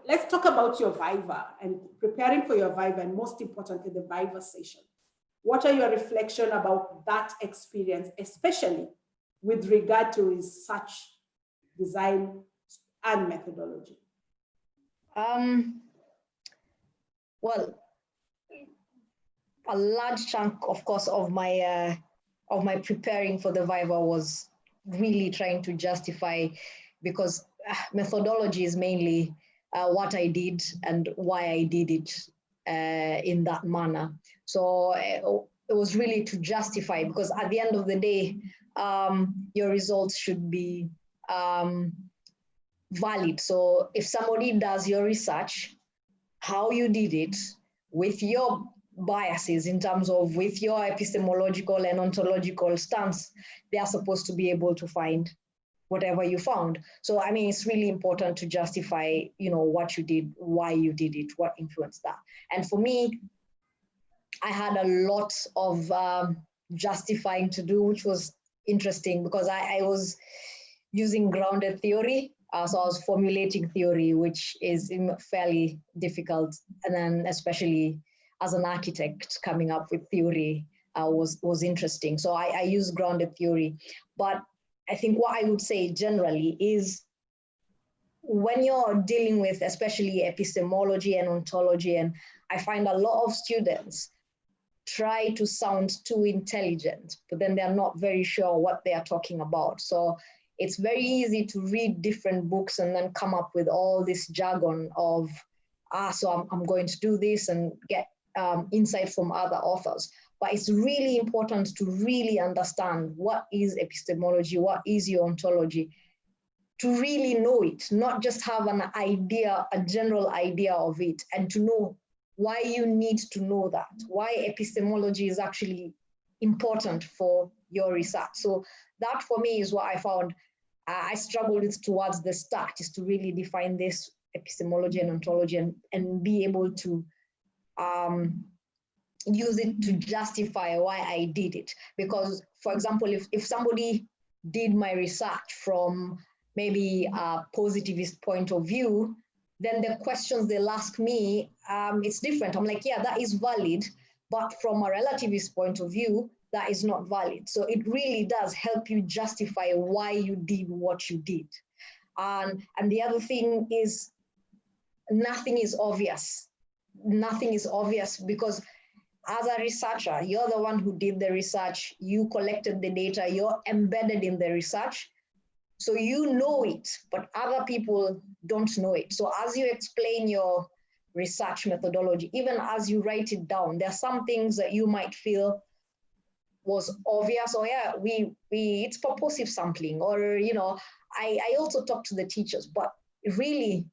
let's talk about your Viva and preparing for your Viva, and most importantly, the Viva session. What are your reflections about that experience, especially with regard to research, design, and methodology? Well, a large chunk, of course, of my preparing for the Viva was really trying to justify, because methodology is mainly what I did and why I did it in that manner. So it was really to justify, because at the end of the day, your results should be valid. So if somebody does your research, how you did it, with your biases in terms of with your epistemological and ontological stance, they are supposed to be able to find whatever you found. So, I mean, it's really important to justify, what you did, why you did it, what influenced that. And for me, I had a lot of justifying to do, which was interesting because I was using grounded theory. So I was formulating theory, which is fairly difficult. And then especially as an architect, coming up with theory was interesting. So I used grounded theory. But I think what I would say generally is when you're dealing with especially epistemology and ontology, and I find a lot of students try to sound too intelligent, but then they're not very sure what they are talking about. So it's very easy to read different books and then come up with all this jargon of, so I'm going to do this and get insight from other authors. But it's really important to really understand what is epistemology, what is your ontology, to really know it, not just have an idea, a general idea of it, and to know why you need to know that, why epistemology is actually important for your research. So that for me is what I found I struggled with towards the start, is to really define this epistemology and ontology and be able to use it to justify why I did it. Because, for example, if somebody did my research from maybe a positivist point of view, then the questions they'll ask me, it's different. I'm like, yeah, that is valid, but from a relativist point of view, that is not valid. So it really does help you justify why you did what you did. And the other thing is, nothing is obvious. Nothing is obvious because as a researcher, you're the one who did the research, you collected the data, you're embedded in the research. So you know it, but other people don't know it. So as you explain your research methodology, even as you write it down, there are some things that you might feel was obvious, or yeah, it's purposive sampling, or I also talk to the teachers, but really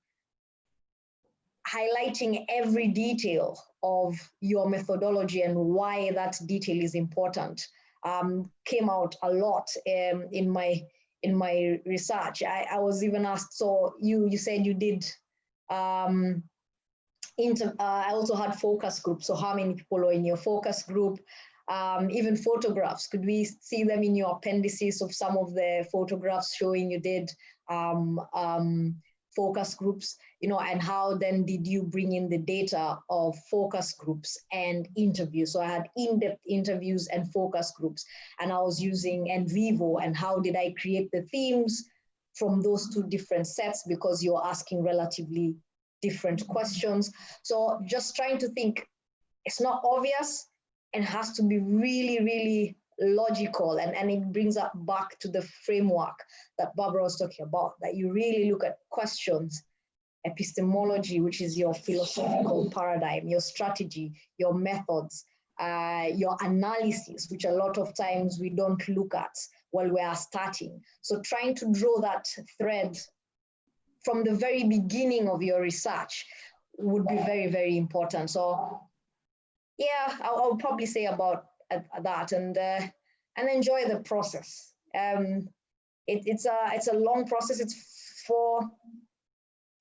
highlighting every detail of your methodology and why that detail is important came out a lot in my research. I was even asked, so you said you did I also had focus groups. So how many people are in your focus group? Even photographs, could we see them in your appendices of some of the photographs showing you did focus groups, and how then did you bring in the data of focus groups and interviews? So I had in-depth interviews and focus groups, and I was using NVivo, and how did I create the themes from those two different sets, because you're asking relatively different questions. So just trying to think, it's not obvious and has to be really, really logical. And it brings us back to the framework that Barbara was talking about, that you really look at questions, epistemology, which is your philosophical paradigm, your strategy, your methods, your analysis, which a lot of times we don't look at while we are starting. So trying to draw that thread from the very beginning of your research would be very, very important. So yeah, I'll probably say about that, and enjoy the process. It's a long process. It's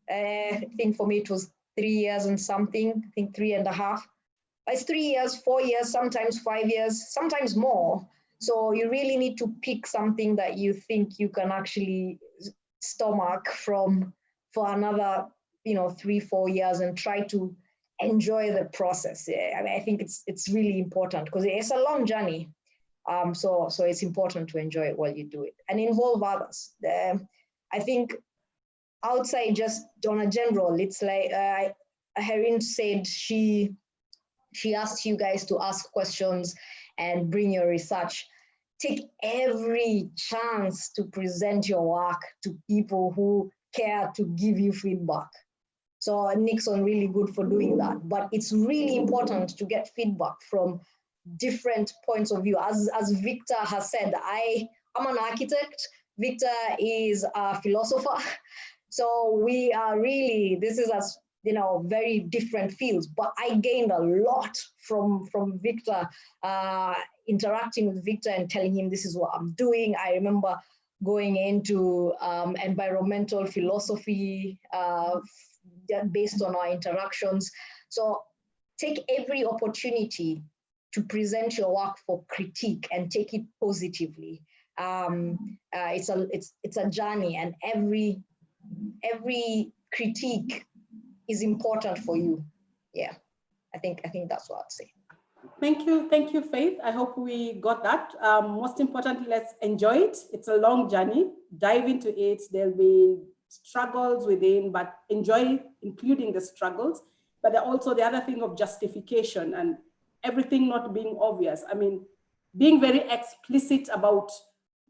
I think for me it was 3 years and something. I think 3.5. It's 3 years, 4 years, sometimes 5 years, sometimes more. So you really need to pick something that you think you can actually stomach for another 3-4 years, and try to enjoy the process. I mean, I think it's really important because it's a long journey. So it's important to enjoy it while you do it and involve others. I think outside just on a general, it's like Herin said, she asked you guys to ask questions and bring your research. Take every chance to present your work to people who care to give you feedback. So Nixon really good for doing that. But it's really important to get feedback from different points of view. As Victor has said, I'm an architect. Victor is a philosopher. So we are really, this is as very different fields, but I gained a lot from Victor, interacting with Victor and telling him this is what I'm doing. I remember going into environmental philosophy based on our interactions. So take every opportunity to present your work for critique and take it positively. It's a journey, and every critique is important for you. Yeah, I think that's what I'd say. Thank you, Faith. I hope we got that. Most importantly, let's enjoy it. It's a long journey. Dive into it. There'll be struggles within, but enjoy it, including the struggles. But also the other thing of justification and everything not being obvious. I mean, being very explicit about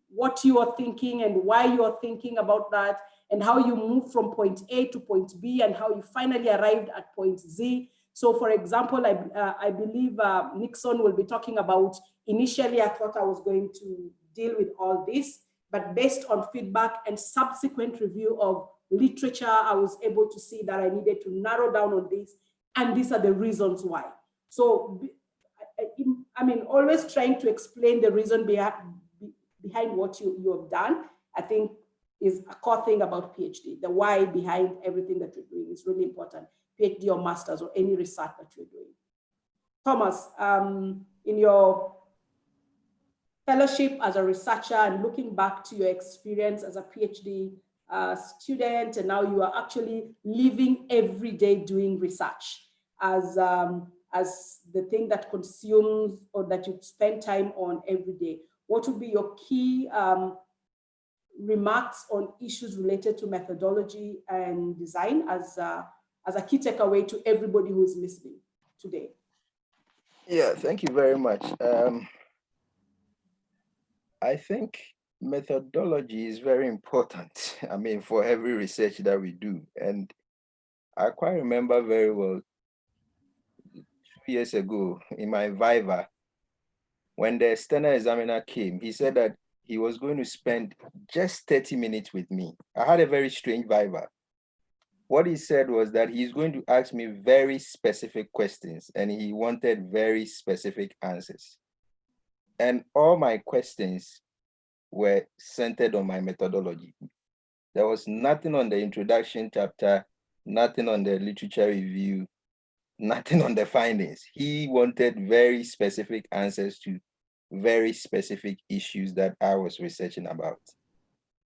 what you are thinking and why you are thinking about that, and how you move from point A to point B, and how you finally arrived at point Z. So for example, I believe Nixon will be talking about, initially I thought I was going to deal with all this, but based on feedback and subsequent review of literature, I was able to see that I needed to narrow down on this, and these are the reasons why. So, I mean, always trying to explain the reason behind what you have done, I think is a core thing about PhD. The why behind everything that you're doing is really important. PhD or master's or any research that you're doing. Thomas, in your fellowship as a researcher and looking back to your experience as a PhD student, and now you are actually living every day doing research as the thing that consumes or that you spend time on every day. What would be your key remarks on issues related to methodology and design as a key takeaway to everybody who's listening today? Yeah, thank you very much. I think methodology is very important. I mean, for every research that we do. And I quite remember very well 2 years ago in my Viva, when the external examiner came, he said that he was going to spend just 30 minutes with me. I had a very strange Viva. What he said was that he's going to ask me very specific questions, and he wanted very specific answers. And all my questions were centered on my methodology. There was nothing on the introduction chapter, nothing on the literature review, nothing on the findings. He wanted very specific answers to very specific issues that I was researching about.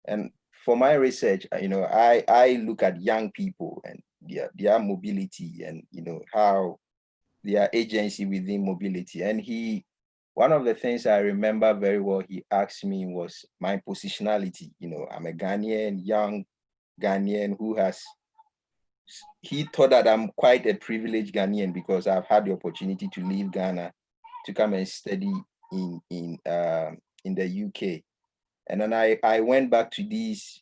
And for my research, I look at young people and their mobility, and how their agency within mobility. And one of the things I remember very well, he asked me was my positionality. I'm a Ghanaian, young Ghanaian he thought that I'm quite a privileged Ghanaian because I've had the opportunity to leave Ghana to come and study in the UK. And then I went back to these,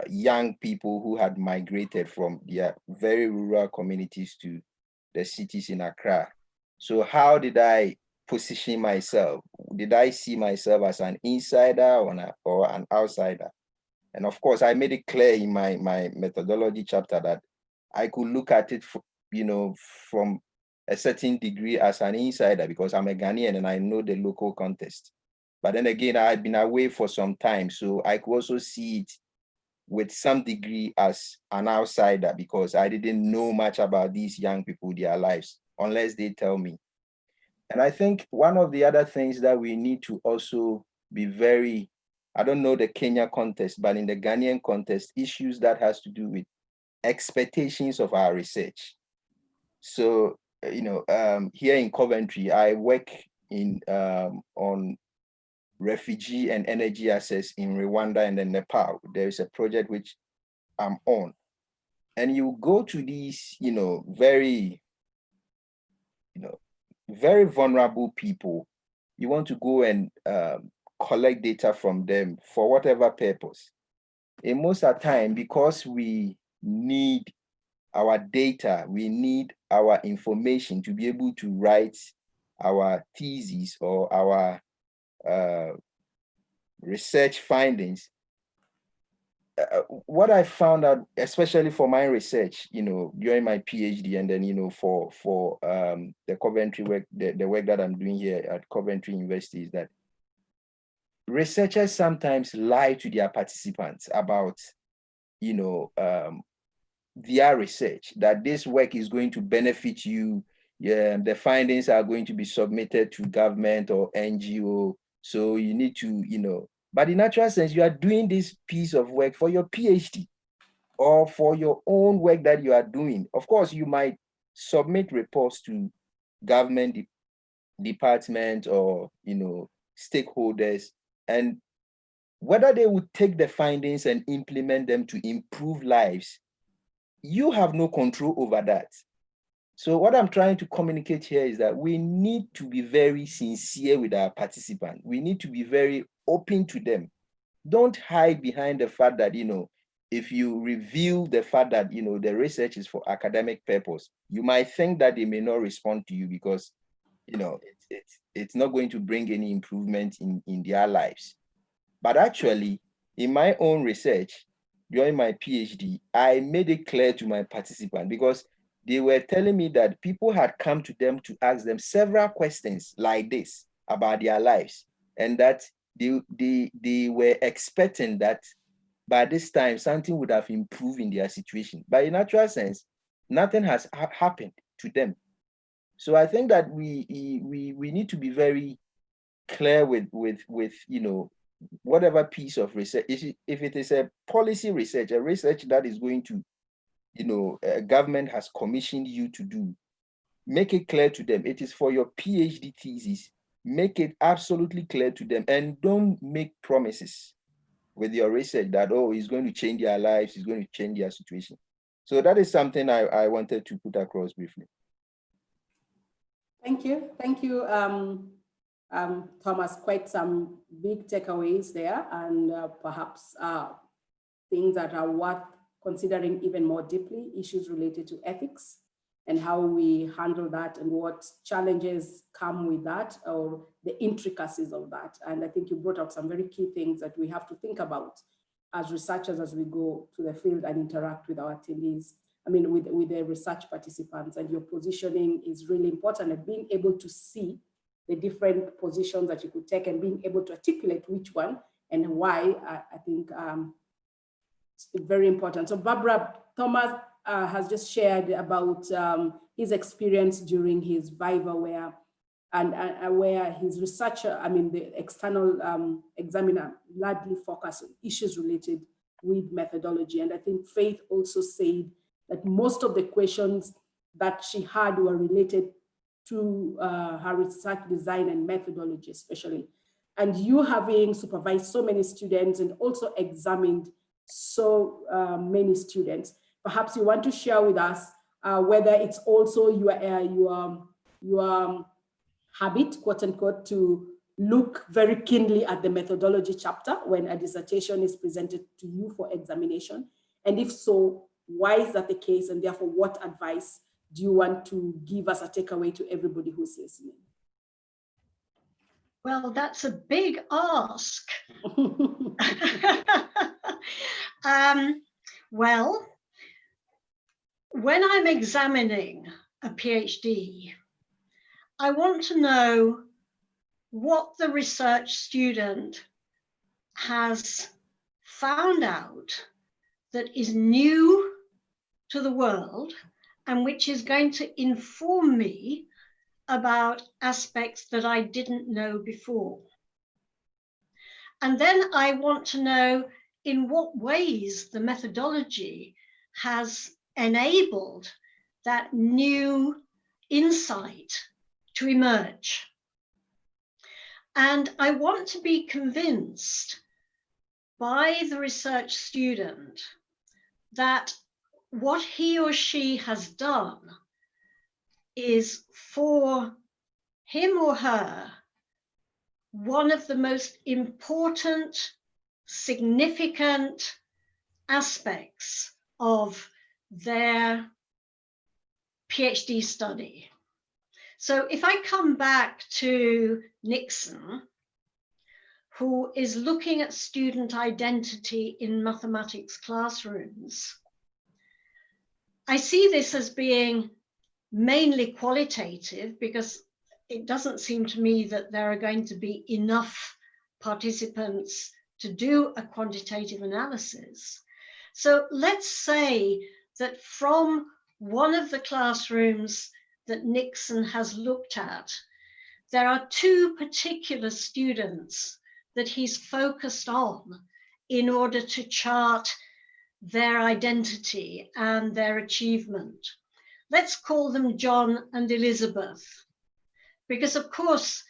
young people who had migrated from their very rural communities to the cities in Accra. So how did I position myself? Did I see myself as an insider or an outsider? And of course, I made it clear in my methodology chapter that I could look at it, from a certain degree as an insider because I'm a Ghanaian and I know the local context. But then again, I had been away for some time, so I could also see it with some degree as an outsider because I didn't know much about these young people, their lives, unless they tell me. And I think one of the other things that we need to also be very, I don't know the Kenya context, but in the Ghanaian context, issues that has to do with expectations of our research. So, here in Coventry, I work on refugee and energy access in Rwanda and then Nepal. There is a project which I'm on. And you go to these, very vulnerable people. You want to go and collect data from them for whatever purpose. in most of the time, because we need our data, we need our information to be able to write our thesis or our research findings. What I found out, especially for my research, during my PhD, and then, for the Coventry work, the work that I'm doing here at Coventry University, is that researchers sometimes lie to their participants about, their research, that this work is going to benefit you. Yeah, the findings are going to be submitted to government or NGO. So you need to, but in natural sense, you are doing this piece of work for your PhD or for your own work that you are doing. Of course, you might submit reports to government department or, stakeholders, and whether they would take the findings and implement them to improve lives, you have no control over that. So what I'm trying to communicate here is that we need to be very sincere with our participants. We need to be very open to them. Don't hide behind the fact that, if you reveal the fact that, the research is for academic purpose, you might think that they may not respond to you because, it's not going to bring any improvement in their lives. But actually, in my own research, during my PhD, I made it clear to my participants, because they were telling me that people had come to them to ask them several questions like this about their lives, and that they were expecting that by this time something would have improved in their situation. But in natural sense, nothing has happened to them. So I think that we need to be very clear with whatever piece of research. If it is a policy research, a research that is going to, a government has commissioned you to do, make it clear to them. It is for your PhD thesis. Make it absolutely clear to them, and don't make promises with your research that, oh, it's going to change their lives, it's going to change their situation. So that is something I wanted to put across briefly. Thank you. Thank you, Thomas. Quite some big takeaways there, and perhaps things that are worth considering even more deeply, issues related to ethics and how we handle that and what challenges come with that, or the intricacies of that. And I think you brought up some very key things that we have to think about as researchers as we go to the field and interact with our attendees. I mean, with the research participants, and your positioning is really important, and being able to see the different positions that you could take and being able to articulate which one and why, I think it's very important. So Barbara, Thomas has just shared about his experience during his Viva, where his researcher, the external examiner, largely focused on issues related with methodology. And I think Faith also said that most of the questions that she had were related to her research design and methodology, especially. And you, having supervised so many students and also examined so many students, perhaps you want to share with us whether it's also your habit, quote unquote, to look very keenly at the methodology chapter when a dissertation is presented to you for examination. And if so, why is that the case? And therefore, what advice do you want to give as a takeaway to everybody who's listening? Well, that's a big ask. Well, when I'm examining a PhD, I want to know what the research student has found out that is new to the world and which is going to inform me about aspects that I didn't know before. And then I want to know in what ways the methodology has enabled that new insight to emerge. And I want to be convinced by the research student that what he or she has done is for him or her one of the most important, significant, aspects of their PhD study. So if I come back to Nixon, who is looking at student identity in mathematics classrooms, I see this as being mainly qualitative, because it doesn't seem to me that there are going to be enough participants to do a quantitative analysis. So let's say that from one of the classrooms that Nixon has looked at, there are two particular students that he's focused on in order to chart their identity and their achievement. Let's call them John and Elizabeth, because of course,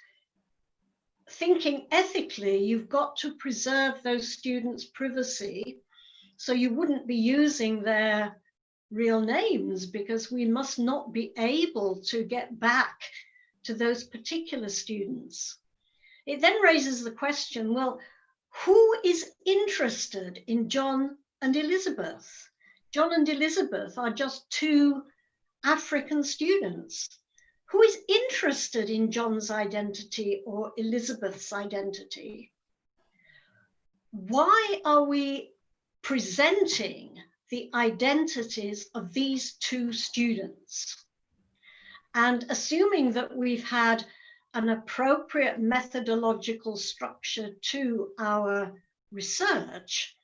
thinking ethically, you've got to preserve those students' privacy, so you wouldn't be using their real names, because we must not be able to get back to those particular students. It then raises the question, well, who is interested in John and Elizabeth? John and Elizabeth are just two African students. Who is interested in John's identity or Elizabeth's identity? Why are we presenting the identities of these two students? And assuming that we've had an appropriate methodological structure to our research,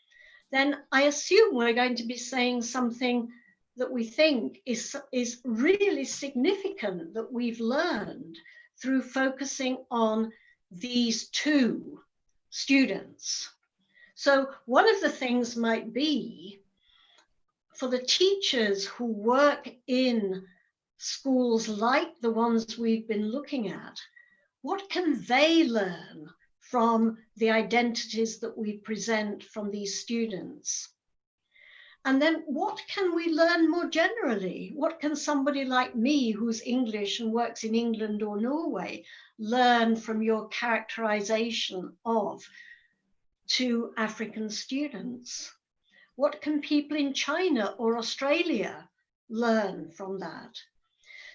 then I assume we're going to be saying something that we think is really significant, that we've learned through focusing on these two students. So one of the things might be, for the teachers who work in schools like the ones we've been looking at, what can they learn from the identities that we present from these students? And then what can we learn more generally? What can somebody like me, who's English and works in England or Norway, learn from your characterization of two African students? What can people in China or Australia learn from that?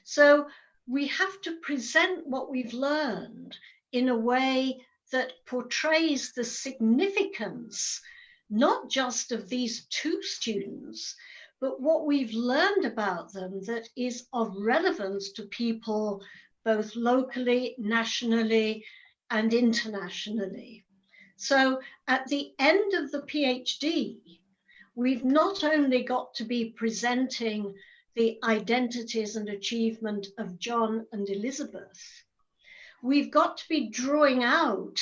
So we have to present what we've learned in a way that portrays the significance, not just of these two students, but what we've learned about them that is of relevance to people both locally, nationally, and internationally. So at the end of the PhD, we've not only got to be presenting the identities and achievement of John and Elizabeth, we've got to be drawing out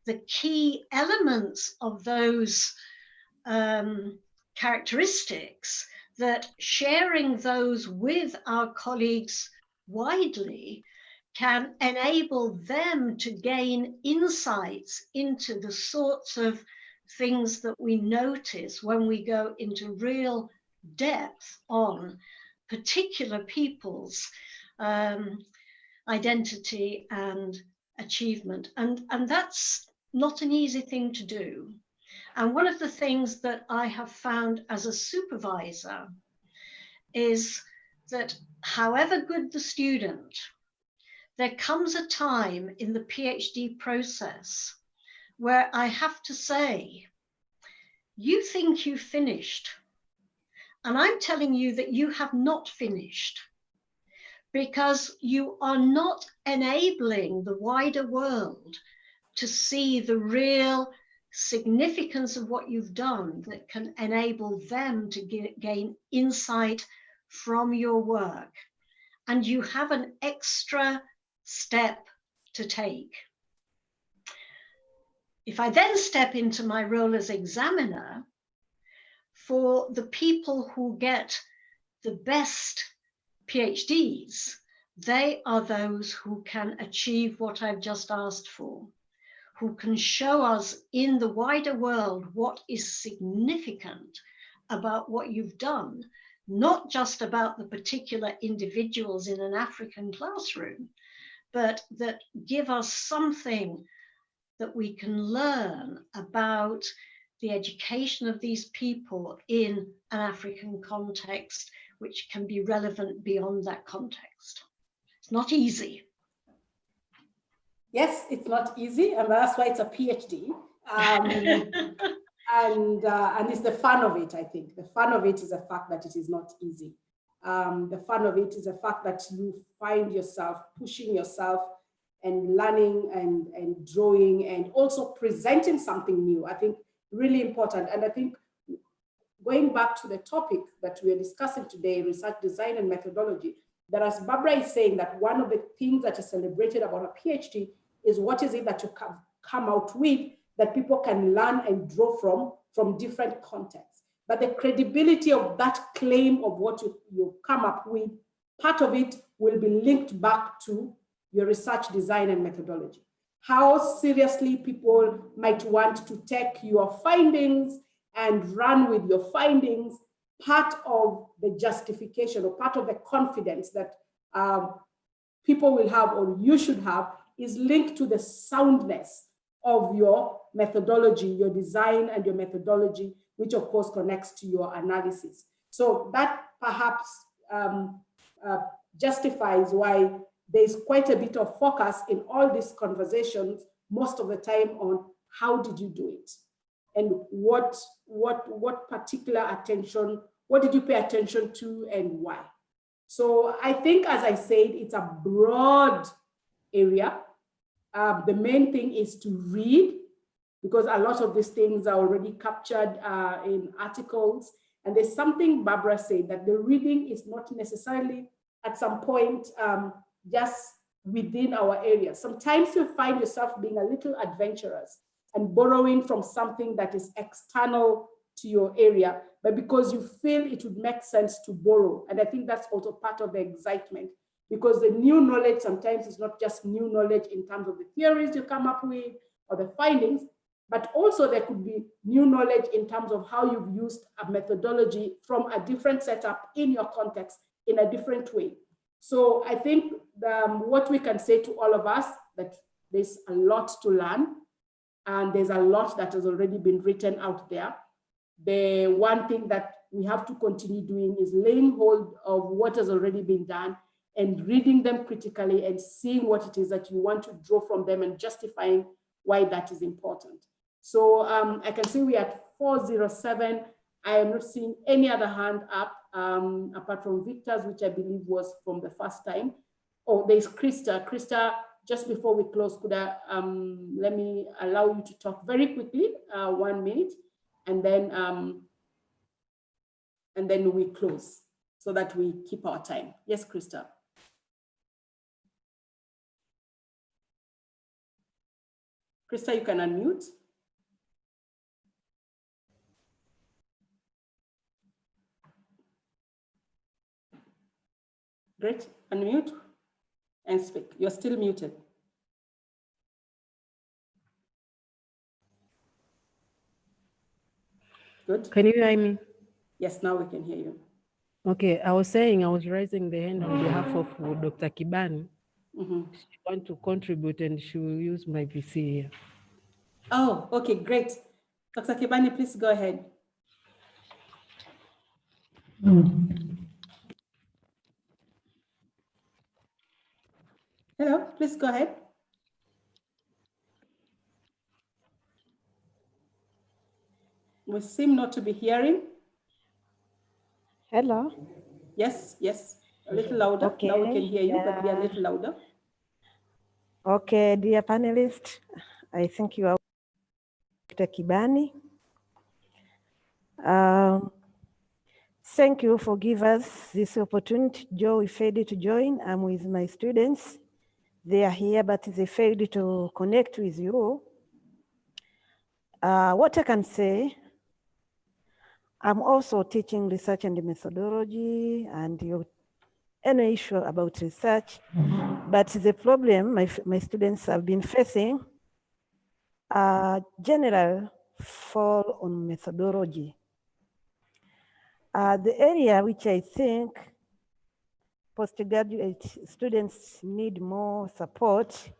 the key elements of those characteristics, that sharing those with our colleagues widely can enable them to gain insights into the sorts of things that we notice when we go into real depth on particular people's identity and achievement. And that's not an easy thing to do. And one of the things that I have found as a supervisor is that however good the student, there comes a time in the PhD process where I have to say, you think you've finished, and I'm telling you that you have not finished, because you are not enabling the wider world to see the real significance of what you've done that can enable them to gain insight from your work. And you have an extra step to take. If I then step into my role as examiner, for the people who get the best PhDs, they are those who can achieve what I've just asked for, who can show us in the wider world what is significant about what you've done, not just about the particular individuals in an African classroom, but that give us something that we can learn about the education of these people in an African context, which can be relevant beyond that context. It's not easy. Yes, it's not easy, and that's why it's a PhD. And it's the fun of it, I think. The fun of it is the fact that it is not easy. The fun of it is the fact that you find yourself pushing yourself and learning and drawing and also presenting something new. I think really important. And I think going back to the topic that we are discussing today, research design and methodology, that as Barbara is saying, that one of the things that is celebrated about a PhD is what is it that you come out with that people can learn and draw from different contexts. But the credibility of that claim of what you come up with, part of it will be linked back to your research design and methodology. How seriously people might want to take your findings and run with your findings, part of the justification or part of the confidence that people will have or you should have is linked to the soundness of your methodology, your design and your methodology, which of course connects to your analysis. So that perhaps justifies why there's quite a bit of focus in all these conversations, most of the time on how did you do it? And what particular attention, what did you pay attention to and why? So I think, as I said, it's a broad area. The main thing is to read, because a lot of these things are already captured in articles. And there's something Barbara said, that the reading is not necessarily at some point just within our area. Sometimes you find yourself being a little adventurous and borrowing from something that is external to your area, but because you feel it would make sense to borrow. And I think that's also part of the excitement, because the new knowledge sometimes is not just new knowledge in terms of the theories you come up with or the findings, but also there could be new knowledge in terms of how you've used a methodology from a different setup in your context in a different way. So I think what we can say to all of us, that there's a lot to learn, and there's a lot that has already been written out there. The one thing that we have to continue doing is laying hold of what has already been done and reading them critically and seeing what it is that you want to draw from them and justifying why that is important. So I can see we are at 407. I am not seeing any other hand up apart from Victor's, which I believe was from the first time. Oh, there's Krista. Krista, just before we close, could I, let me allow you to talk very quickly, 1 minute, and then we close so that we keep our time. Yes, Krista. Krista, you can unmute. Great, unmute and speak. You're still muted. Good. Can you hear me? Yes, now we can hear you. Okay, I was saying I was raising the hand on behalf of Dr. Kibani. She wants to contribute and she will use my PC here. Oh, okay, great. Dr. Kibani, please go ahead. Hello, please go ahead. We seem not to be hearing. Hello. Yes, yes, a little louder. Okay. Now we can hear you, but be a little louder. Okay, dear panelists, I think you are Dr. Kibani. Thank you for giving us this opportunity. Joe, we failed to join. I'm with my students. They are here, but they failed to connect with you. What I can say, I'm also teaching research and methodology and any issue about research. But the problem my students have been facing general fall on methodology. The area which I think postgraduate students need more support,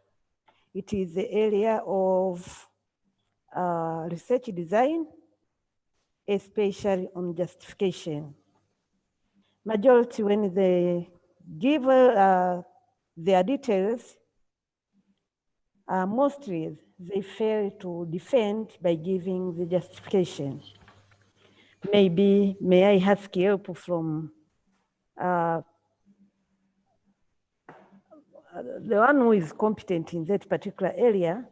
it is the area of research design especially on justification. Majority, when they give their details, mostly they fail to defend by giving the justification. Maybe, may I ask help from the one who is competent in that particular area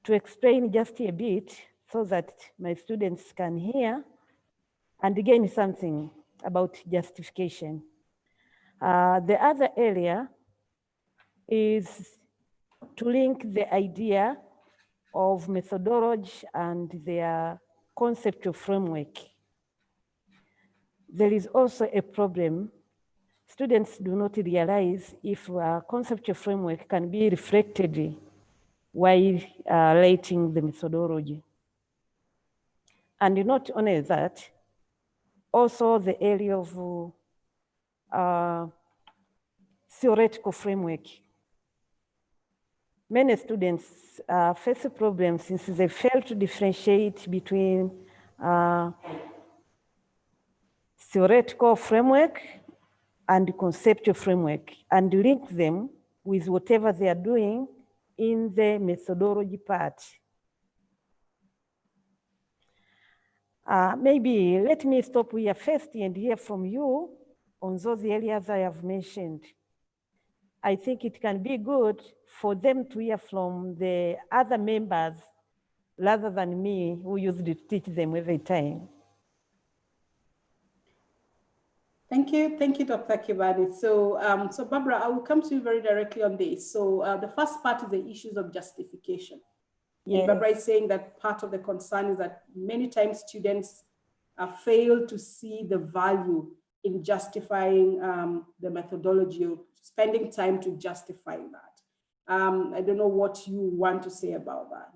to explain just a bit so that my students can hear and gain something about justification. The other area is to link the idea of methodology and their conceptual framework. There is also a problem. Students do not realize if a conceptual framework can be reflected while writing the methodology. And not only that, also the area of theoretical framework. Many students face a problem since they fail to differentiate between theoretical framework and conceptual framework and link them with whatever they are doing in the methodology part. Maybe let me stop here first and hear from you on those areas I have mentioned. I think it can be good for them to hear from the other members rather than me who used to teach them every time. Thank you, Dr. Kibani. So, so Barbara, I will come to you very directly on this. So the first part is the issues of justification. Yes. And Barbara is saying that part of the concern is that many times students fail to see the value in justifying the methodology or spending time to justify that. I don't know what you want to say about that.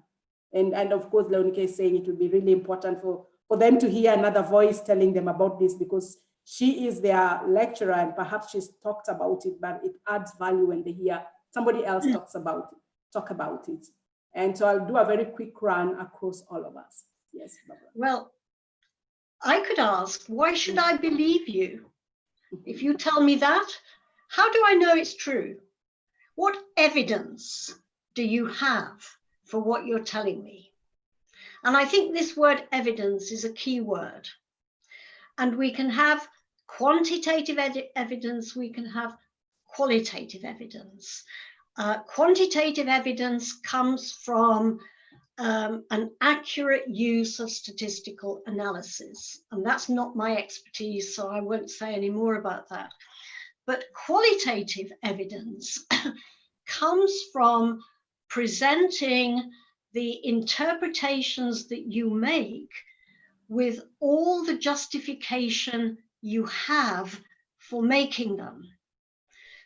And of course, Leonike is saying it would be really important for them to hear another voice telling them about this, because she is their lecturer and perhaps she's talked about it, but it adds value when they hear somebody else talk about it. And so I'll do a very quick run across all of us. Yes, Barbara. Well, I could ask, why should I believe you? If you tell me that, how do I know it's true? What evidence do you have for what you're telling me? And I think this word evidence is a key word. And we can have quantitative evidence, we can have qualitative evidence. Quantitative evidence comes from an accurate use of statistical analysis. And that's not my expertise, so I won't say any more about that. But qualitative evidence comes from presenting the interpretations that you make with all the justification you have for making them.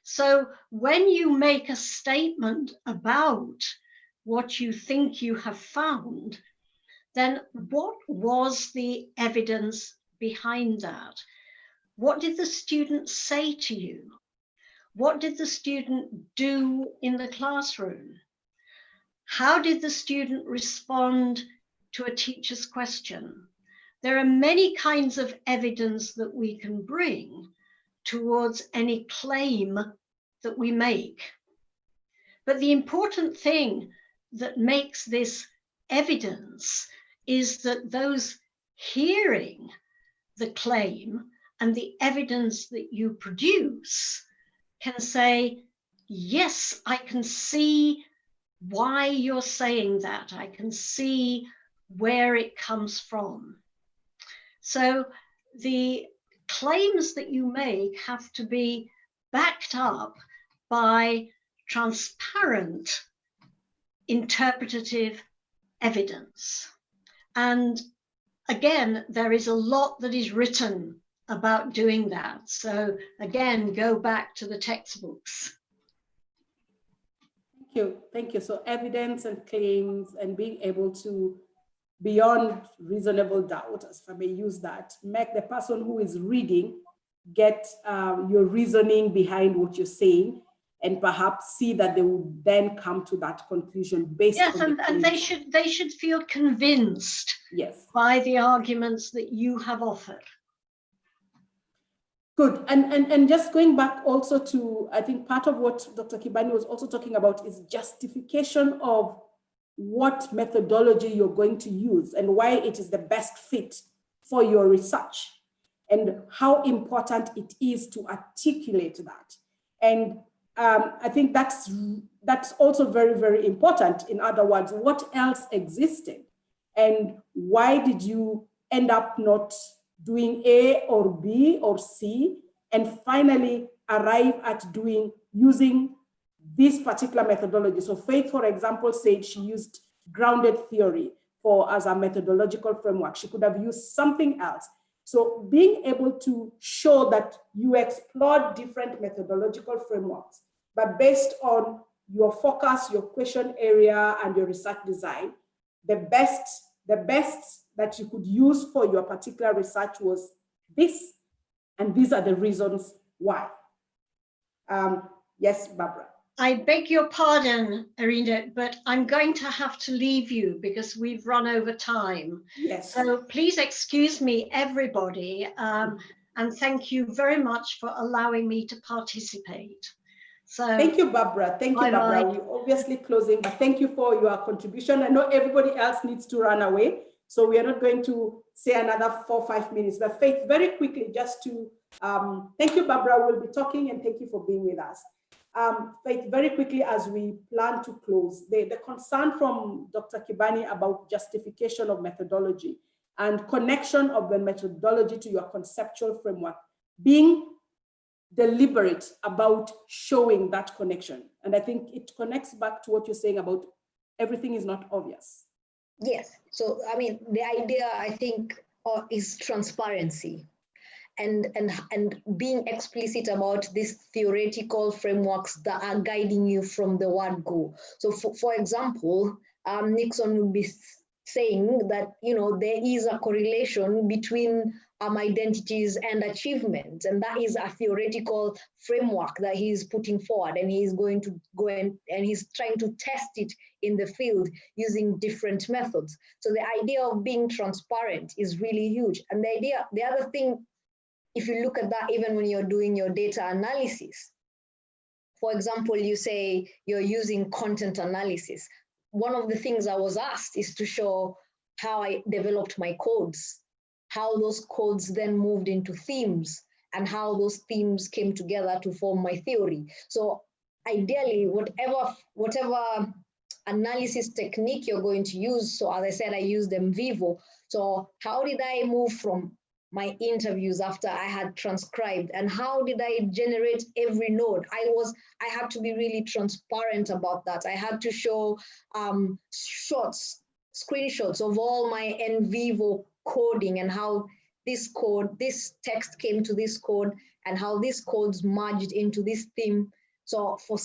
So when you make a statement about what you think you have found, then what was the evidence behind that? What did the student say to you? What did the student do in the classroom? How did the student respond to a teacher's question? There are many kinds of evidence that we can bring towards any claim that we make. But the important thing that makes this evidence is that those hearing the claim and the evidence that you produce can say, yes, I can see why you're saying that. I can see where it comes from. So the claims that you make have to be backed up by transparent interpretative evidence. And again, there is a lot that is written about doing that. So again, go back to the textbooks. Thank you. So evidence and claims and being able to, beyond reasonable doubt, as if I may use that, make the person who is reading get your reasoning behind what you're saying. and perhaps see that they would then come to that conclusion based yes, on and they should feel convinced by the arguments that you have offered. Good. And just going back also to, I think part of what Dr. Kibani was also talking about is justification of what methodology you're going to use and why it is the best fit for your research, and how important it is to articulate that. And I think that's also very, very important. In other words, what else existed and why did you end up not doing A or B or C, and finally arrive at using this particular methodology. So Faith, for example, said she used grounded theory as a methodological framework. She could have used something else. So being able to show that you explored different methodological frameworks, but based on your focus, your question area, and your research design, the best that you could use for your particular research was this, and these are the reasons why. Yes, Barbara. I beg your pardon, Irina, but I'm going to have to leave you because we've run over time. Yes. So please excuse me, everybody, and thank you very much for allowing me to participate. So thank you, Barbara. Thank you, Barbara. We're obviously closing, but thank you for your contribution. I know everybody else needs to run away, so we are not going to say another 4 or 5 minutes. But Faith, very quickly, just to thank you, Barbara. We'll be talking, and thank you for being with us. Faith, very quickly, as we plan to close, the concern from Dr. Kibani about justification of methodology and connection of the methodology to your conceptual framework, being deliberate about showing that connection. And I think it connects back to what you're saying about everything is not obvious. Yes. So, I mean, the idea, I think, is transparency and being explicit about these theoretical frameworks that are guiding you from the word go. So, for example, Nixon would be saying that, you know, there is a correlation between identities and achievement, and that is a theoretical framework that he's putting forward, and he's going to go and he's trying to test it in the field using different methods. So the idea of being transparent is really huge. And the other thing, if you look at that, even when you're doing your data analysis, for example, you say you're using content analysis. One of the things I was asked is to show how I developed my codes, how those codes then moved into themes, and how those themes came together to form my theory. So ideally, whatever analysis technique you're going to use, so as I said, I used MVivo. So how did I move from my interviews after I had transcribed, and how did I generate every node? I had to be really transparent about that. I had to show screenshots of all my NVivo coding and how this text came to this code, and how these codes merged into this theme. So for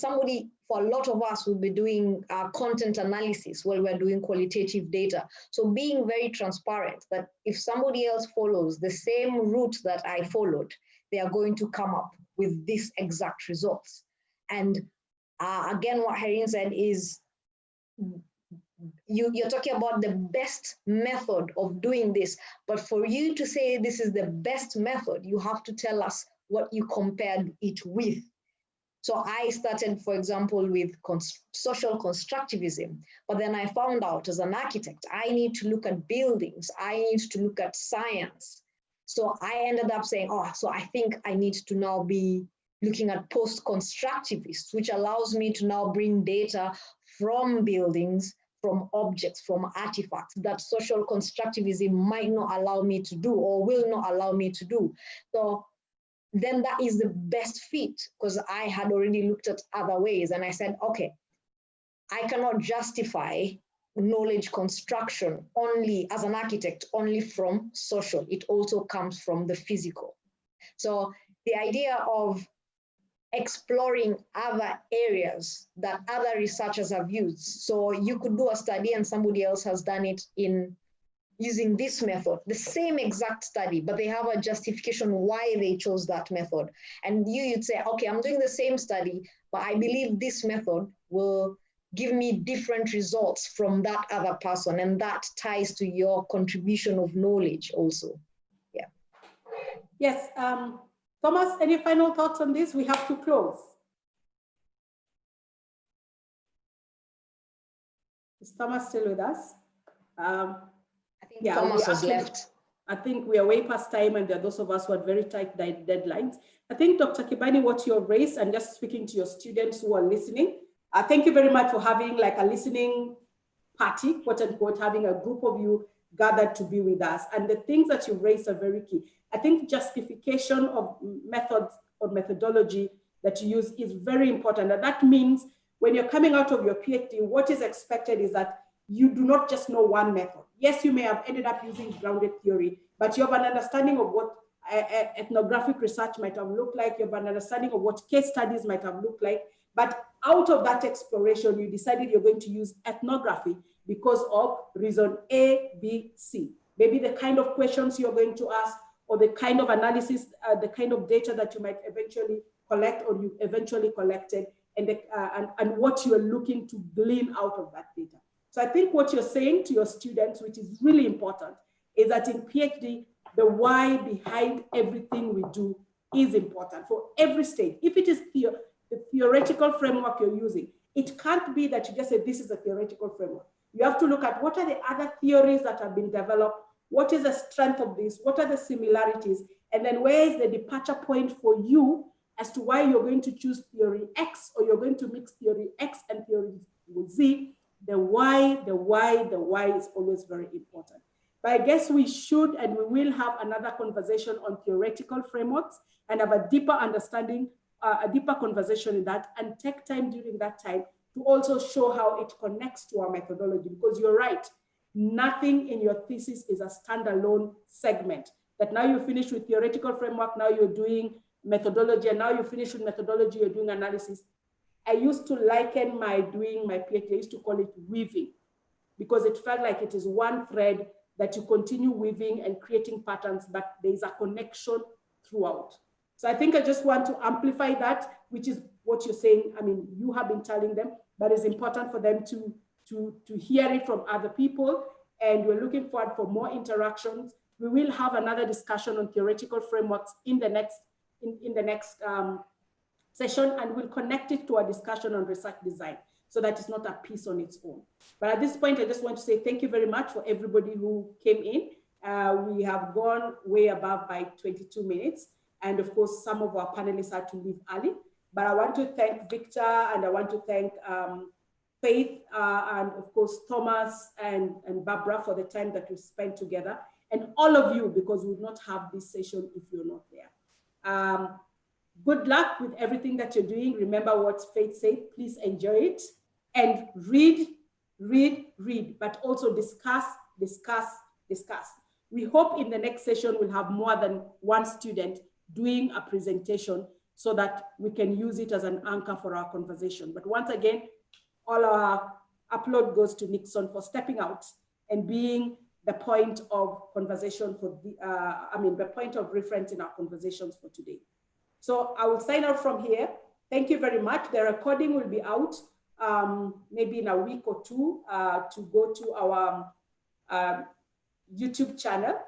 a lot of us will be doing content analysis while we're doing qualitative data. So being very transparent that if somebody else follows the same route that I followed, they are going to come up with this exact results. And again, what Harin said is, you're talking about the best method of doing this, but for you to say this is the best method, you have to tell us what you compared it with. So I started, for example, with social constructivism, but then I found out as an architect, I need to look at buildings, I need to look at science. So I ended up saying, so I think I need to now be looking at post-constructivists, which allows me to now bring data from buildings, from objects, from artifacts that social constructivism might not allow me to do or will not allow me to do. So then that is the best fit, because I had already looked at other ways, and I said, okay, I cannot justify knowledge construction only as an architect, only from social. It also comes from the physical. So the idea of exploring other areas that other researchers have used. So you could do a study and somebody else has done it in using this method, the same exact study, but they have a justification why they chose that method. And you'd say, okay, I'm doing the same study, but I believe this method will give me different results from that other person. And that ties to your contribution of knowledge also. Yeah. Yes, Thomas, any final thoughts on this? We have to close. Is Thomas still with us? I think Thomas has left. I think we are way past time, and there are those of us who had very tight deadlines. I think, Dr. Kibani, what you have raised, and just speaking to your students who are listening, thank you very much for having like a listening party, quote unquote, having a group of you gathered to be with us. And the things that you raised are very key. I think justification of methods or methodology that you use is very important. And that means when you're coming out of your PhD, what is expected is that you do not just know one method. Yes, you may have ended up using grounded theory, but you have an understanding of what ethnographic research might have looked like. You have an understanding of what case studies might have looked like. But out of that exploration, you decided you're going to use ethnography because of reason A, B, C. Maybe the kind of questions you're going to ask, or the kind of analysis, the kind of data that you might eventually collect or you eventually collected, and what you're looking to glean out of that data. So I think what you're saying to your students, which is really important, is that in PhD, the why behind everything we do is important for every stage. If it is the theoretical framework you're using, it can't be that you just say, this is a theoretical framework. You have to look at what are the other theories that have been developed, what is the strength of this, what are the similarities, and then where is the departure point for you as to why you're going to choose theory X, or you're going to mix theory X and theory Z. The why is always very important. But I guess we should, and we will have another conversation on theoretical frameworks and have a deeper understanding, a deeper conversation in that, and take time during that time to also show how it connects to our methodology, because you're right, nothing in your thesis is a standalone segment. That now you finish with theoretical framework, now you're doing methodology, and now you finish with methodology, you're doing analysis. I used to liken my doing my PhD, I used to call it weaving, because it felt like it is one thread that you continue weaving and creating patterns, but there's a connection throughout. So I think I just want to amplify that, which is what you're saying. I mean, you have been telling them, but it's important for them to hear it from other people. And we're looking forward for more interactions. We will have another discussion on theoretical frameworks in the next session, and we'll connect it to a discussion on research design, so that it's not a piece on its own. But at this point, I just want to say thank you very much for everybody who came in. We have gone way above by 22 minutes. And of course, some of our panelists had to leave early. But I want to thank Victor, and I want to thank Faith, and of course, Thomas and Barbara for the time that we spent together. And all of you, because we would not have this session if you're not there. Good luck with everything that you're doing. Remember what Faith said, please enjoy it. And read, but also discuss. We hope in the next session we'll have more than one student doing a presentation so that we can use it as an anchor for our conversation. But once again, all our upload goes to Nixon for stepping out and being the point of conversation for the point of reference in our conversations for today. So I will sign out from here. Thank you very much. The recording will be out maybe in a week or two to go to our YouTube channel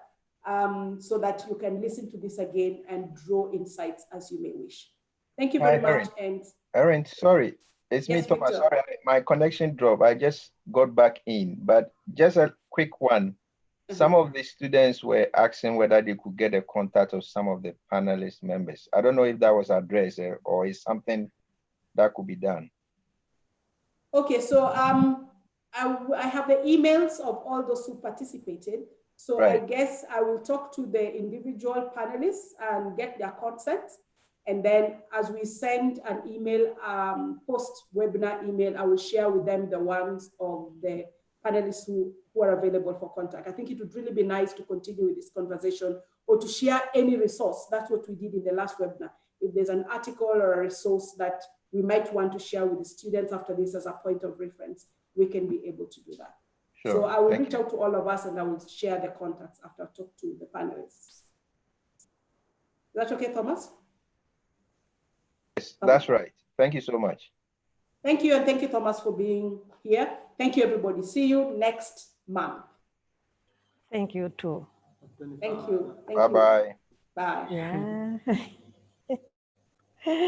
so that you can listen to this again and draw insights as you may wish. Thank you very much. And Erin, sorry, it's me, Thomas. Sorry, my connection dropped. I just got back in, but just a quick one. Some of the students were asking whether they could get a contact of some of the panelist members. I don't know if that was addressed or is something that could be done. Okay, so I have the emails of all those who participated. So right. I guess I will talk to the individual panelists and get their consent. And then as we send an email, post-webinar email, I will share with them the ones of the panelists who are available for contact. I think it would really be nice to continue with this conversation or to share any resource. That's what we did in the last webinar. If there's an article or a resource that we might want to share with the students after this as a point of reference, we can be able to do that. Sure. So I will Thank reach out to all of us and I will share the contacts after I talk to the panelists. Is that okay, Thomas? Yes, that's right. Thank you so much. Thank you, and thank you, Thomas, for being here. Thank you, everybody. See you next month. Thank you too. Thank you. Thank Bye-bye. you. Bye. Yeah.